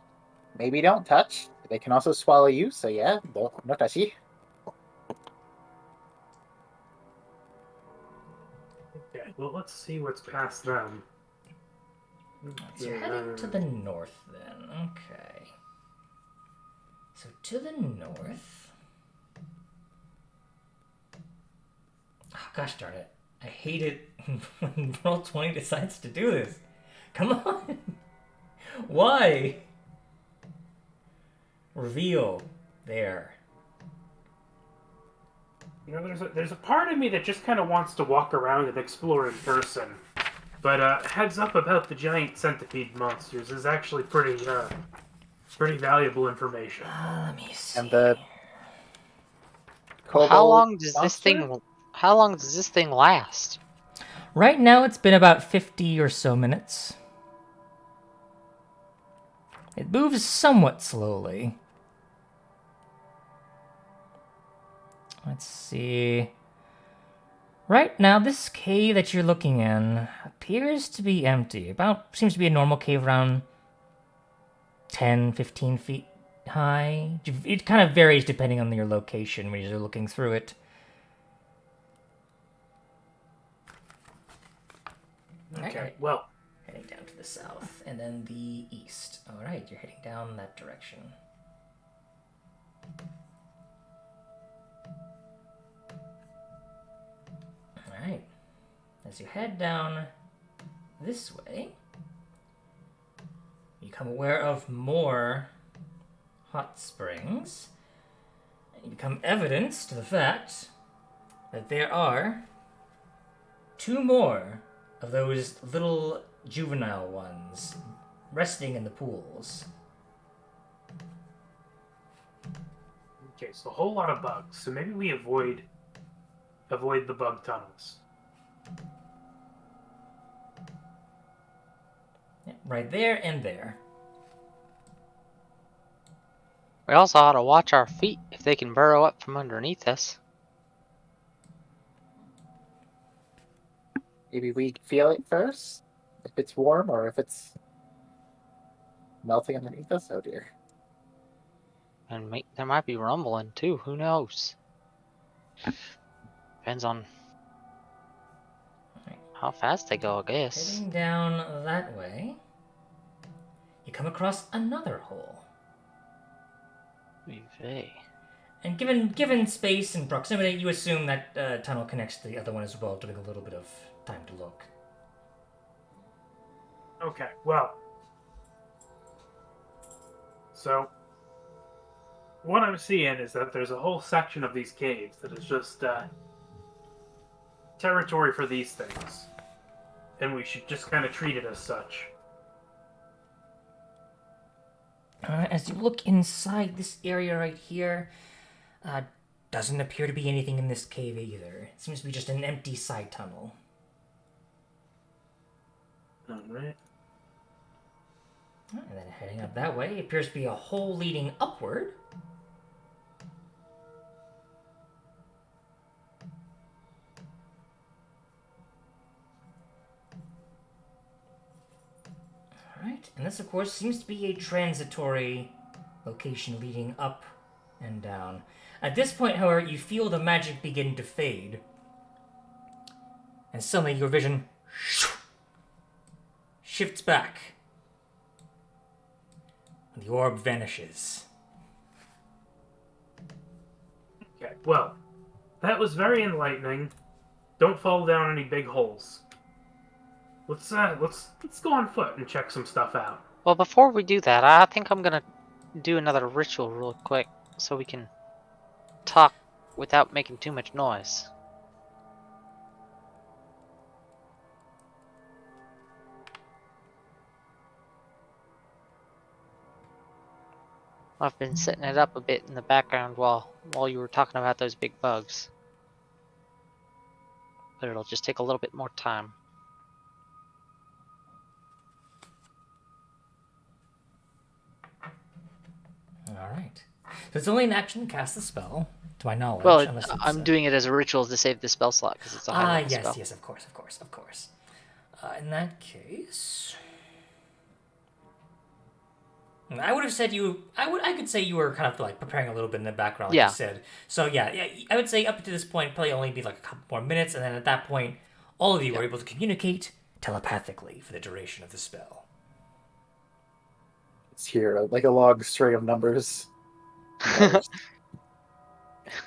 maybe don't touch. They can also swallow you, so yeah, no touchy. Okay, well, let's see what's past them. So you're heading to the north then. Okay. So to the north. Oh, gosh darn it. I hate it when Roll20 decides to do this. Come on. Why? Reveal. There. You know, there's a part of me that just kind of wants to walk around and explore in person. But heads up about the giant centipede monsters is actually pretty valuable information. Let me see. And the Well, how long does monster? How long does this thing last? Right now it's been about 50 or so minutes. It moves somewhat slowly. Let's see. Right now, this cave that you're looking in appears to be empty. Seems to be a normal cave around 10, 15 feet high. It kind of varies depending on your location when you're looking through it. Okay, well. Heading down to the south and then the east. Alright, you're heading down that direction. Alright. As you head down this way, you become aware of more hot springs. And you become evidence to the fact that there are 2 more of those little juvenile ones resting in the pools. Okay, so a whole lot of bugs. So maybe we avoid the bug tunnels. Yeah, right there and there. We also ought to watch our feet if they can burrow up from underneath us. Maybe we feel it first, if it's warm or if it's melting underneath us. Oh dear. And there might be rumbling too. Who knows? Depends on how fast they go, I guess. Heading down that way, you come across another hole. And given space and proximity, you assume that tunnel connects to the other one as well, giving a little bit of time to look. Okay, well. So, what I'm seeing is that there's a whole section of these caves that is just territory for these things. And we should just kind of treat it as such. As you look inside this area right here, doesn't appear to be anything in this cave either. It seems to be just an empty side tunnel. Alright. And then heading up that way, it appears to be a hole leading upward. Alright, and this of course seems to be a transitory location leading up and down. At this point, however, you feel the magic begin to fade. And suddenly your vision shifts back. And the orb vanishes. Okay, well, that was very enlightening, don't fall down any big holes. Let's go on foot and check some stuff out. Well, before we do that, I think I'm gonna do another ritual real quick so we can talk without making too much noise. I've been setting it up a bit in the background while you were talking about those big bugs. But it'll just take a little bit more time. Alright. So it's only an action to cast the spell, to my knowledge. Well, I'm doing it as a ritual to save the spell slot, because it's a high level spell. Yes, of course. In that case... I would have said I could say you were kind of like preparing a little bit in the background, like you said. So yeah, I would say up to this point, probably only be like a couple more minutes, and then at that point, all of you are able to communicate telepathically for the duration of the spell. It's here, like a long string of numbers.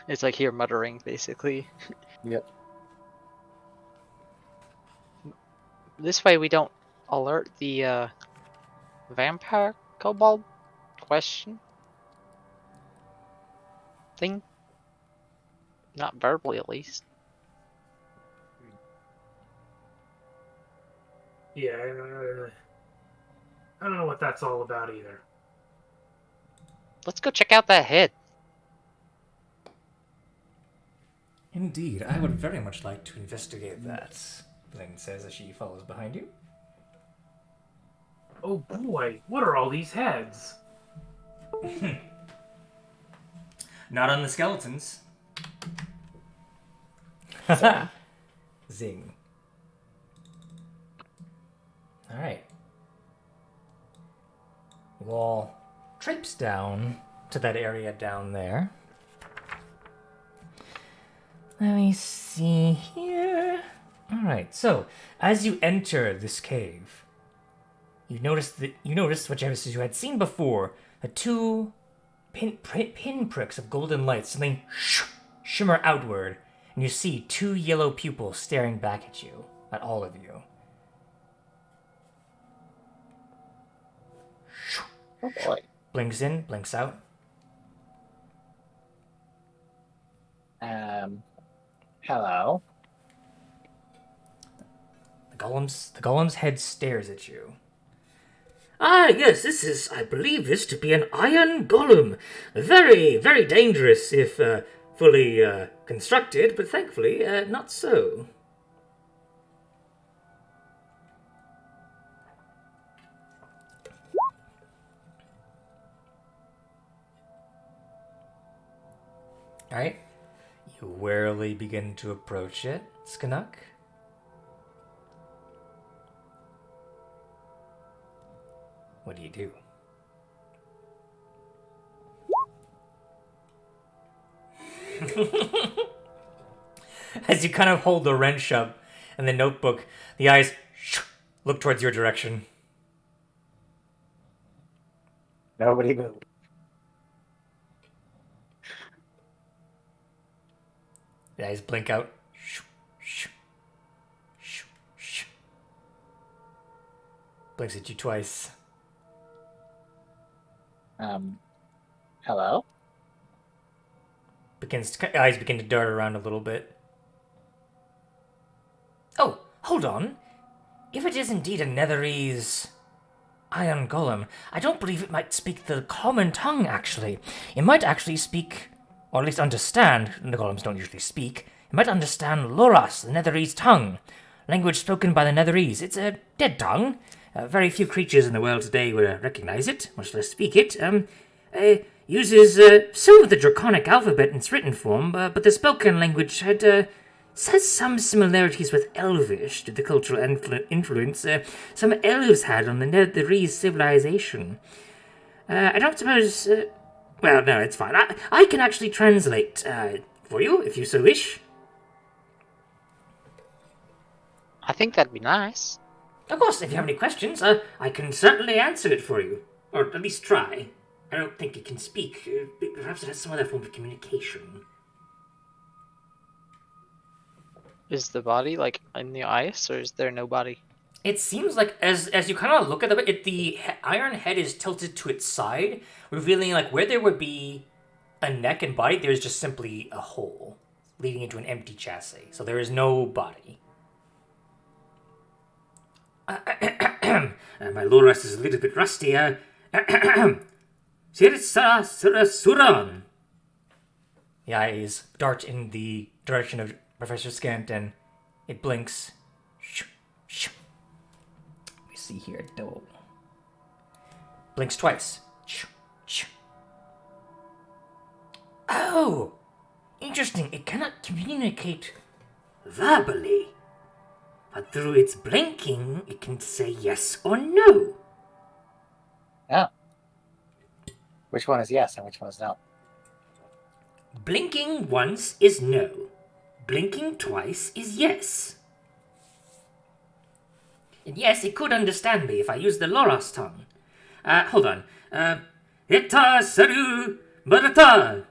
It's like here muttering, basically. Yep. This way we don't alert the vampire kobold question thing. Not verbally, at least. Yeah, I don't know what that's all about either. Let's go check out that head. Indeed, I would very much like to investigate that, Lynn says as she follows behind you. Oh boy, what are all these heads? Not on the skeletons. Zing. Alright. You all traipse down to that area down there. Let me see here. Alright, so as you enter this cave, you notice what you had seen before, the two pinpricks of golden light suddenly shimmer outward, and you see two yellow pupils staring back at you, at all of you. Oh boy. Blinks in, blinks out. Hello. The golem's head stares at you. Ah, yes, I believe this to be an iron golem. Very, very dangerous if fully constructed, but thankfully not so. Alright. You warily begin to approach it, Skanuk. What do you do? As you kind of hold the wrench up and the notebook, the eyes look towards your direction. Nobody moved. The eyes blink out. Blinks at you twice. Hello? Eyes begin to dart around a little bit. Oh, hold on. If it is indeed a Netherese iron golem, I don't believe it might speak the common tongue, actually. It might actually speak, or at least understand, the golems don't usually speak, it might understand Loras, the Netherese tongue, language spoken by the Netherese. It's a dead tongue. Very few creatures in the world today would recognize it, much less speak it. Uses some of the Draconic alphabet in its written form, but the spoken language has some similarities with Elvish to the cultural influence some elves had on the Netherese civilization. I don't suppose... well, no, it's fine. I can actually translate for you, if you so wish. I think that'd be nice. Of course, if you have any questions, I can certainly answer it for you. Or at least try. I don't think it can speak. Perhaps it has some other form of communication. Is the body like in the ice, or is there no body? It seems like as you kind of look at it, the iron head is tilted to its side, revealing like where there would be a neck and body, there's just simply a hole leading into an empty chassis. So there is no body. My loras is a little bit rusty. Suran. The eyes dart in the direction of Professor Scant, and it blinks. Let me see here. No. Blinks twice. Oh! Interesting. It cannot communicate verbally. But through its blinking, it can say yes or no. Oh. Which one is yes and which one is no? Blinking once is no. Blinking twice is yes. And yes, it could understand me if I used the Loras tongue. Hold on. Eta saru barata.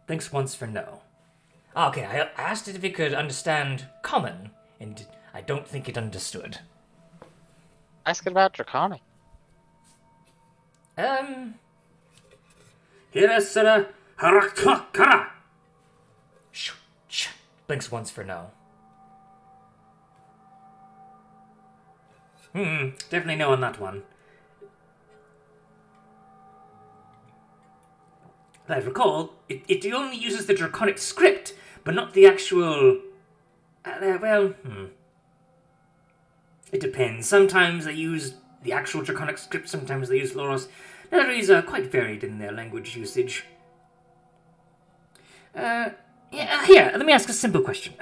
Blinks once for no. Okay, I asked it if it could understand common, and I don't think it understood. Ask it about Draconic. Hirasara harakakara. Blinks once for no. Definitely no on that one. As I recall, it only uses the Draconic script, but not the actual... It depends. Sometimes they use the actual Draconic script, sometimes they use Loros. Netherese are quite varied in their language usage. Here, let me ask a simple question.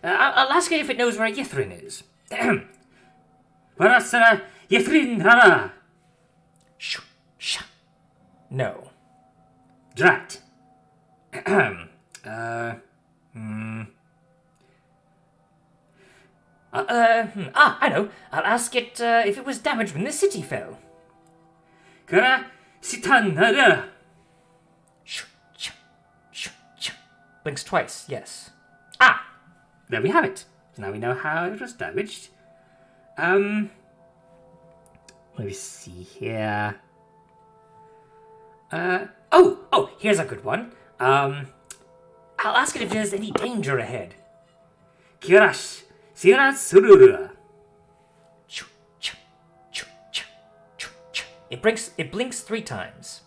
I'll ask it if it knows where Yithrin is. Varasara Yithrin Hara. No. Drat. I know. I'll ask it if it was damaged when the city fell. Kara sitanara. Blinks twice, yes. There we have it. Now we know how it was damaged. Let me see here. Here's a good one. I'll ask it if there's any danger ahead. Kirash, Sira Surura. It blinks 3 times.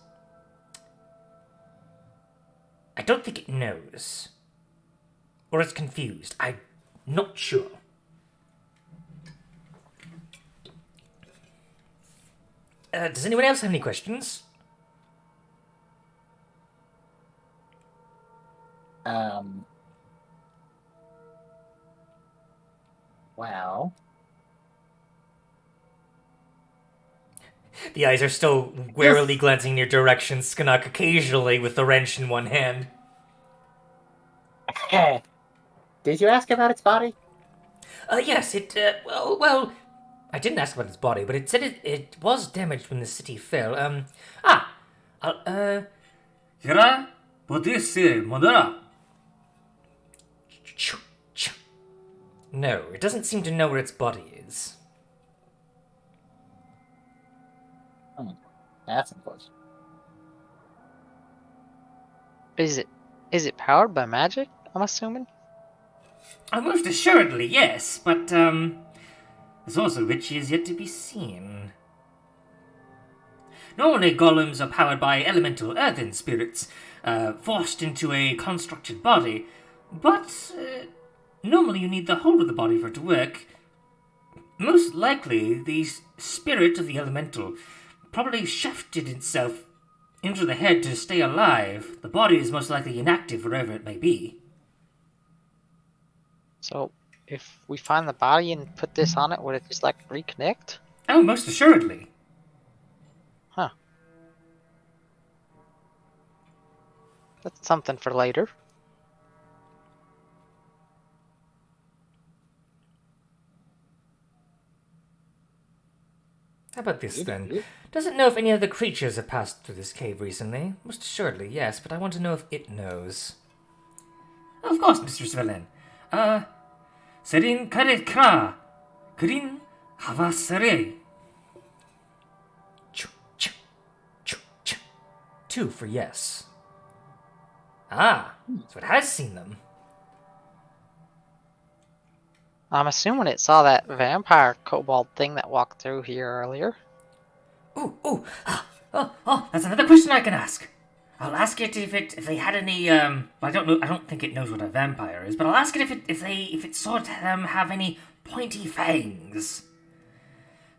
I don't think it knows. Or it's confused. I'm not sure. Does anyone else have any questions? Well... The eyes are still warily glancing in your direction, Skanuk occasionally with the wrench in one hand. Did you ask about its body? Yes, well, I didn't ask about its body, but it said it was damaged when the city fell. Hira, Bodisi, Modera. No, it doesn't seem to know where its body is. That's unfortunate. Is it powered by magic, I'm assuming? Most assuredly, yes, but, there's also which is yet to be seen. Normally, golems are powered by elemental earthen spirits, forced into a constructed body, but, normally you need the whole of the body for it to work. Most likely, the spirit of the elemental probably shafted itself into the head to stay alive. The body is most likely inactive wherever it may be. So, if we find the body and put this on it, would it just, reconnect? Oh, most assuredly. Huh. That's something for later. How about this, then? Doesn't know if any other creatures have passed through this cave recently. Most assuredly, yes, but I want to know if it knows. Of course, Mr. Svelin. Serin karet kra. Krin havasere. 2 for yes. Ah, so it has seen them. I'm assuming it saw that vampire kobold thing that walked through here earlier. Oh, that's another question I can ask. I'll ask it if they had any I don't know. I don't think it knows what a vampire is, but I'll ask it if it saw them have any pointy fangs.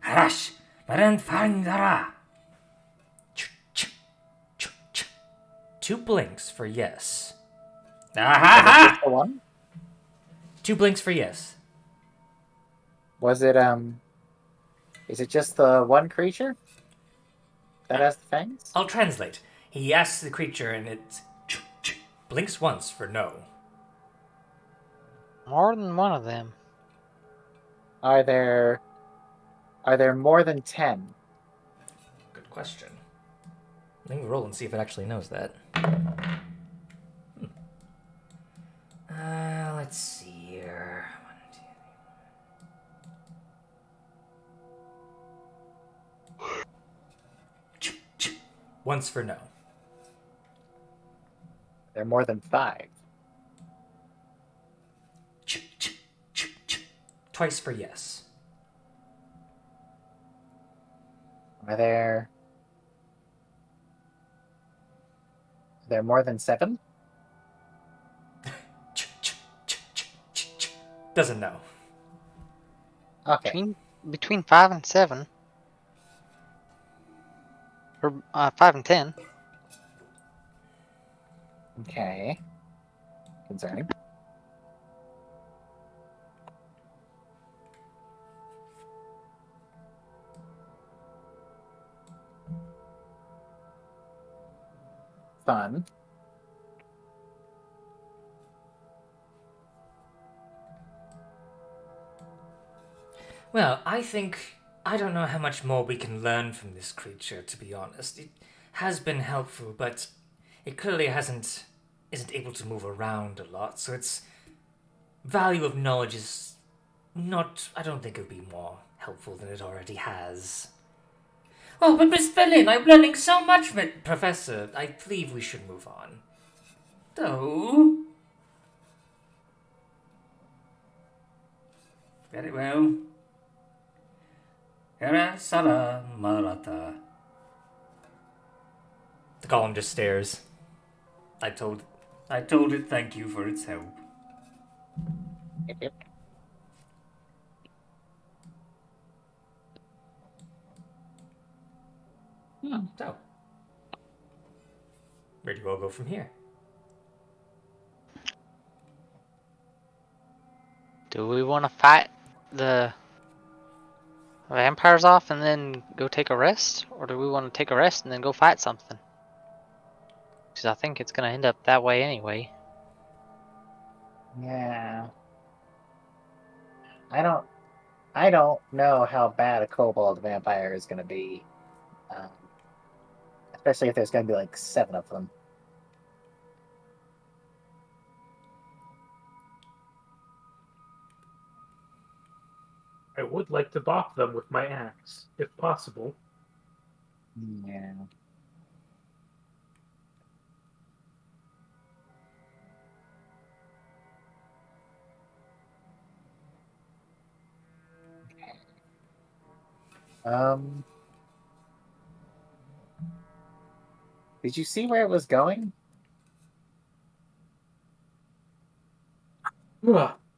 Harash, maran fangara. 2 blinks for yes. Aha! The one? 2 blinks for yes. Was it is it just the one creature that has the fangs? I'll translate. He asks the creature and it blinks once for no. More than one of them. Are there more than 10? Good question. I think we'll roll and see if it actually knows that. Let's see here. 1, 2. Once for no. There are more than 5. Twice for yes. Are there more than 7? Doesn't know. Okay. Between 5 and 7. Or 5 and 10. Okay. Concerning. Fun. Well, I don't know how much more we can learn from this creature, to be honest. It has been helpful, but it clearly isn't able to move around a lot, so its value of knowledge is not, I don't think it would be more helpful than it already has. Oh, but Miss Bellin, I'm learning so much from it, Professor. I believe we should move on. Though... Very well. Hera Sara Marata. The golem just stares. I told it thank you for its help. Yep. So, where do you all go from here? Do we want to fight the vampires off and then go take a rest? Or do we want to take a rest and then go fight something? Because I think it's going to end up that way anyway. Yeah. I don't know how bad a kobold vampire is going to be. Especially if there's going to be like 7 of them. I would like to bop them with my axe, if possible. Yeah. Did you see where it was going?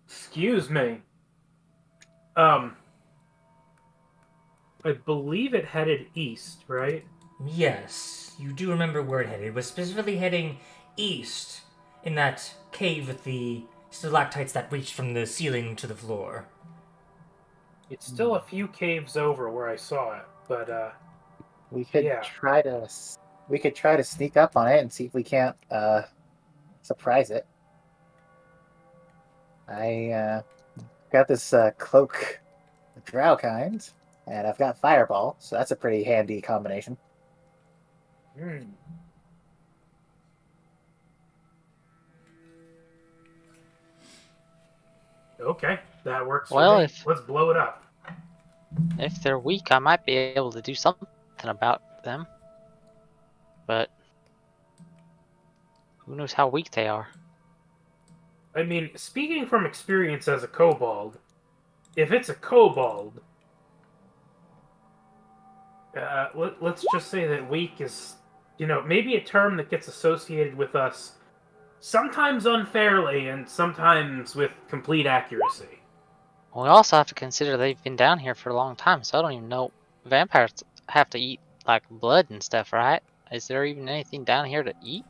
Excuse me. I believe it headed east, right? Yes, you do remember where it headed. It was specifically heading east in that cave with the stalactites that reached from the ceiling to the floor. It's still a few caves over where I saw it, but We could yeah. try to sneak up on it and see if we can't surprise it. I got this cloak, the drow kind, and I've got fireball, so that's a pretty handy combination. Okay, that works for Well, me. Let's blow it up. if they're weak, I might be able to do something about them. But who knows how weak they are? I mean, speaking from experience as a kobold, if it's a kobold, let's just say that weak is, maybe a term that gets associated with us sometimes unfairly and sometimes with complete accuracy. We also have to consider they've been down here for a long time, so I don't even know. Vampires have to eat like blood and stuff, right? Is there even anything down here to eat?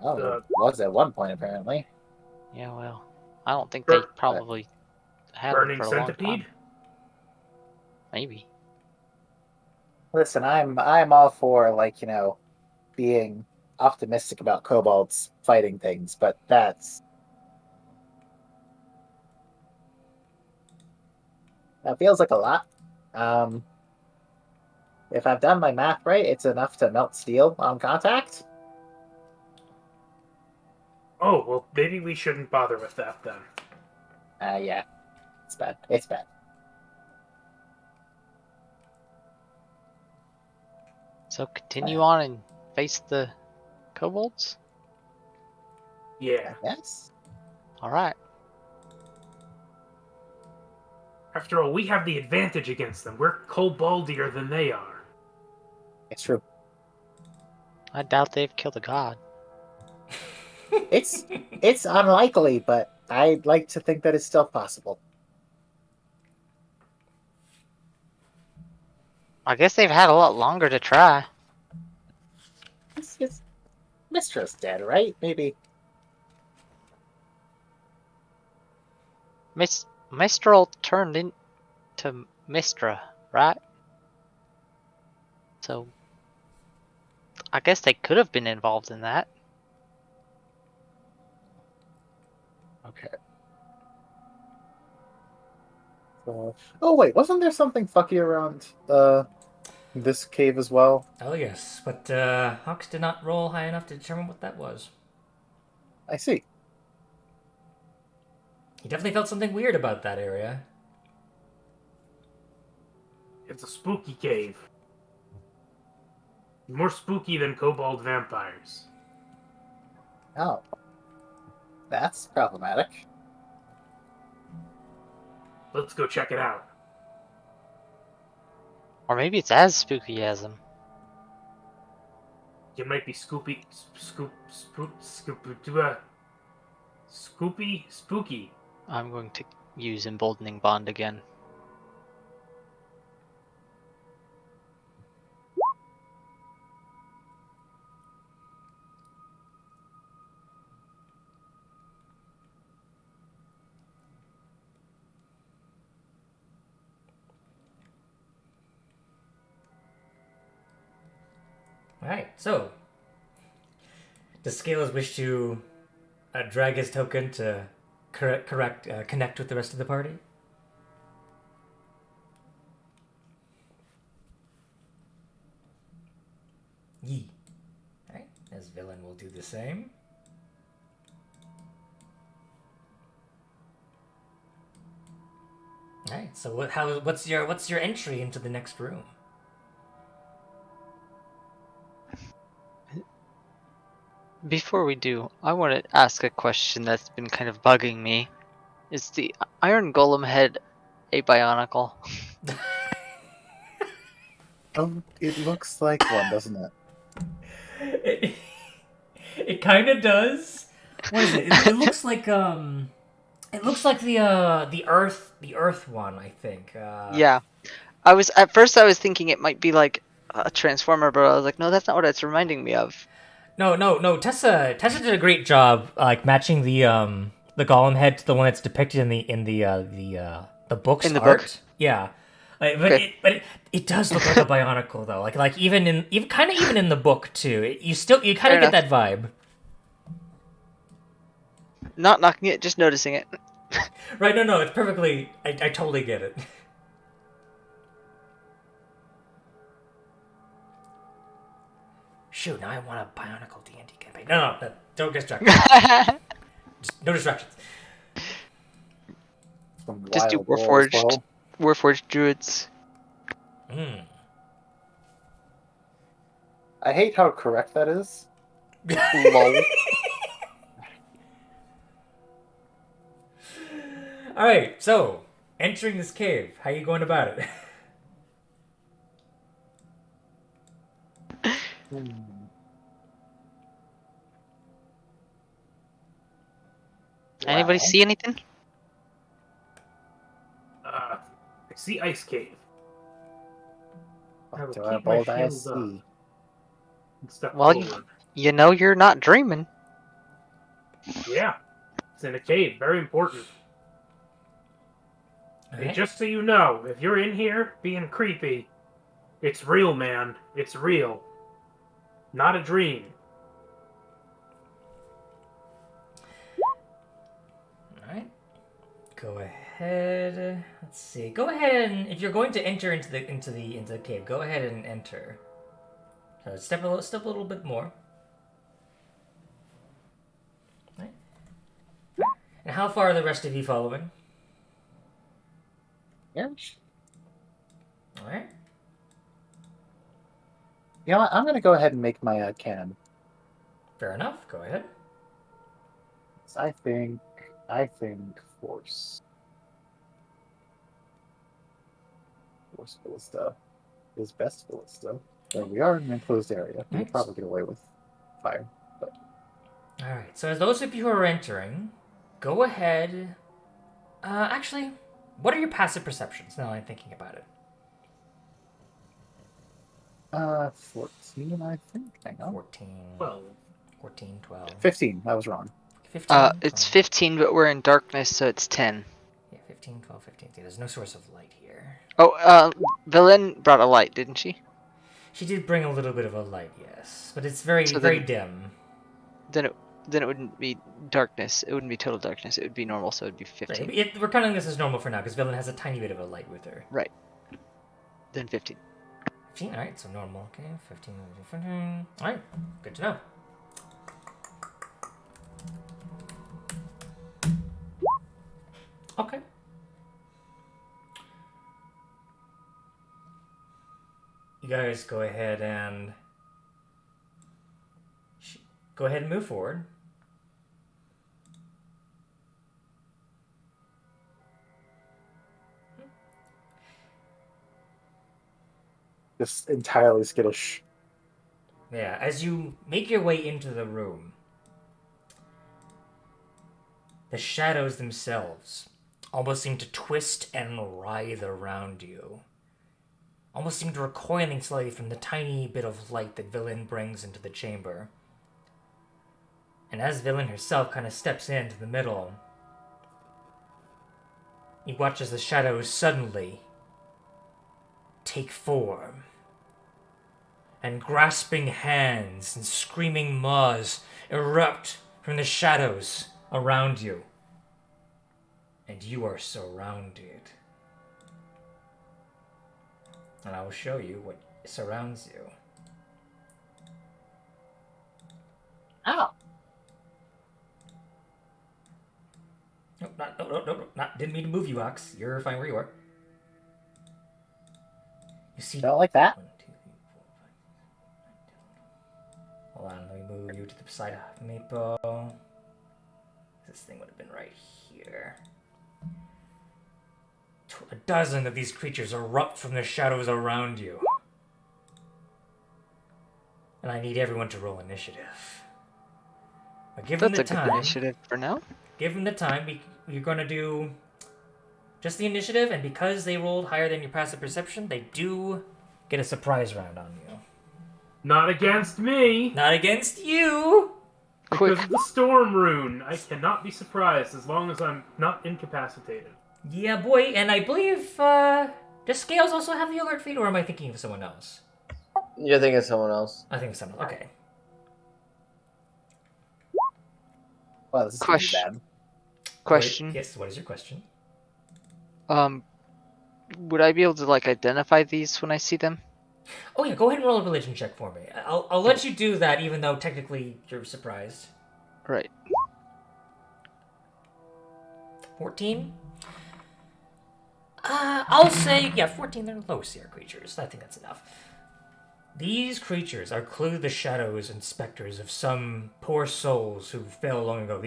Oh, there was at one point apparently. Yeah, well, I don't think they probably had them Burning for a long centipede? time. Maybe. Listen, I'm all for being optimistic about kobolds fighting things, but that feels like a lot. If I've done my math right, it's enough to melt steel on contact. Oh, well, maybe we shouldn't bother with that then. Yeah. It's bad. It's bad. So continue on and face the kobolds? Yeah. Yes. Alright. After all, we have the advantage against them. We're koboldier than they are. It's true. I doubt they've killed a god. It's unlikely, but I'd like to think that it's still possible. I guess they've had a lot longer to try. It's Mistra's dead, right? Maybe. Mistral turned into Mistra, right? So, I guess they could have been involved in that. Okay. Oh wait, wasn't there something fucky around this cave as well? Oh yes, but Hawks did not roll high enough to determine what that was. I see. He definitely felt something weird about that area. It's a spooky cave. More spooky than kobold vampires. Oh. That's problematic. Let's go check it out. Or maybe it's as spooky as them. It might be spooky. I'm going to use Emboldening Bond again. Alright, so does Scales wish to drag his token to connect with the rest of the party? Yee. Alright, as villain will do the same. Alright, so what's your entry into the next room? Before we do, I want to ask a question that's been kind of bugging me. Is the Iron Golem head a bionicle? It looks like one, doesn't it? It kind of does. What is it? It looks like it looks like the Earth one, I think. Yeah. At first I was thinking it might be like a transformer, but I was like, no, that's not what it's reminding me of. No. Tessa did a great job, like matching the golem head to the one that's depicted in the book's in the art. book. Yeah, but Okay. it does look like a bionicle though. Like even in the book too. You kind Fair of get enough. that vibe. Not knocking it, just noticing it. Right? No. It's perfectly. I totally get it. Shoot! Now I want a bionicle D&D campaign. No, don't distract me. No distractions. Some Just do wild wolves, Warforged. Warforged druids. Hmm. I hate how correct that is. Lol. All right, so entering this cave, how you going about it? Anybody Wow. see anything? I see ice cave. I What will do our keep my bold eyes shield up see? and step Well, forward. you know you're not dreaming. Yeah, it's in a cave. Very important. Hey, Alright. just so you know, if you're in here being creepy, it's real, man. It's real. Not a dream. Alright. Go ahead. Let's see. Go ahead and if you're going to enter into the cave, go ahead and enter. So step a little bit more. Right. And how far are the rest of you following? Yes. Alright. You know what? I'm gonna go ahead and make my cannon. Fair enough. Go ahead. So I think force ballista is best ballista. So we are in an enclosed area. We'll Nice. probably get away with fire. But Alright. So as those of you who are entering, go ahead. Actually, what are your passive perceptions now I'm thinking about it? 14, I think. Hang on. 14, Well, 14, 12, 15. I was wrong. 15. It's 12. 15, but we're in darkness, so it's 10. Yeah, 15, 12, 15. There's no source of light here. Oh, Villain brought a light, didn't she? She did bring a little bit of a light, yes, but it's very, So very then- dim. Then it wouldn't be darkness. It wouldn't be total darkness. It would be normal, so it'd be 15. Right, we're counting this as normal for now because Villain has a tiny bit of a light with her. Right. Then 15. 15, alright, so normal. Okay, 15, 15. Alright, good to know. Okay. You guys go ahead and move forward. Just entirely skittish. Yeah, as you make your way into the room, the shadows themselves almost seem to twist and writhe around you. Almost seem to recoiling slightly from the tiny bit of light that Villain brings into the chamber. And as Villain herself kind of steps into the middle, you watch as the shadows suddenly take form. And grasping hands and screaming maws erupt from the shadows around you. And you are surrounded. And I will show you what surrounds you. Ow! Didn't mean to move you, Ox. You're fine where you are. You see. Don't like that? 1, 2, 3, 4, 5, 6, 7, 8. Hold on, let me move you to the side of Maple. This thing would have been right here. A dozen of these creatures erupt from the shadows around you. And I need everyone to roll initiative. But give them That's the a good time. initiative for now. Give them the time. You're going to do just the initiative, and because they rolled higher than your passive perception, they do get a surprise round on you. not against me. Not against you! Quick. Because of the storm rune. I cannot be surprised as long as I'm not incapacitated. Yeah, boy, and I believe, does Scales also have the alert feed, or am I thinking of someone else? You're thinking of someone else. I think of someone. Okay. Well, this is gonna be Question. bad. Question. Yes, what is your question? Would I be able to identify these when I see them? Oh yeah, go ahead and roll a religion check for me. I'll let you do that, even though technically you're surprised. Right. 14? I'll say, yeah, 14, they're low tier creatures. I think that's enough. These creatures are clearly the shadows and specters of some poor souls who fell long ago.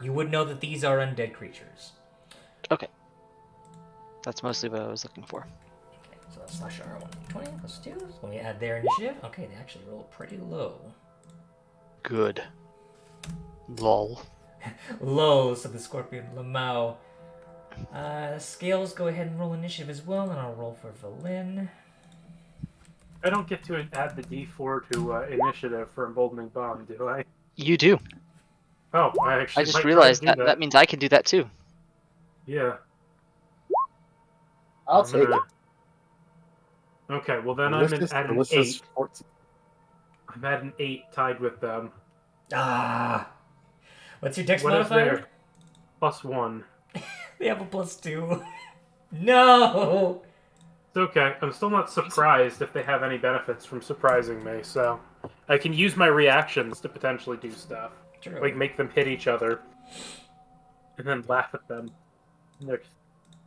You would know that these are undead creatures. Okay. That's mostly what I was looking for. Okay, so that's slash R120 plus 2. So when we add their initiative, okay, they actually roll pretty low. Good. Lol. Lol, said the scorpion. Lamau. Scales, go ahead and roll initiative as well, and I'll roll for Valin. I don't get to add the D4 to initiative for Emboldening Bomb, do I? You do. Oh, I I just might realized try to do that means I can do that too. Yeah. I'll take it. Okay, well then Delicious, I'm at an delicious 8. 14. I'm at an 8 tied with them. What's your dex What is modifier? there? +1. They have a +2. No! It's okay. I'm still not surprised if they have any benefits from surprising me, so I can use my reactions to potentially do stuff. True. Like make them hit each other. And then laugh at them. And their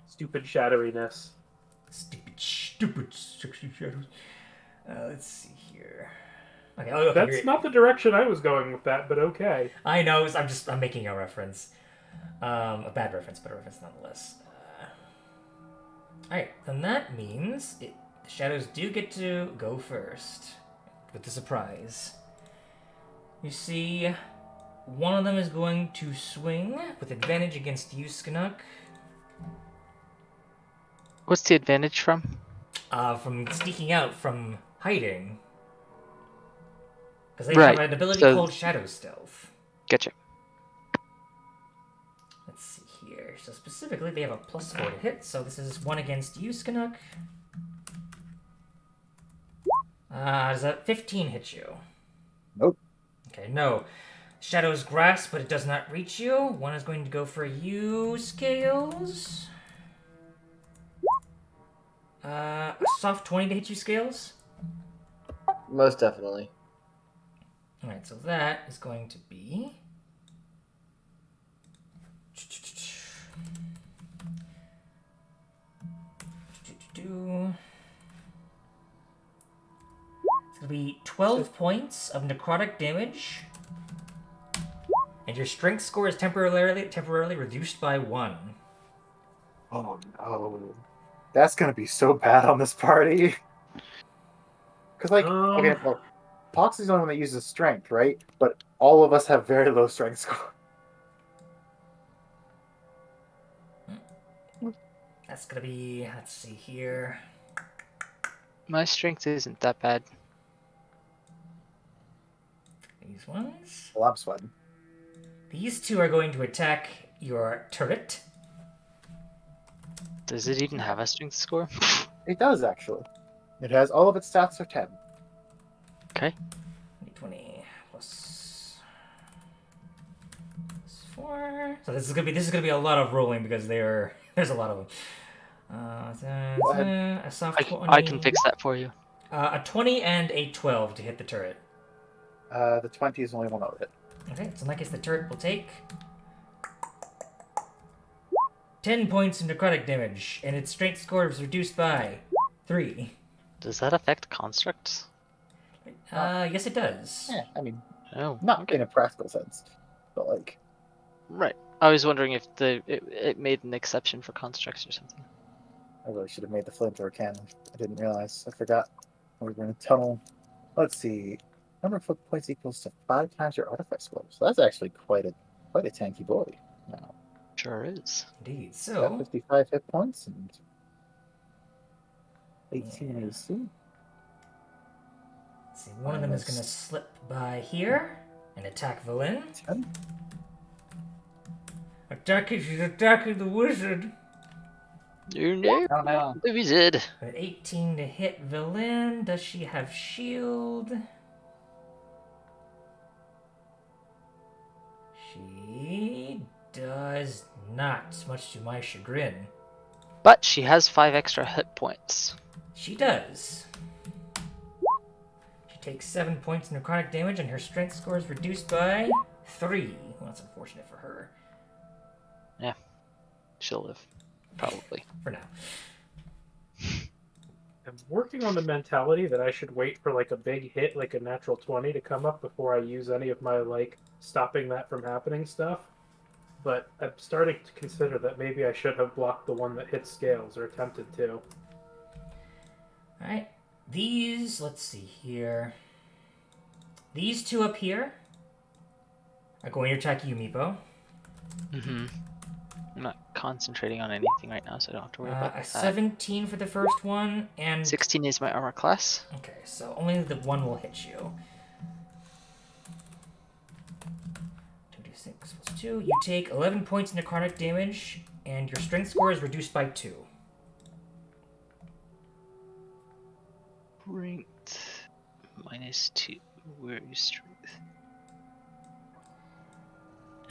stupid shadowiness. Stupid sexy shadows. Let's see here. Okay, That's not the direction I was going with that, but okay. I know, I'm making a reference. A bad reference, but a reference nonetheless. Alright, then that means the shadows do get to go first with the surprise. You see, one of them is going to swing with advantage against you, Skanuk. What's the advantage from? From sneaking out, from hiding. Because they Right, have an ability so- called Shadow Stealth. Gotcha. Let's see here. So specifically, they have a +4 to hit, so this is 1 against you, Skanuk. Does that 15 hit you? Nope. Okay, no. Shadow's grasp, but it does not reach you. One is going to go for you, Scales. A soft 20 to hit you, Scales. Most definitely. Alright, so that is going to be... It's going to be 12 points of necrotic damage. And your strength score is temporarily reduced by 1. Oh no. That's gonna be so bad on this party. Because, like, okay, well, Poxy's the only one that uses strength, right? But all of us have very low strength score. That's going to be, let's see here. My strength isn't that bad. These ones. Well, I'm sweating. These two are going to attack your turret. Does it even have a strength score? It does, actually. It has all of its stats are 10. Okay. 20 plus 4. So this is gonna be a lot of rolling because there's a lot of them. A soft 20. I can fix that for you. A 20 and a 12 to hit the turret. The 20 is only one of it. Okay, so in that case, the turret will take 10 points of necrotic damage, and its strength score is reduced by 3. Does that affect constructs? Yes, it does. Yeah, I mean, Oh. not in a practical sense, but like, Right. I was wondering if it made an exception for constructs or something. I really should have made the flamethrower cannon. I didn't realize. I forgot. We were in a tunnel. Let's see. Number of hit points equals to 5 times your artifact score. So that's actually quite a tanky boy. Now, Sure is. Indeed. got So 55 hit points and 18 AC. let's see, one of them is going to slip by here and attack Valin. 10. She's attacking the wizard. You know, Oh no. the wizard. An 18 to hit Valin. Does she have shield? She does not, much to my chagrin. But she has 5 extra hit points. She does. She takes 7 points of necrotic damage and her strength score is reduced by 3. Well, that's unfortunate for her. Yeah. She'll live. Probably. For now. I'm working on the mentality that I should wait for like a big hit, like a natural 20, to come up before I use any of my like stopping that from happening stuff. But I'm starting to consider that maybe I should have blocked the one that hits scales, or attempted to. Alright. These, let's see here. These two up here are going to attack you, Meepo. Mm-hmm. I'm not concentrating on anything right now, so I don't have to worry about A that. 17 for the first one, and... 16 is my armor class. Okay, so only the one will hit you. 2d6 plus 2. You take 11 points necrotic damage, and your strength score is reduced by 2. Strength -2. Where is strength?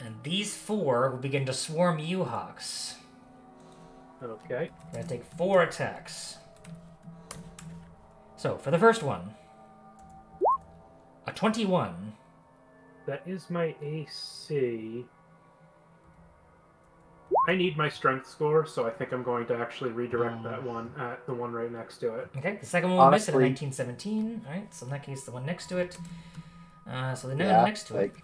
And these 4 will begin to swarm you, Hawks. Okay. You're going to take 4 attacks. So, for the first one, a 21. That is my AC. I need my strength score, so I think I'm going to actually redirect that one at the one right next to it. Okay, the second one will miss at a Honestly- 1917. Alright, so in that case, the one next to it. So the Yeah, one next to it like,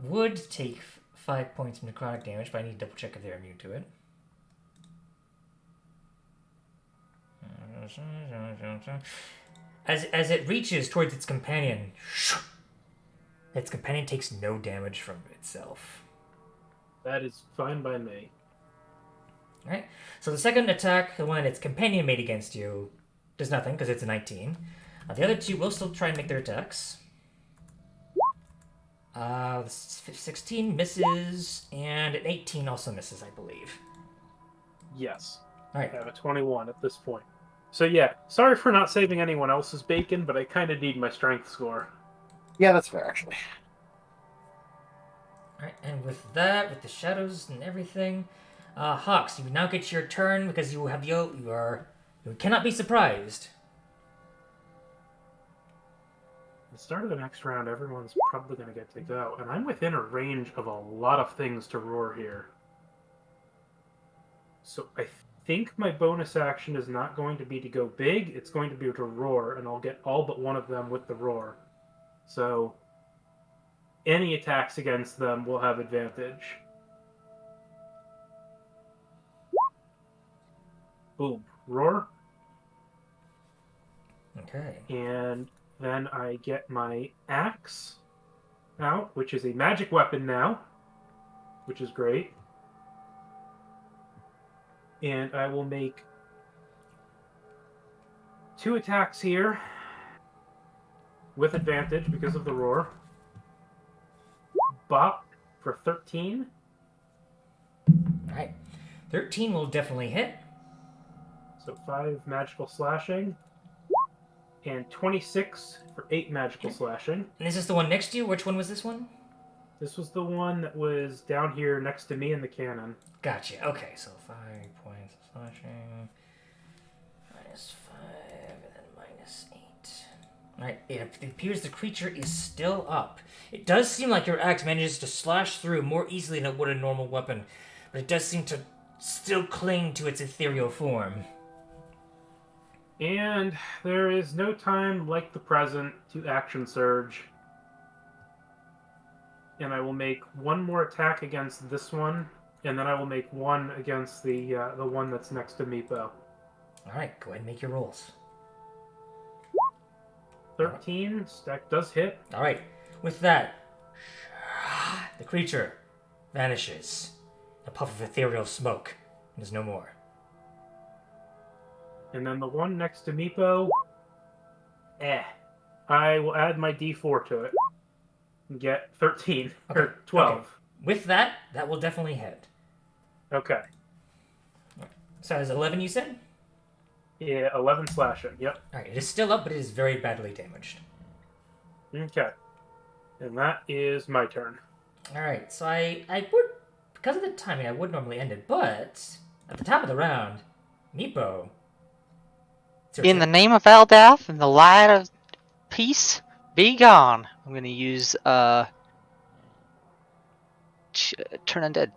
would take 5 points of necrotic damage, but I need to double check if they're immune to it. As it reaches towards its companion takes no damage from itself. That is fine by me. Alright, so the second attack, the one that its companion made against you, does nothing because it's a 19. The other two will still try and make their attacks. 16 misses, and an 18 also misses, I believe. Yes. Alright. I have a 21 at this point. So yeah, sorry for not saving anyone else's bacon, but I kind of need my strength score. yeah, that's fair, actually. Alright, and with that, with the shadows and everything, Hawks, you now get your turn because you have you cannot be surprised. At the start of the next round, everyone's probably going to get to go, and I'm within a range of a lot of things to roar here. So I think my bonus action is not going to be to go big, it's going to be to roar, and I'll get all but one of them with the roar. So any attacks against them will have advantage. Boom. Roar. Okay. And then I get my axe out, which is a magic weapon now, which is great. And I will make 2 attacks here with advantage because of the roar. Bop for 13. Alright. 13 will definitely hit. So 5 magical slashing. And 26 for 8 magical slashing. And is this the one next to you? Which one was this one? This was the one that was down here next to me in the cannon. Gotcha. Okay, so 5 points of slashing. -5, and then -8. Alright, it appears the creature is still up. It does seem like your axe manages to slash through more easily than it would a normal weapon, but it does seem to still cling to its ethereal form. And there is no time like the present to action surge. And I will make one more attack against this one, and then I will make one against the one that's next to Meepo. Alright, go ahead and make your rolls. 13, stack does hit. Alright, with that, the creature vanishes. A puff of ethereal smoke, and is no more. And then the one next to Meepo, I will add my d4 to it. And get 13, or 12. Okay. With that, that will definitely hit. Okay. So is 11 you said? Yeah, 11 slashing, yep. Alright, it is still up, but it is very badly damaged. Okay. And that is my turn. Alright, so I would, because of the timing, I would normally end it, but at the top of the round, Meepo. In the name of Eldath and the light of peace, be gone. I'm going to use turn undead.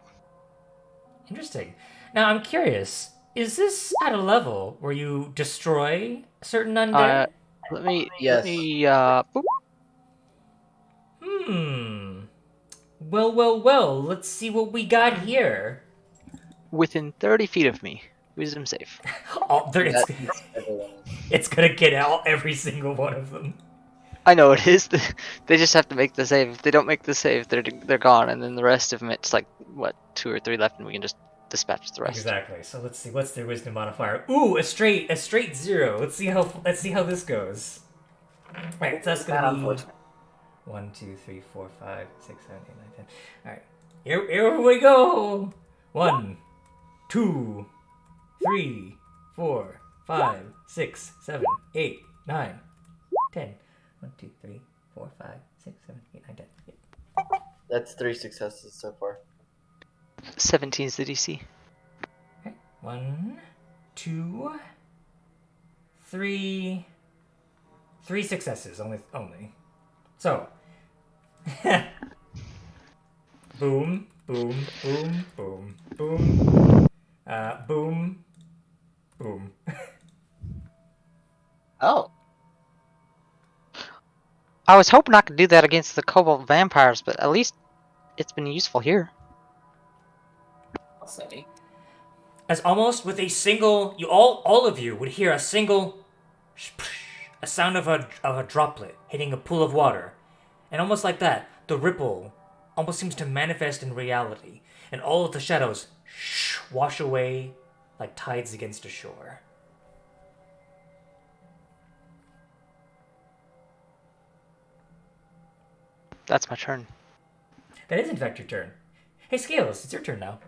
Interesting. Now, I'm curious. Is this at a level where you destroy certain undead? Let me. Yes. Boop. Well. Let's see what we got here. Within 30 feet of me. Wisdom save. Oh, That's everyone. it's gonna get out every single one of them. I know it is. They just have to make the save. If they don't make the save, they're gone. And then the rest of them, it's like, what, 2 or 3 left, and we can just dispatch the rest. Exactly. So let's see. What's their wisdom modifier? Ooh, a straight 0. Let's see how this goes. All right, so that's gonna be Unfortunate. 1, 2, 3, 4, 5, 6, 7, 8, 9, 10. All right, here we go. 1, 2, 3, 4, 5, 6, 7, 8, 9, 10. 1, 2, 3, 4, 5, 6, 7, 8, 9, 10. Yep. That's 3 successes so far. 17's the DC. Okay. 1, 2, 3. 3 successes only. So. Boom, boom, boom, boom, boom. Boom, boom. Oh. I was hoping I could do that against the Kobold vampires, but at least it's been useful here. I'll say. As almost with a single, all of you would hear a single, a sound of a droplet hitting a pool of water, and almost like that, the ripple almost seems to manifest in reality, and all of the shadows wash away like tides against a shore. That's my turn. That is in fact your turn. Hey Scales, it's your turn now.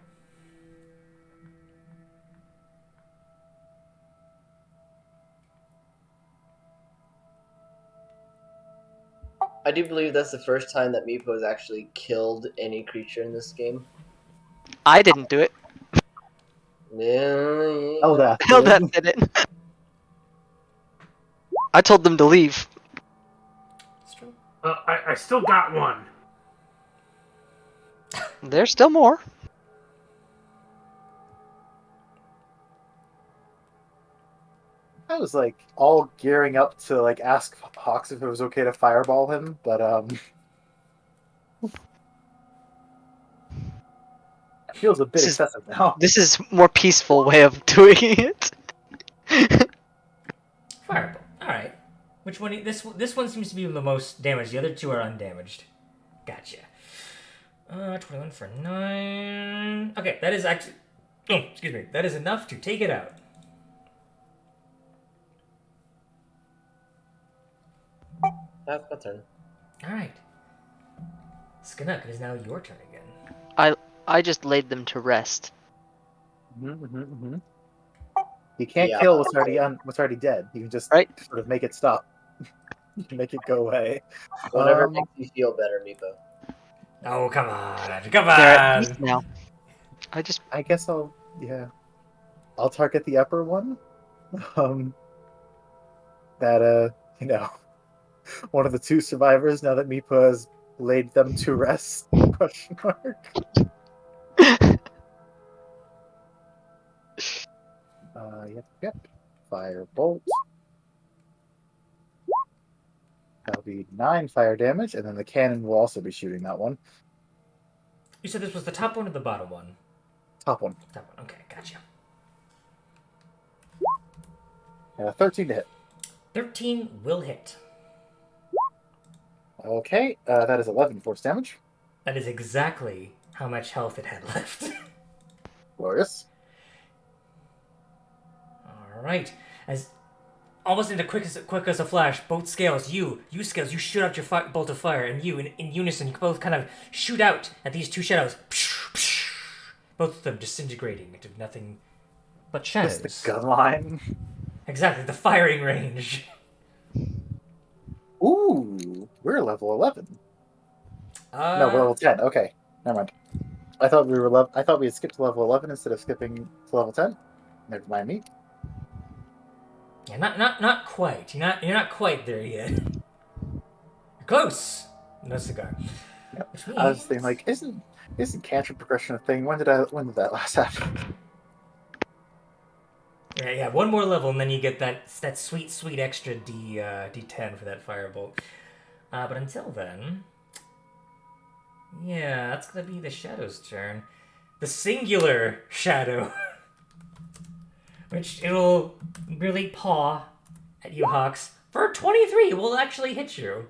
I do believe that's the first time that Meepo has actually killed any creature in this game. I didn't do it. Yeah. Eldath. Eldath did it. I told them to leave. It's true. I still got one. There's still more. I was like all gearing up to like ask Hawks if it was okay to fireball him, but it feels a bit excessive now. This is more peaceful way of doing it. Fireball. All right. Which one? This one seems to be the most damaged. The other two are undamaged. Gotcha. 21 for 9. Okay, that is actually. Oh, excuse me. That is enough to take it out. That's my turn. All right. Skanuk, it is now your turn again. I just laid them to rest. You can't Yeah. kill what's already dead. You can just sort of make it stop. You can make it go away. Whatever makes you feel better, Meepo. Oh, come on. They're at peace now. I guess I'll target the upper one. One of the 2 survivors now that Meepo has laid them to rest. Question mark. Yep. Firebolt. That'll be 9 fire damage, and then the cannon will also be shooting that one. You said this was the top one or the bottom one? Top one. Top one. Okay, gotcha. 13 to hit. 13 will hit. Okay, that is 11 force damage. That is exactly how much health it had left. Glorious. All right. As almost into quick as a flash, both Scales, you Scales, you shoot out your bolt of fire, and you, in unison, you both kind of shoot out at these 2 shadows. Both of them disintegrating into nothing but shadows. Just the gun line. Exactly, the firing range. Ooh, we're level 11. No, we're level 10. Okay, never mind. I thought we had skipped to level 11 instead of skipping to level 10. Never mind me. Yeah, not quite. You're not quite there yet. You're close. No cigar. Which I was means... thinking, like, isn't cantrip progression a thing? When did that last happen? Yeah, one more level, and then you get that sweet, sweet extra D10 for that firebolt. But until then... Yeah, that's gonna be the Shadow's turn. The singular Shadow. Which it'll really paw at you, Hawks. For 23, it will actually hit you.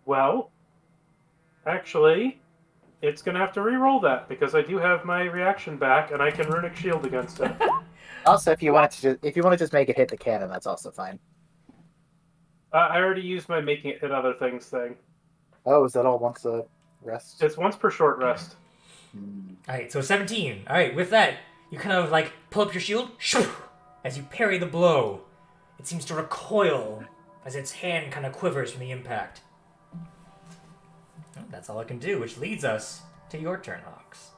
Well, actually, it's gonna have to re-roll that because I do have my reaction back, and I can runic shield against it. Also, if you want to just make it hit the cannon, that's also fine. I already used my making it hit other things thing. Oh, is that all once a rest? It's once per short rest. Alright, so 17. Alright, with that, you kind of like pull up your shield, as you parry the blow. It seems to recoil as its hand kind of quivers from the impact. Well, that's all I can do, which leads us to your turn, Hawks.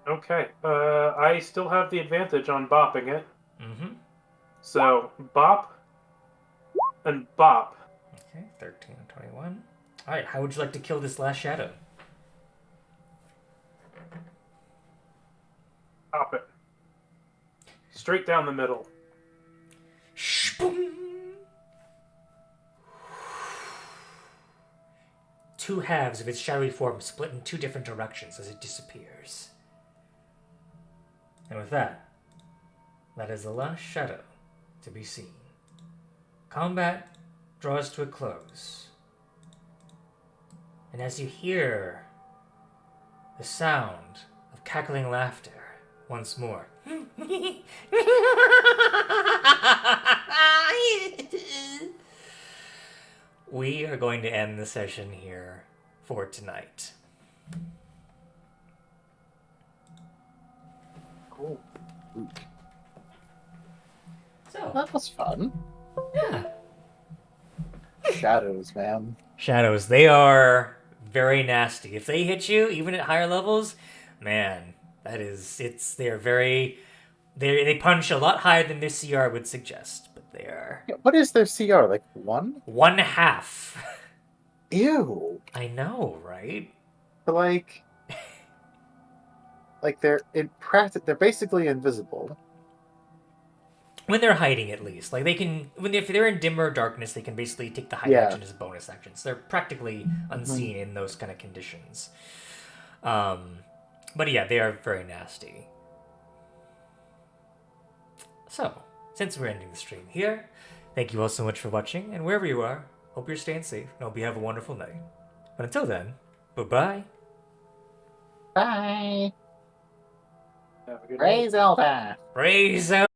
Okay, I still have the advantage on bopping it. Mm-hmm. So, bop and bop. Okay, 13 and 21. Alright, how would you like to kill this last shadow? Pop it. Straight down the middle. Two halves of its shadowy form split in two different directions as it disappears. And with that, that is the last shadow to be seen. Combat draws to a close. And as you hear the sound of cackling laughter once more, we are going to end the session here for tonight. Cool. So, That was fun. yeah. Shadows, man. Shadows, they are very nasty. If they hit you, even at higher levels, man, they punch a lot higher than their CR would suggest, but they are... Yeah, what is their CR, like 1? 1/2. Ew. I know, right? But like they're in practice, they're basically invisible. When they're hiding, at least. Like, if they're in dimmer darkness, they can basically take the hide action as bonus actions. They're practically unseen in those kind of conditions. But yeah, they are very nasty. So, since we're ending the stream here, thank you all so much for watching, and wherever you are, hope you're staying safe, and hope you have a wonderful night. But until then, bye-bye. Bye. Have a good night. Praise Zelda. Praise out.